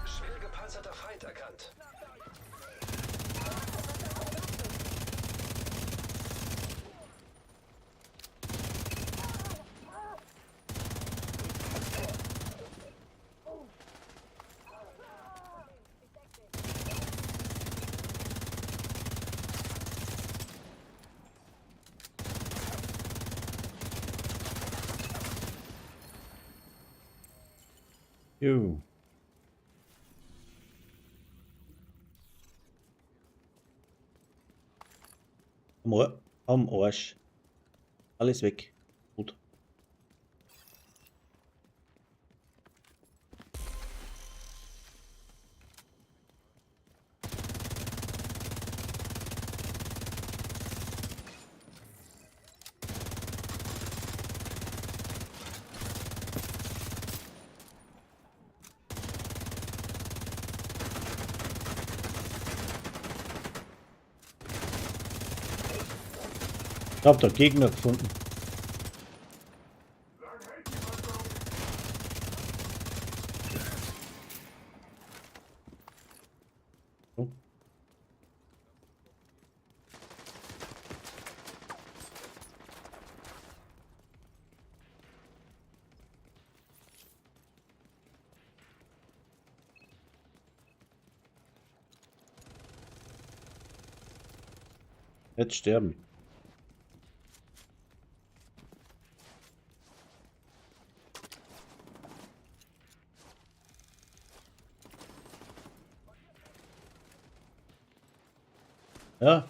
Speaker 5: Schwer gepanzerter Feind erkannt.
Speaker 1: Jo. Am Arsch. Alles weg. Gut. Ich hab da Gegner gefunden. So. Jetzt sterben. Ja.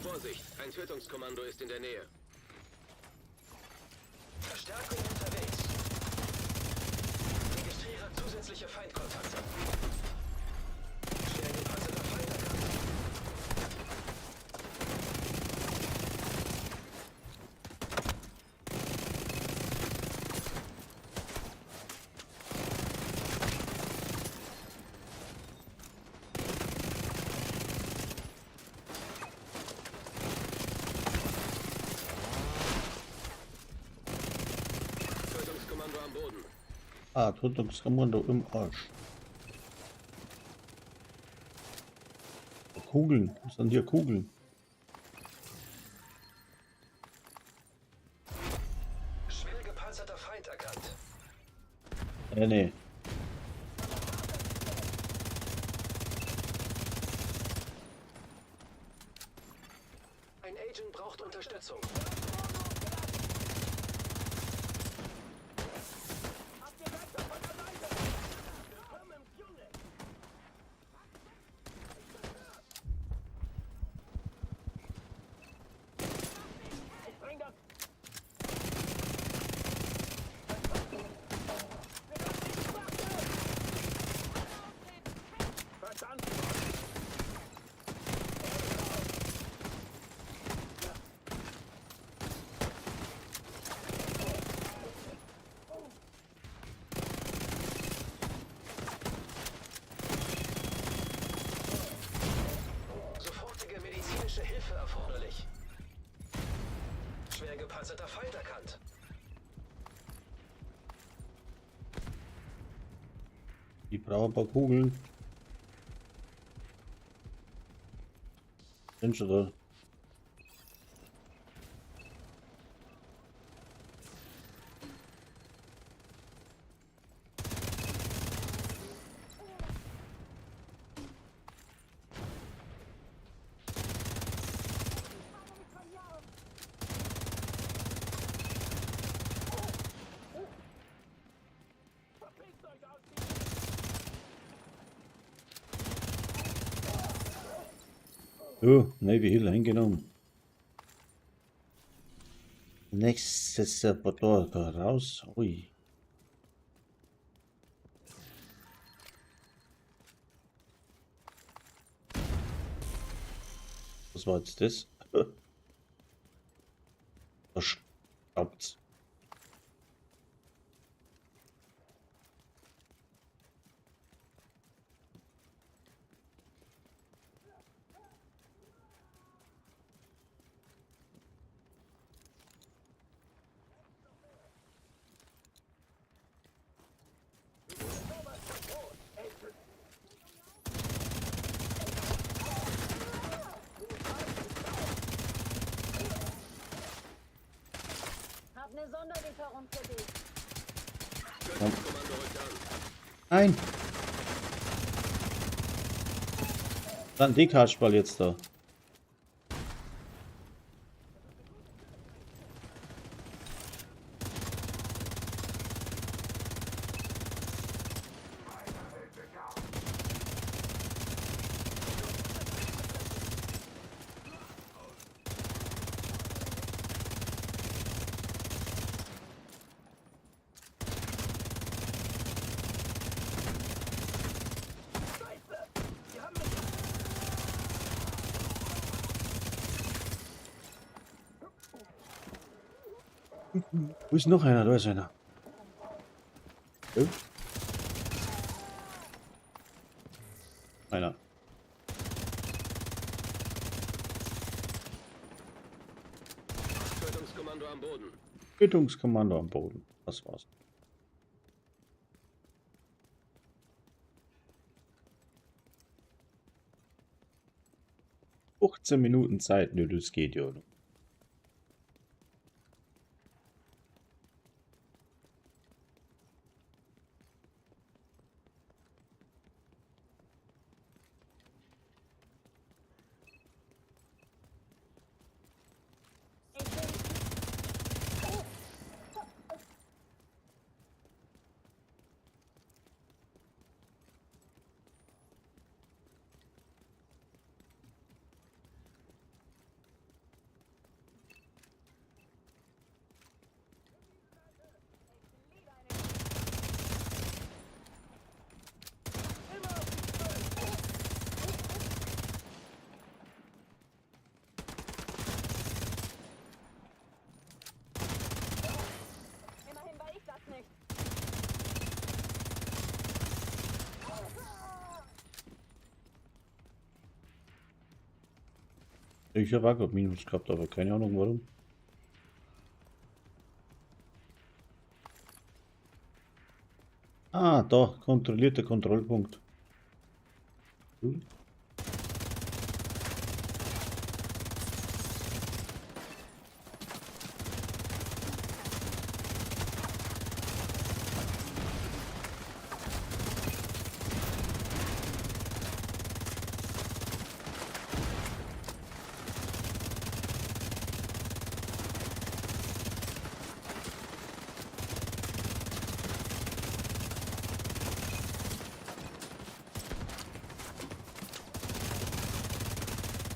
Speaker 2: Vorsicht, ein Tötungskommando ist in der Nähe.
Speaker 5: Verstärkung unterwegs. Registriere zusätzliche Feindkontakte. Schwer gepanzerter Feind erkannt.
Speaker 2: Tötungskommando am Boden.
Speaker 1: Ah, Tötungskommando im Arsch. Kugeln. Was sind hier Kugeln?
Speaker 5: Schwer gepanzerter Feind erkannt.
Speaker 1: Nee.
Speaker 5: Ein Agent braucht Unterstützung. Sofortige medizinische Hilfe erforderlich. Schwer gepanzerter Feind erkannt.
Speaker 1: Die brauchen ein paar Kugeln. Sind schon da. Oh, Navy Hill eingenommen. Nächstes Saboteur da raus. Ui. Was war jetzt das? Verstaubt.
Speaker 6: Hab eine Sonderlieferung für dich.
Speaker 2: Tötungskommando rückt an.
Speaker 1: Nein! Dann die Kasperl jetzt da. Wo ist noch einer? Da ist einer. Oh. Einer.
Speaker 2: Tötungskommando am Boden.
Speaker 1: Tötungskommando am Boden. Das war's. Minuten Zeit. Nö, das geht ja.
Speaker 6: Immerhin war ich das nicht.
Speaker 1: Ich habe auch gerade Minus gehabt, aber keine Ahnung warum. Ah, da, kontrollierter Kontrollpunkt. Hm.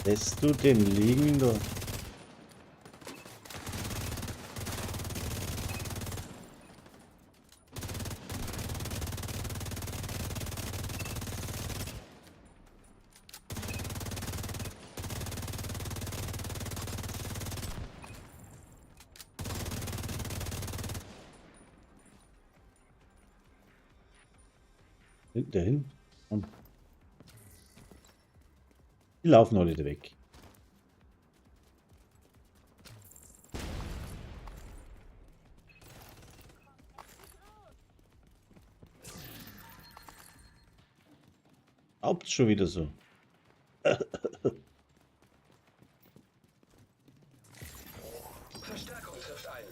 Speaker 1: Lässt du den liegen da? Dahin? Komm. Die laufen alle weg. Haupt's schon wieder so.
Speaker 5: Verstärkung trifft ein.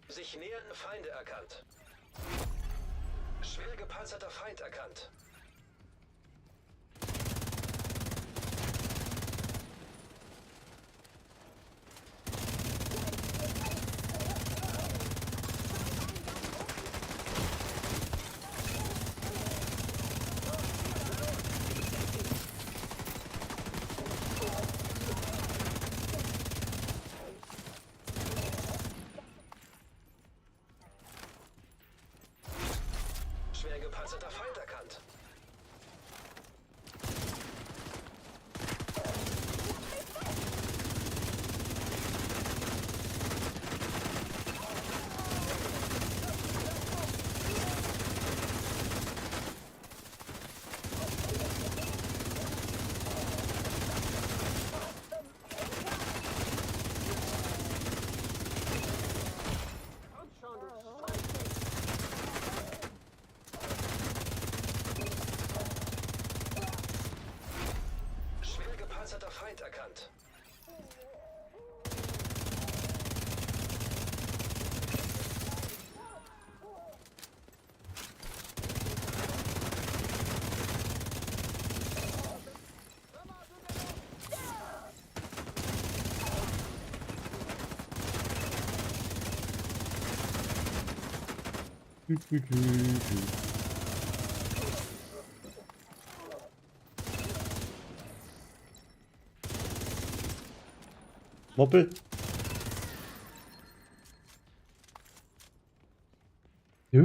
Speaker 5: Sich nähernde Feinde erkannt. Schwer gepanzerter Feind erkannt. Schwer gepanzerter Feind erkannt. Schwer gepanzerter Feind erkannt.
Speaker 1: Moppel. Ja.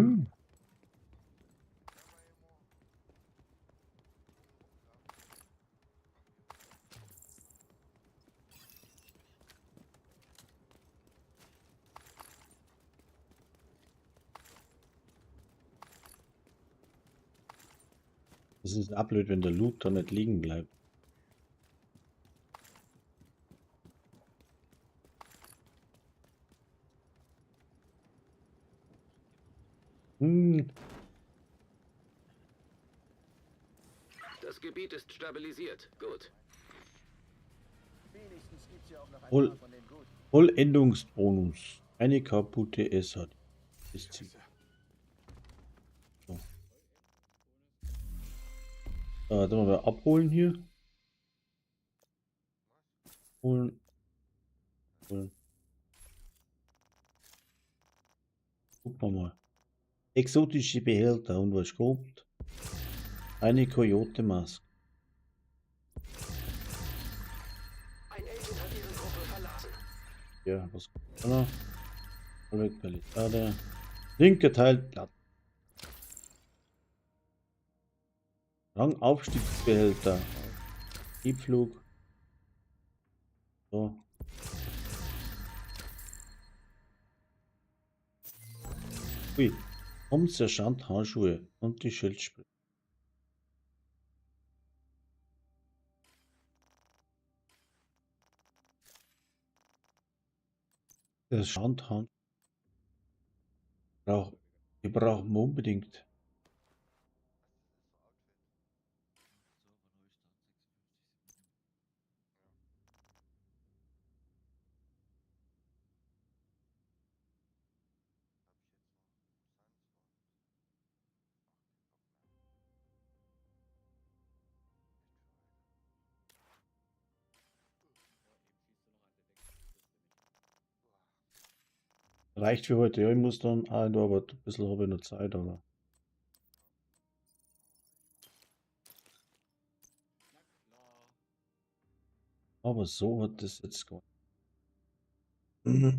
Speaker 1: Das ist auch blöd, wenn der Loot da nicht liegen bleibt. Hm,
Speaker 2: Das Gebiet ist stabilisiert. Gut.
Speaker 3: Wenigstens gibt's ja auch noch ein
Speaker 1: Voll-
Speaker 3: paar von den Guten.
Speaker 1: Vollendungsbonus. Eine kaputte S hat. Ist Ziel. So. Dann mal wir abholen hier. Holen. Holen. Gucken wir mal. Exotische Behälter und was kommt? Eine Coyote-Maske.
Speaker 5: Ein Agent hat Ihre Gruppe verlassen.
Speaker 1: Ja, was kommt da noch? Halbe Palisade. Linker Teil platt. Rangaufstiegsbehälter. Tiefflug. So. Ui. Sergeant Handschuhe und die Schildspritze. Der Sergeant die brauchen wir unbedingt. Reicht für heute. Ja, ich muss dann auch noch, aber ein bisschen habe ich noch Zeit, aber. Aber so hat das jetzt gar nicht.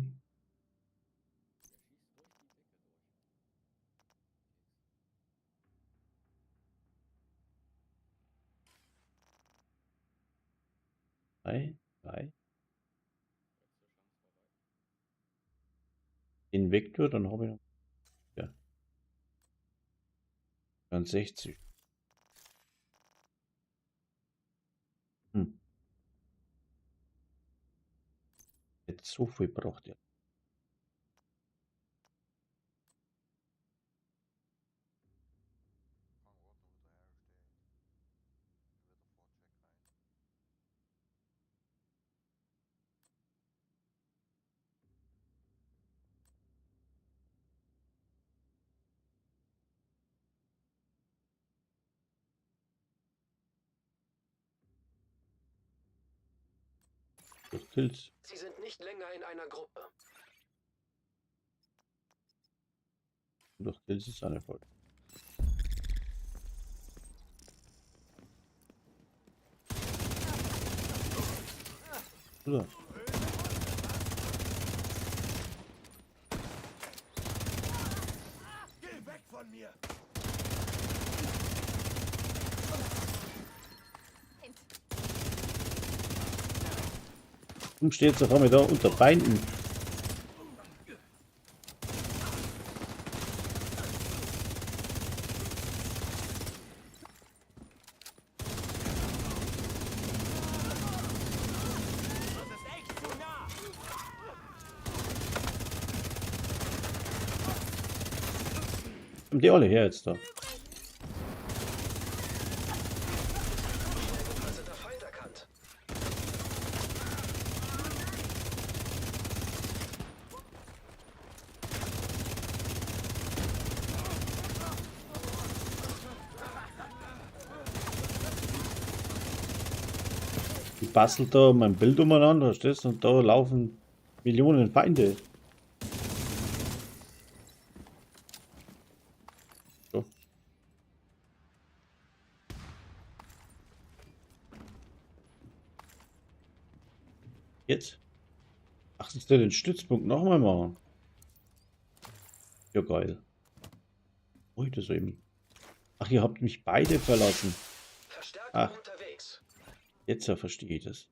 Speaker 1: Drei. Den Vektor, dann habe ich noch. Ja. 60. Jetzt so viel braucht ihr. Durch Kills.
Speaker 5: Sie sind nicht länger in einer Gruppe.
Speaker 1: Durch Kills ist eine Folge. Oder?
Speaker 3: Geh weg von mir!
Speaker 1: Warum steht es auf einmal da unter Beinen?
Speaker 3: Das ist echt zu nah!
Speaker 1: Kommen die alle her jetzt da?
Speaker 5: Unbekannter Feind erkannt.
Speaker 1: Die bastelt da mein Bild umeinander, verstehst du? Und da laufen Millionen Feinde. So. Jetzt? Ach, ist der den Stützpunkt nochmal machen? Ja, geil. Ui, das eben. Ach, ihr habt mich beide verlassen.
Speaker 5: Verstärkung
Speaker 1: Ach.
Speaker 5: unterwegs.
Speaker 1: Jetzt ja, verstehe ich das.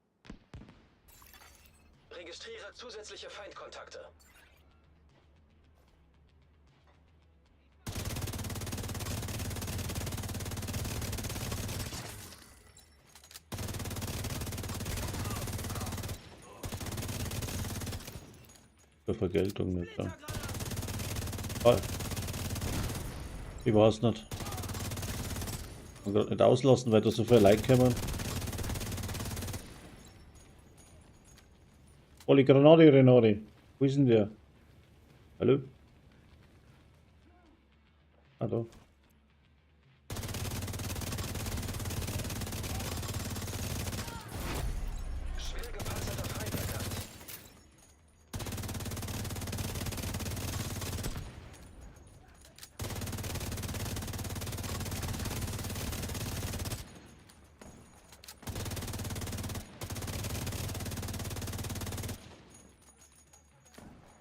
Speaker 5: Registriere zusätzliche Feindkontakte.
Speaker 1: Für Vergeltung nicht, klar. Ah, ich weiß nicht. Man kann nicht auslassen, weil da so viele Leute kommen. Oli Granate, Renate. Wo ist denn der? Hallo? Ah, da.
Speaker 5: Schwer gepanzerter Freiberger.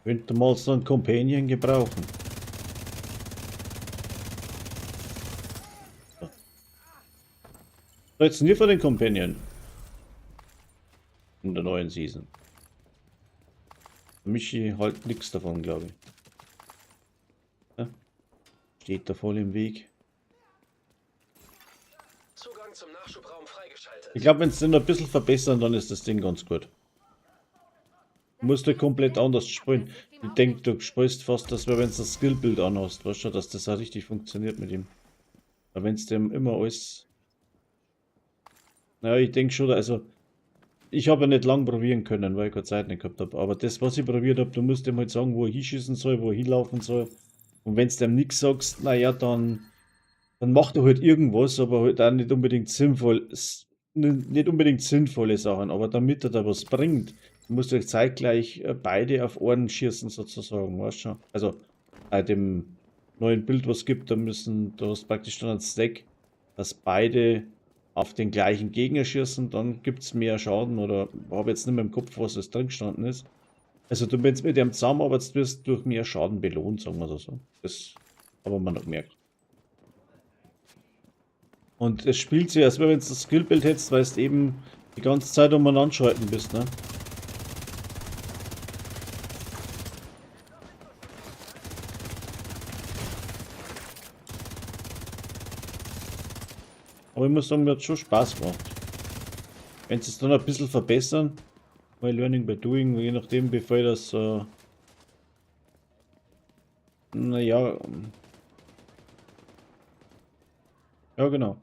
Speaker 1: Könnte mal so einen Companion gebrauchen. So. Jetzt nie für den Companion. In der neuen Season. Michi halt nichts davon, glaube ich. Ja. Steht da voll im Weg.
Speaker 5: Zugang zum Nachschubraum freigeschaltet.
Speaker 1: Ich glaube, wenn es den noch ein bisschen verbessern, dann ist das Ding ganz gut. Du musst ja komplett anders spielen. Ich denke, du spielst fast, dass wenn du das Skillbild anhast, weißt du, dass das auch richtig funktioniert mit ihm. Aber wenn es dem immer alles. Naja, ich denke schon, also. Ich habe ja nicht lang probieren können, weil ich keine Zeit nicht gehabt habe. Aber das, was ich probiert habe, du musst ihm halt sagen, wo er hinschießen soll, wo er hinlaufen soll. Und wenn du dem nichts sagst, naja, dann macht er halt irgendwas, aber halt auch nicht unbedingt sinnvoll, nicht unbedingt sinnvolle Sachen. Aber damit er da was bringt, musst du zeitgleich beide auf Ohren schießen, sozusagen, weißt du schon. Also bei dem neuen Bild, was es gibt, da hast du praktisch dann ein Stack, dass beide auf den gleichen Gegner schießen, dann gibt es mehr Schaden oder habe jetzt nicht mehr im Kopf, was es drin gestanden ist. Also du, wenn du mit dem zusammenarbeitest, wirst du durch mehr Schaden belohnt, sagen wir so. Das haben wir noch gemerkt. Und es spielt sich, als wenn du das Skillbild hättest, weil du eben die ganze Zeit umeinander schalten bist, ne? Aber ich muss sagen, mir hat schon Spaß gemacht. Wenn sie es dann ein bisschen verbessern, by learning by doing, je nachdem, wie viel das, naja, ja genau.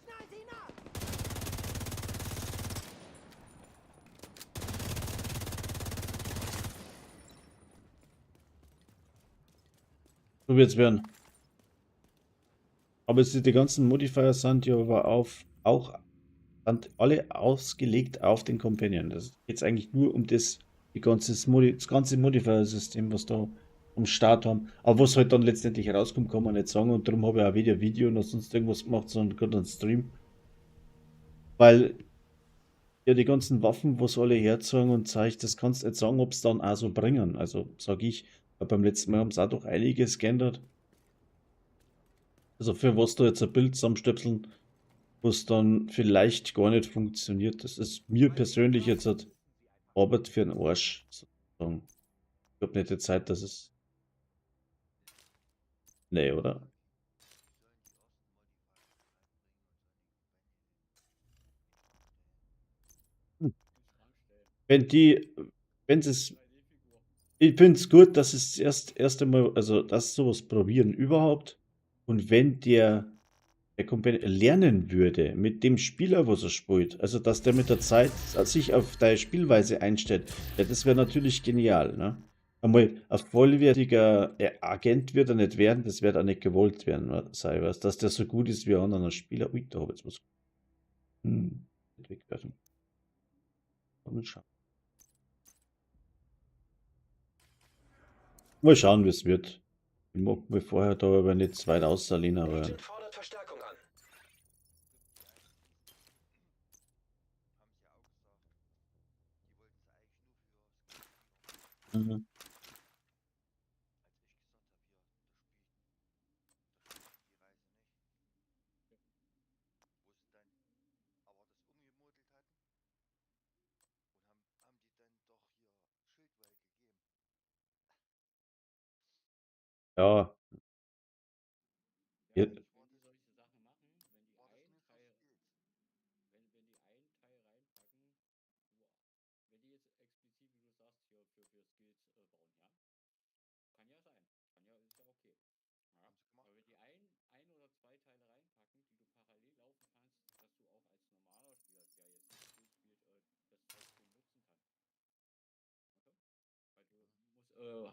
Speaker 3: Knallt ihn ab!
Speaker 1: So wird es werden. Aber die ganzen Modifier sind ja aber sind alle ausgelegt auf den Companion. Das geht jetzt eigentlich nur um das ganze Modifier-System, was da am Start haben. Aber was halt dann letztendlich rauskommt, kann man nicht sagen. Und darum habe ich auch weder Video noch sonst irgendwas gemacht, sondern gerade einen Stream. Weil ja die ganzen Waffen, was alle herzogen und zeigt, das kannst du nicht sagen, ob es dann auch so bringen. Also sage ich, weil beim letzten Mal haben sie auch doch einiges geändert. Also für was da jetzt ein Bild zusammenstöpseln, was dann vielleicht gar nicht funktioniert. Das ist mir persönlich jetzt halt Arbeit für den Arsch, sozusagen. Ich habe nicht die Zeit, dass es. Nee, oder? Hm. Wenn die, wenn es, ich finde es gut, dass es erst einmal, also dass sowas probieren überhaupt. Und wenn der Companion lernen würde mit dem Spieler, was er spielt, also dass der mit der Zeit sich auf deine Spielweise einstellt, ja, das wäre natürlich genial, ne? Einmal ein vollwertiger Agent wird er nicht werden, das wird auch nicht gewollt werden, sei was, dass der so gut ist wie ein anderer Spieler. Ui, da habe ich jetzt was. Nicht wegwerfen. Mal schauen, wie es wird. Ich mag mir vorher da aber nicht zu weit außerlehnen, aber.
Speaker 5: Agent fordert Verstärkung an.
Speaker 1: Mhm. Ja, ja,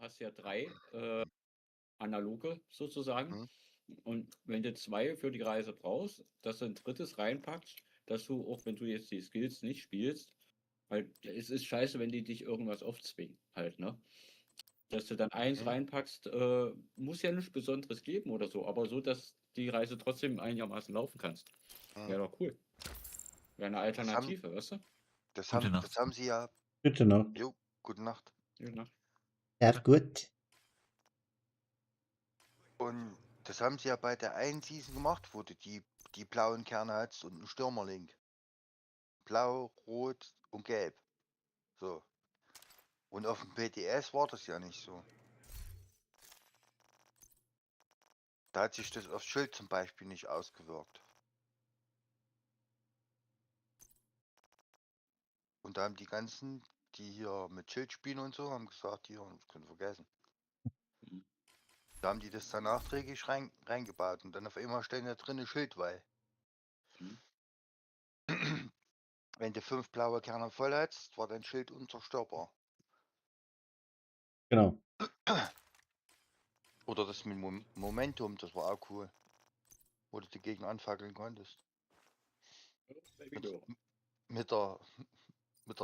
Speaker 9: hast ja 3 analoge sozusagen.
Speaker 7: Mhm.
Speaker 9: Und wenn du 2 für die Reise brauchst, dass du ein drittes reinpackst, dass du, auch wenn du jetzt die Skills nicht spielst, weil es ist scheiße, wenn die dich irgendwas aufzwingen, halt, ne? Dass du dann eins
Speaker 7: Mhm.
Speaker 9: reinpackst, muss ja nichts Besonderes geben oder so, aber so, dass die Reise trotzdem einigermaßen laufen kannst.
Speaker 7: Mhm.
Speaker 9: Wäre doch cool. Wäre eine Alternative, weißt du?
Speaker 8: Gute
Speaker 7: Das
Speaker 8: Nacht.
Speaker 7: haben sie ja.
Speaker 1: Bitte noch.
Speaker 7: Jo, gute Nacht.
Speaker 9: Ja,
Speaker 1: Ja, gut.
Speaker 7: Und das haben sie ja bei der einen Season gemacht, wo du die blauen Kerne hast und einen Stürmerlink. Blau, rot und gelb. So. Und auf dem PTS war das ja nicht so. Da hat sich das aufs Schild zum Beispiel nicht ausgewirkt. Und da haben die ganzen, die hier mit Schild spielen und so, haben gesagt, hier, das können wir vergessen.
Speaker 9: Mhm.
Speaker 7: Da haben die das dann nachträglich reingebaut und dann auf einmal stehen da drin Schildweih.
Speaker 9: Mhm.
Speaker 7: Wenn du 5 blaue Kerne voll hast, war dein Schild unzerstörbar.
Speaker 1: Genau.
Speaker 7: Oder das mit Momentum, das war auch cool. Wo du dagegen anfackeln konntest.
Speaker 9: Video.
Speaker 7: Mit der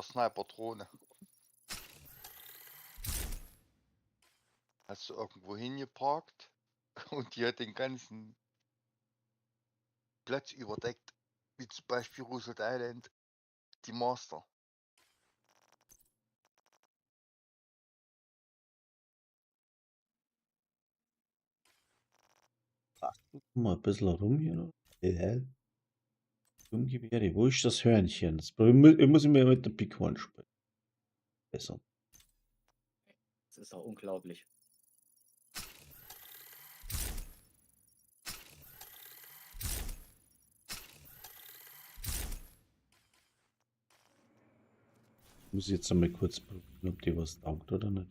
Speaker 7: Sniper-Drohne. Hast du irgendwo hingeparkt und die hat den ganzen Platz überdeckt. Wie zum Beispiel Roosevelt Island, die Master.
Speaker 1: Mal ein bisschen rum hier noch. Sturmgewehre. Wo ist das Hörnchen? Das muss ich mir mit der Big One spielen. Besser.
Speaker 9: Das ist doch unglaublich.
Speaker 1: Muss ich jetzt einmal kurz probieren, ob die was taugt oder nicht.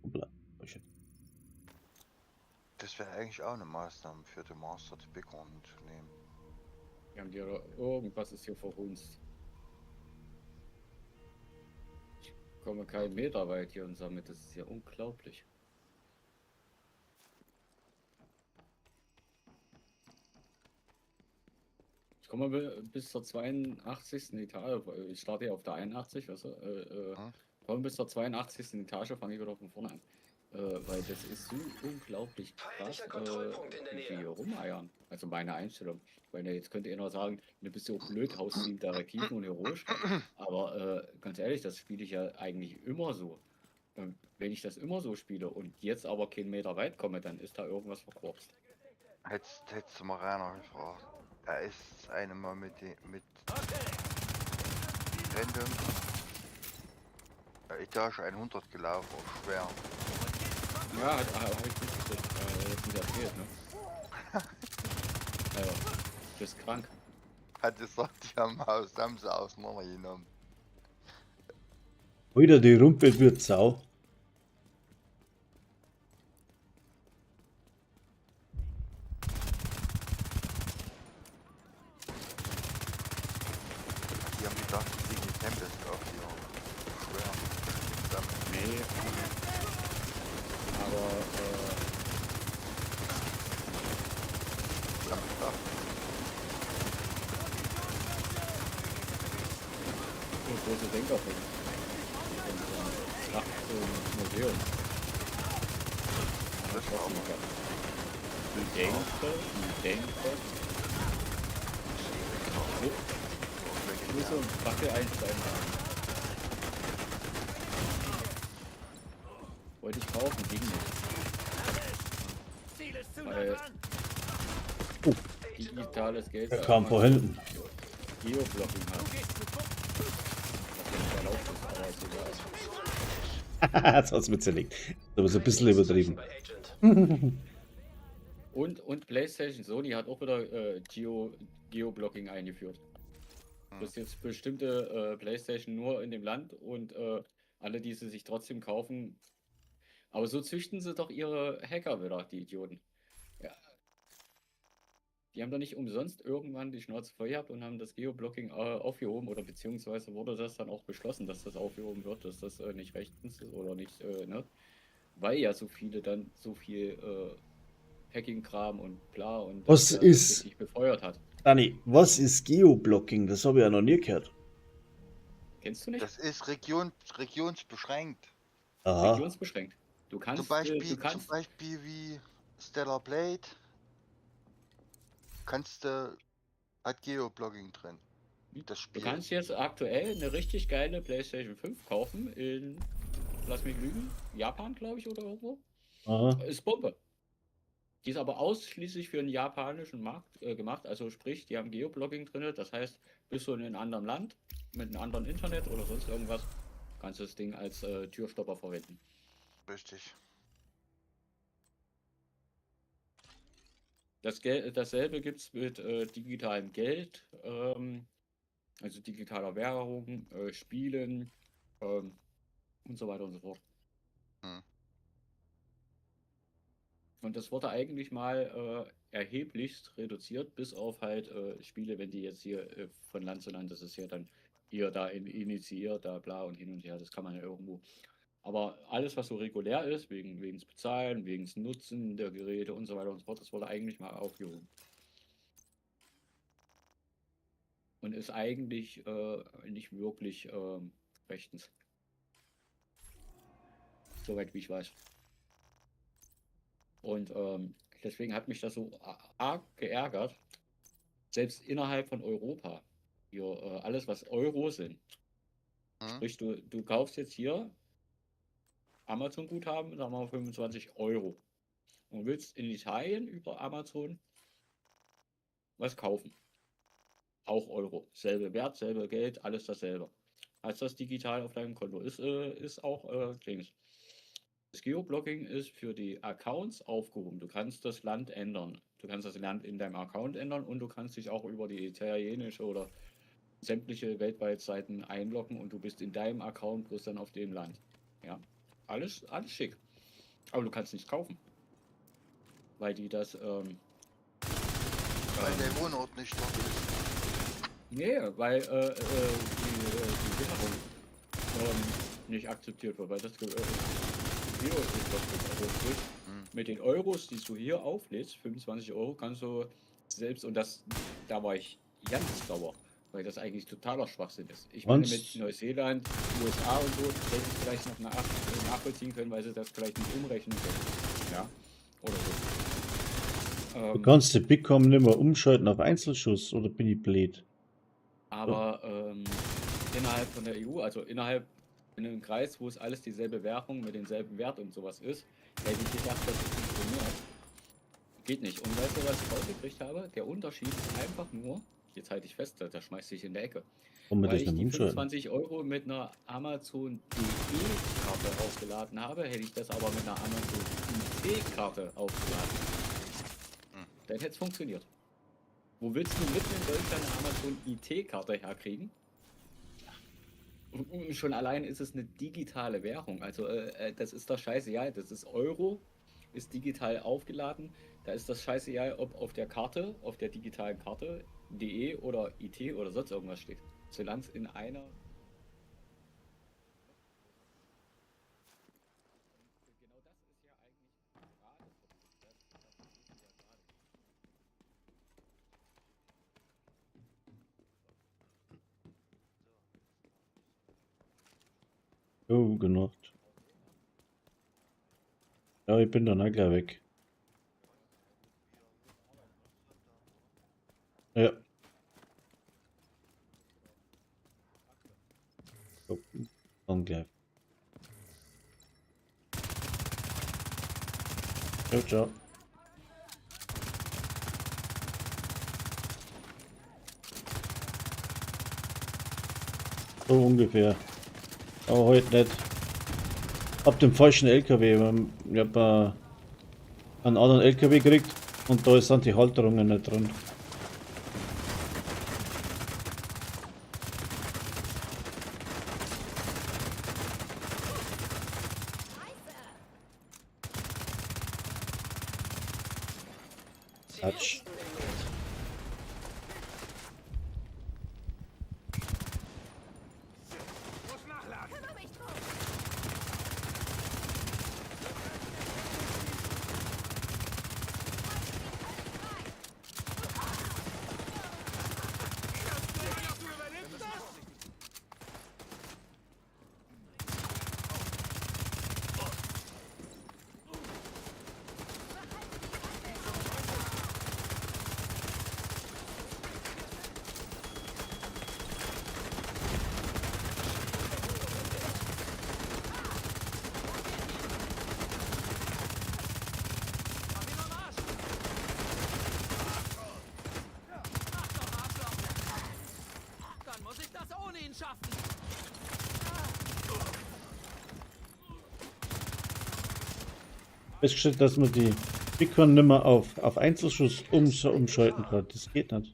Speaker 1: Hoppla.
Speaker 7: Das wäre eigentlich auch eine Maßnahme für den Master, die Big One zu nehmen.
Speaker 9: Wir haben hier irgendwas ist hier verhunzt. Ich komme keinen Meter weit hier und sammle, das ist ja unglaublich. Ich komme bis zur 82. Etage. Ich starte ja auf der 81, weißt du?
Speaker 7: Hm?
Speaker 9: Komme bis zur 82. Etage, fange ich wieder von vorne an. Weil das ist so unglaublich krass,
Speaker 5: Feindlicher Kontrollpunkt in der
Speaker 9: wie die
Speaker 5: Nähe.
Speaker 9: hier rumeiern. Also meine Einstellung. Ich meine, jetzt könnte ihr noch sagen, du bist so blöd, haust sie da Kiefen und heroisch rein. Aber ganz ehrlich, das spiele ich ja eigentlich immer so. Und wenn ich das immer so spiele und jetzt aber keinen Meter weit komme, dann ist da irgendwas verkorkst.
Speaker 7: Hättest du mal Rainer gefragt. Da ist eine mal mit Random Etage 100 gelaufen, auch schwer.
Speaker 9: Ja, hab ich mitgekriegt. Jetzt nicht erzählt, ne? Also, du bist krank.
Speaker 7: Hat gesagt, die haben sie auseinandergenommen.
Speaker 1: Wieder die Rumpel wird Sau.
Speaker 7: Die haben gedacht, die kriegen die Tempest auf hier. Schwer.
Speaker 9: Nee. Aber,
Speaker 7: Die haben gedacht,
Speaker 9: große Denker von Schlacht im Museum.
Speaker 7: das war mal.
Speaker 9: Die Denker. Ich muss so ein Fackel einsteigen haben. Wollte ich kaufen, ging nicht.
Speaker 3: Ziel ist zu nah
Speaker 9: Weil
Speaker 3: dran.
Speaker 9: digitales Geld.
Speaker 1: Der kam von hinten.
Speaker 9: Geoblocking hat.
Speaker 3: Du gehst zu Fuß.
Speaker 9: Was nicht erlaubt ist, aber ist egal.
Speaker 1: Das hat's mir zerlegt. Aber so ein bisschen übertrieben.
Speaker 2: Bei Agent.
Speaker 9: Und PlayStation Sony hat auch wieder Geoblocking eingeführt. Dass jetzt bestimmte PlayStation nur in dem Land und alle, die sie sich trotzdem kaufen. Aber so züchten sie doch ihre Hacker wieder, die Idioten. Ja. Die haben doch nicht umsonst irgendwann die Schnauze voll gehabt und haben das Geoblocking aufgehoben oder beziehungsweise wurde das dann auch beschlossen, dass das aufgehoben wird, dass das nicht rechtens ist oder nicht, ne? Weil ja so viele dann so viel Hacking-Kram und bla und
Speaker 1: Was
Speaker 9: das
Speaker 1: ist-
Speaker 9: richtig befeuert hat.
Speaker 1: Dani, was ist Geoblocking? Das habe ich ja noch nie gehört.
Speaker 9: Kennst du nicht?
Speaker 7: Das ist regionsbeschränkt.
Speaker 1: Aha.
Speaker 9: Regionsbeschränkt. Du kannst,
Speaker 7: Zum Beispiel,
Speaker 9: du kannst,
Speaker 7: zum Beispiel wie Stellar Blade hat Geoblocking drin. Das
Speaker 9: du
Speaker 7: Spiel.
Speaker 9: kannst jetzt aktuell eine richtig geile PlayStation 5 kaufen in, lass mich lügen, Japan, glaube ich, oder irgendwo.
Speaker 1: Aha.
Speaker 9: Ist Bombe. Die ist aber ausschließlich für den japanischen Markt gemacht. Also sprich, die haben Geoblocking drin. Das heißt, bist du in einem anderen Land mit einem anderen Internet oder sonst irgendwas, kannst du das Ding als Türstopper verwenden.
Speaker 7: Richtig.
Speaker 9: Dasselbe gibt es mit digitalem Geld, also digitaler Währung, Spielen und so weiter und so fort.
Speaker 7: Hm.
Speaker 9: Und das wurde eigentlich mal erheblichst reduziert, bis auf halt Spiele, wenn die jetzt hier von Land zu Land, das ist ja dann hier da initiiert, da bla und hin und her, das kann man ja irgendwo. Aber alles, was so regulär ist, wegens Bezahlen, wegens Nutzen der Geräte und so weiter und so fort, das wurde eigentlich mal aufgehoben. Und ist eigentlich nicht wirklich rechtens. Soweit wie ich weiß. Und deswegen hat mich das so arg geärgert. Selbst innerhalb von Europa. Hier, alles, was Euro sind.
Speaker 7: Hm?
Speaker 9: Sprich, du kaufst jetzt hier Amazon-Guthaben, sagen wir mal 25 Euro. Und willst in Italien über Amazon was kaufen. Auch Euro. Selbe Wert, selbe Geld, alles dasselbe. Als das digital auf deinem Konto ist auch Dings. Das Geoblocking ist für die Accounts aufgehoben. Du kannst das Land ändern. Du kannst das Land in deinem Account ändern und du kannst dich auch über die italienische oder sämtliche weltweit Seiten einloggen und du bist in deinem Account bloß dann auf dem Land. Ja, alles schick. Aber du kannst nichts kaufen. Weil die das,
Speaker 7: Weil der Wohnort nicht dort ist.
Speaker 9: nee, weil die Währung nicht akzeptiert wird, weil das hier ist also sprich, mit den Euros, die du hier auflädst, 25 Euro, kannst du selbst, und da war ich ganz sauer, weil das eigentlich totaler Schwachsinn ist. Ich meine, mit Neuseeland, USA und so, hätte ich vielleicht noch nachvollziehen können, weil sie das vielleicht nicht umrechnen können. Ja, oder so.
Speaker 1: Du kannst die Bitcoin nicht mehr umschalten auf Einzelschuss, oder bin ich blöd?
Speaker 9: Aber innerhalb von der EU, also innerhalb in einem Kreis, wo es alles dieselbe Währung mit denselben Wert und sowas ist, hätte ich gedacht, dass es funktioniert. Geht nicht. Und weißt du, was ich rausgekriegt habe? Der Unterschied ist einfach nur, jetzt halte ich fest, da schmeißt sich in der Ecke.
Speaker 1: Warum wir
Speaker 9: Weil
Speaker 1: das
Speaker 9: ich
Speaker 1: nicht
Speaker 9: die
Speaker 1: umschalten?
Speaker 9: 25 Euro mit einer Amazon.de-Karte aufgeladen habe, hätte ich das aber mit einer Amazon.it-Karte aufgeladen. Dann hätte es funktioniert. Wo willst du mitten in Deutschland eine Amazon-IT-Karte herkriegen? Schon allein ist es eine digitale Währung. Also das ist doch scheißegal. Das ist Euro, ist digital aufgeladen. Da ist das scheißegal, ob auf der Karte, auf der digitalen Karte, DE oder IT oder sonst irgendwas steht. Solange es in einer... Genau das ist ja eigentlich gerade...
Speaker 1: Oh, genau. Ja, ich bin dann auch gleich weg. Ja. So, dann gleich. Ciao, ciao. So ungefähr. Aber heute nicht. Ab dem falschen LKW. Ich habe einen anderen LKW gekriegt und da sind die Halterungen nicht drin. Quatsch. festgestellt, dass man die Bighorn nicht mehr auf Einzelschuss umschalten kann. Das geht nicht.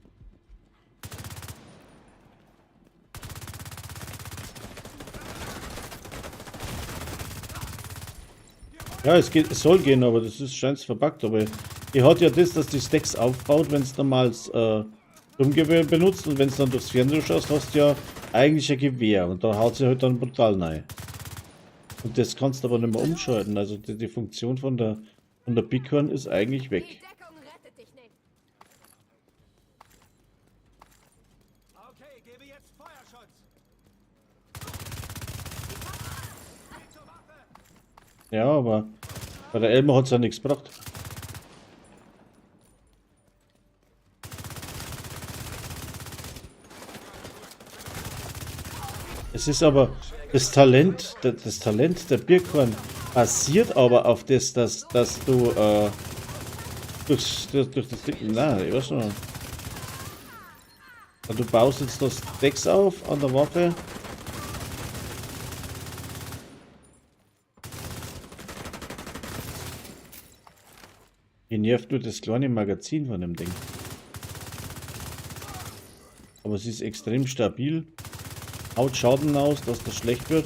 Speaker 1: Ja, es soll gehen, aber das ist scheint verbuggt. Aber die hat ja das, dass die Stacks aufbaut, wenn es damals Sturmgewehr benutzt und wenn es dann durchs Fernrohr schaust, hast du ja eigentlich ein Gewehr und da haut sie halt dann brutal rein. Und das kannst du aber nicht mehr umschalten. Also die Funktion von der Bighorn ist eigentlich
Speaker 4: Die
Speaker 1: weg.
Speaker 4: Deckung rettet dich nicht.
Speaker 3: Okay, gebe jetzt Feuerschutz. Geh zur Waffe.
Speaker 1: Ja, aber bei der Elmer hat es ja nichts gebracht. Es ist aber das Talent der Bighorn basiert aber auf das, dass du durch das Ding. Nein, ich weiß schon. Du baust jetzt das Decks auf an der Waffe. Hier nervt nur das kleine Magazin von dem Ding. Aber es ist extrem stabil. Haut Schaden aus, dass das schlecht wird.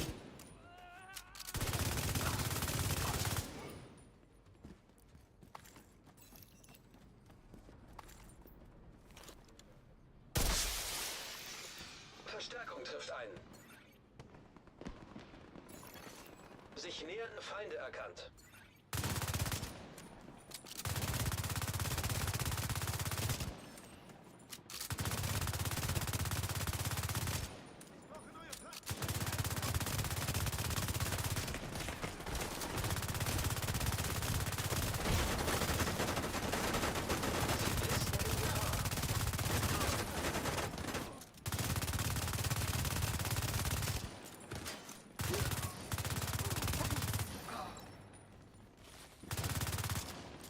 Speaker 5: Verstärkung trifft ein. Sich nähernde Feinde erkannt.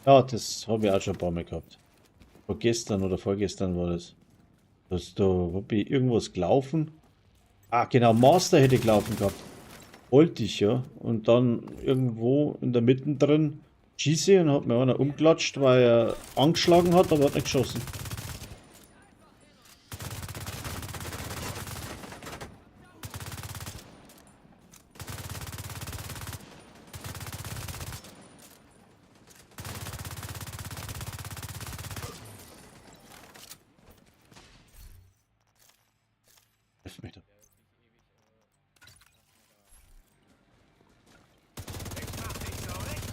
Speaker 1: Ja, das habe ich auch schon ein paar Mal gehabt. Vor gestern oder vorgestern war das. Dass da hab ich irgendwas gelaufen. Ah, genau, Master hätte ich gelaufen gehabt. Wollte ich ja. Und dann irgendwo in der Mitte drin schieße und hat mir einer umklatscht, weil er angeschlagen hat, aber hat nicht geschossen. Hilf mich da.
Speaker 3: Ich mach dich so recht.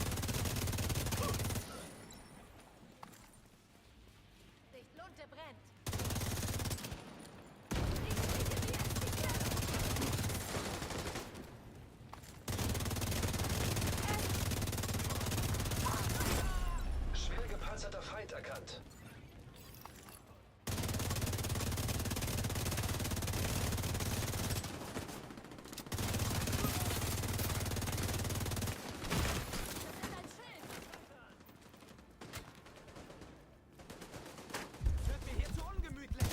Speaker 4: Die Lunte brennt.
Speaker 5: Schwer gepanzerter Feind erkannt.
Speaker 3: Wird mir hier zu ungemütlich.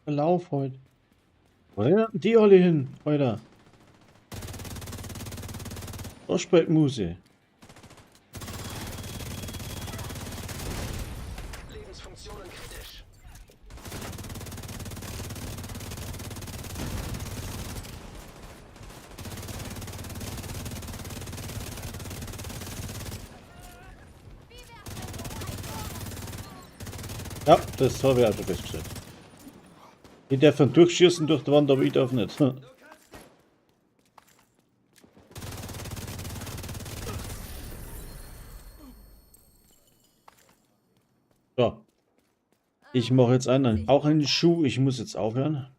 Speaker 1: Lauf heute. Wo rennen die alle hin, Alter? Da spielt Muse.
Speaker 5: Lebensfunktionen kritisch.
Speaker 1: Ja, das habe ich auch schon festgestellt. Die dürfen durchschießen durch die Wand, aber ich darf nicht. So. Ich mache jetzt auch einen Schuh. Ich muss jetzt aufhören.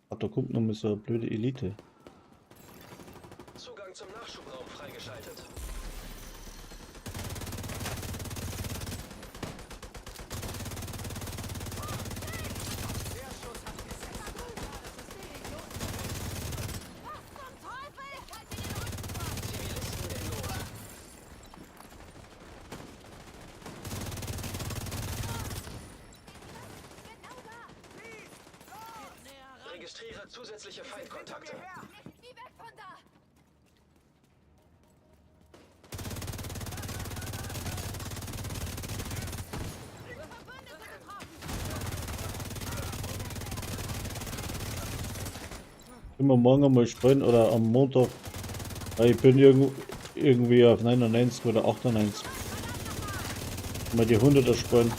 Speaker 1: Ach, da kommt noch mal so eine blöde Elite.
Speaker 5: Zugang zum Nachschubraum freigeschaltet. Zivilisten in Not. Registriere zusätzliche Feindkontakte.
Speaker 4: Wie weg von da! Verbündete getroffen!
Speaker 1: Können wir morgen mal spielen oder am Montag? Weil ich bin irgendwie auf 99 oder 98. Mal die 100er spielen.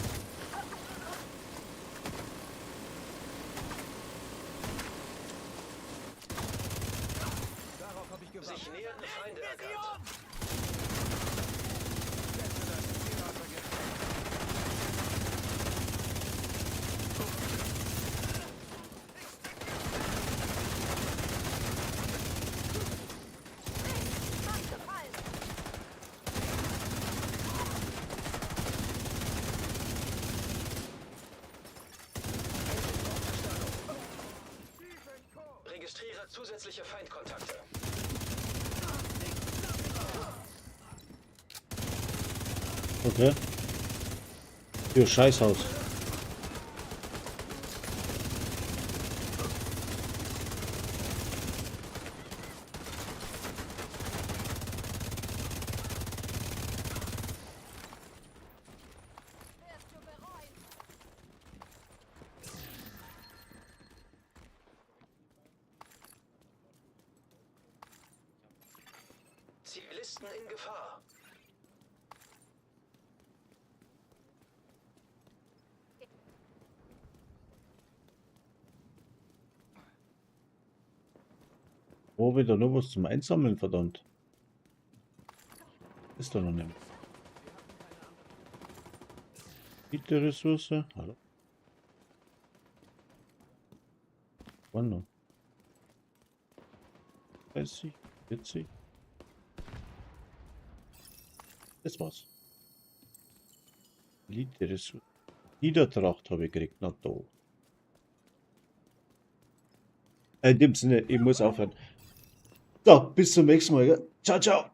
Speaker 3: Darauf habe ich gewartet.
Speaker 5: Sich nähernde Feinde erkannt.
Speaker 4: Fast gefallen!
Speaker 5: Registriere zusätzliche Feindkontakte.
Speaker 1: Okay. Für Scheißhaus.
Speaker 4: Wirst du bereuen!
Speaker 5: Zivilisten in Gefahr.
Speaker 1: Wo wieder nur was zum Einsammeln, verdammt. Ist da noch nicht. Bitte Ressource. Hallo. Wann noch? 30, 40. Das war's. Elite Ressource. Niedertracht habe ich gekriegt, na toll. In dem Sinne, ich muss aufhören. So, bis zum nächsten Mal. Ja? Ciao, ciao.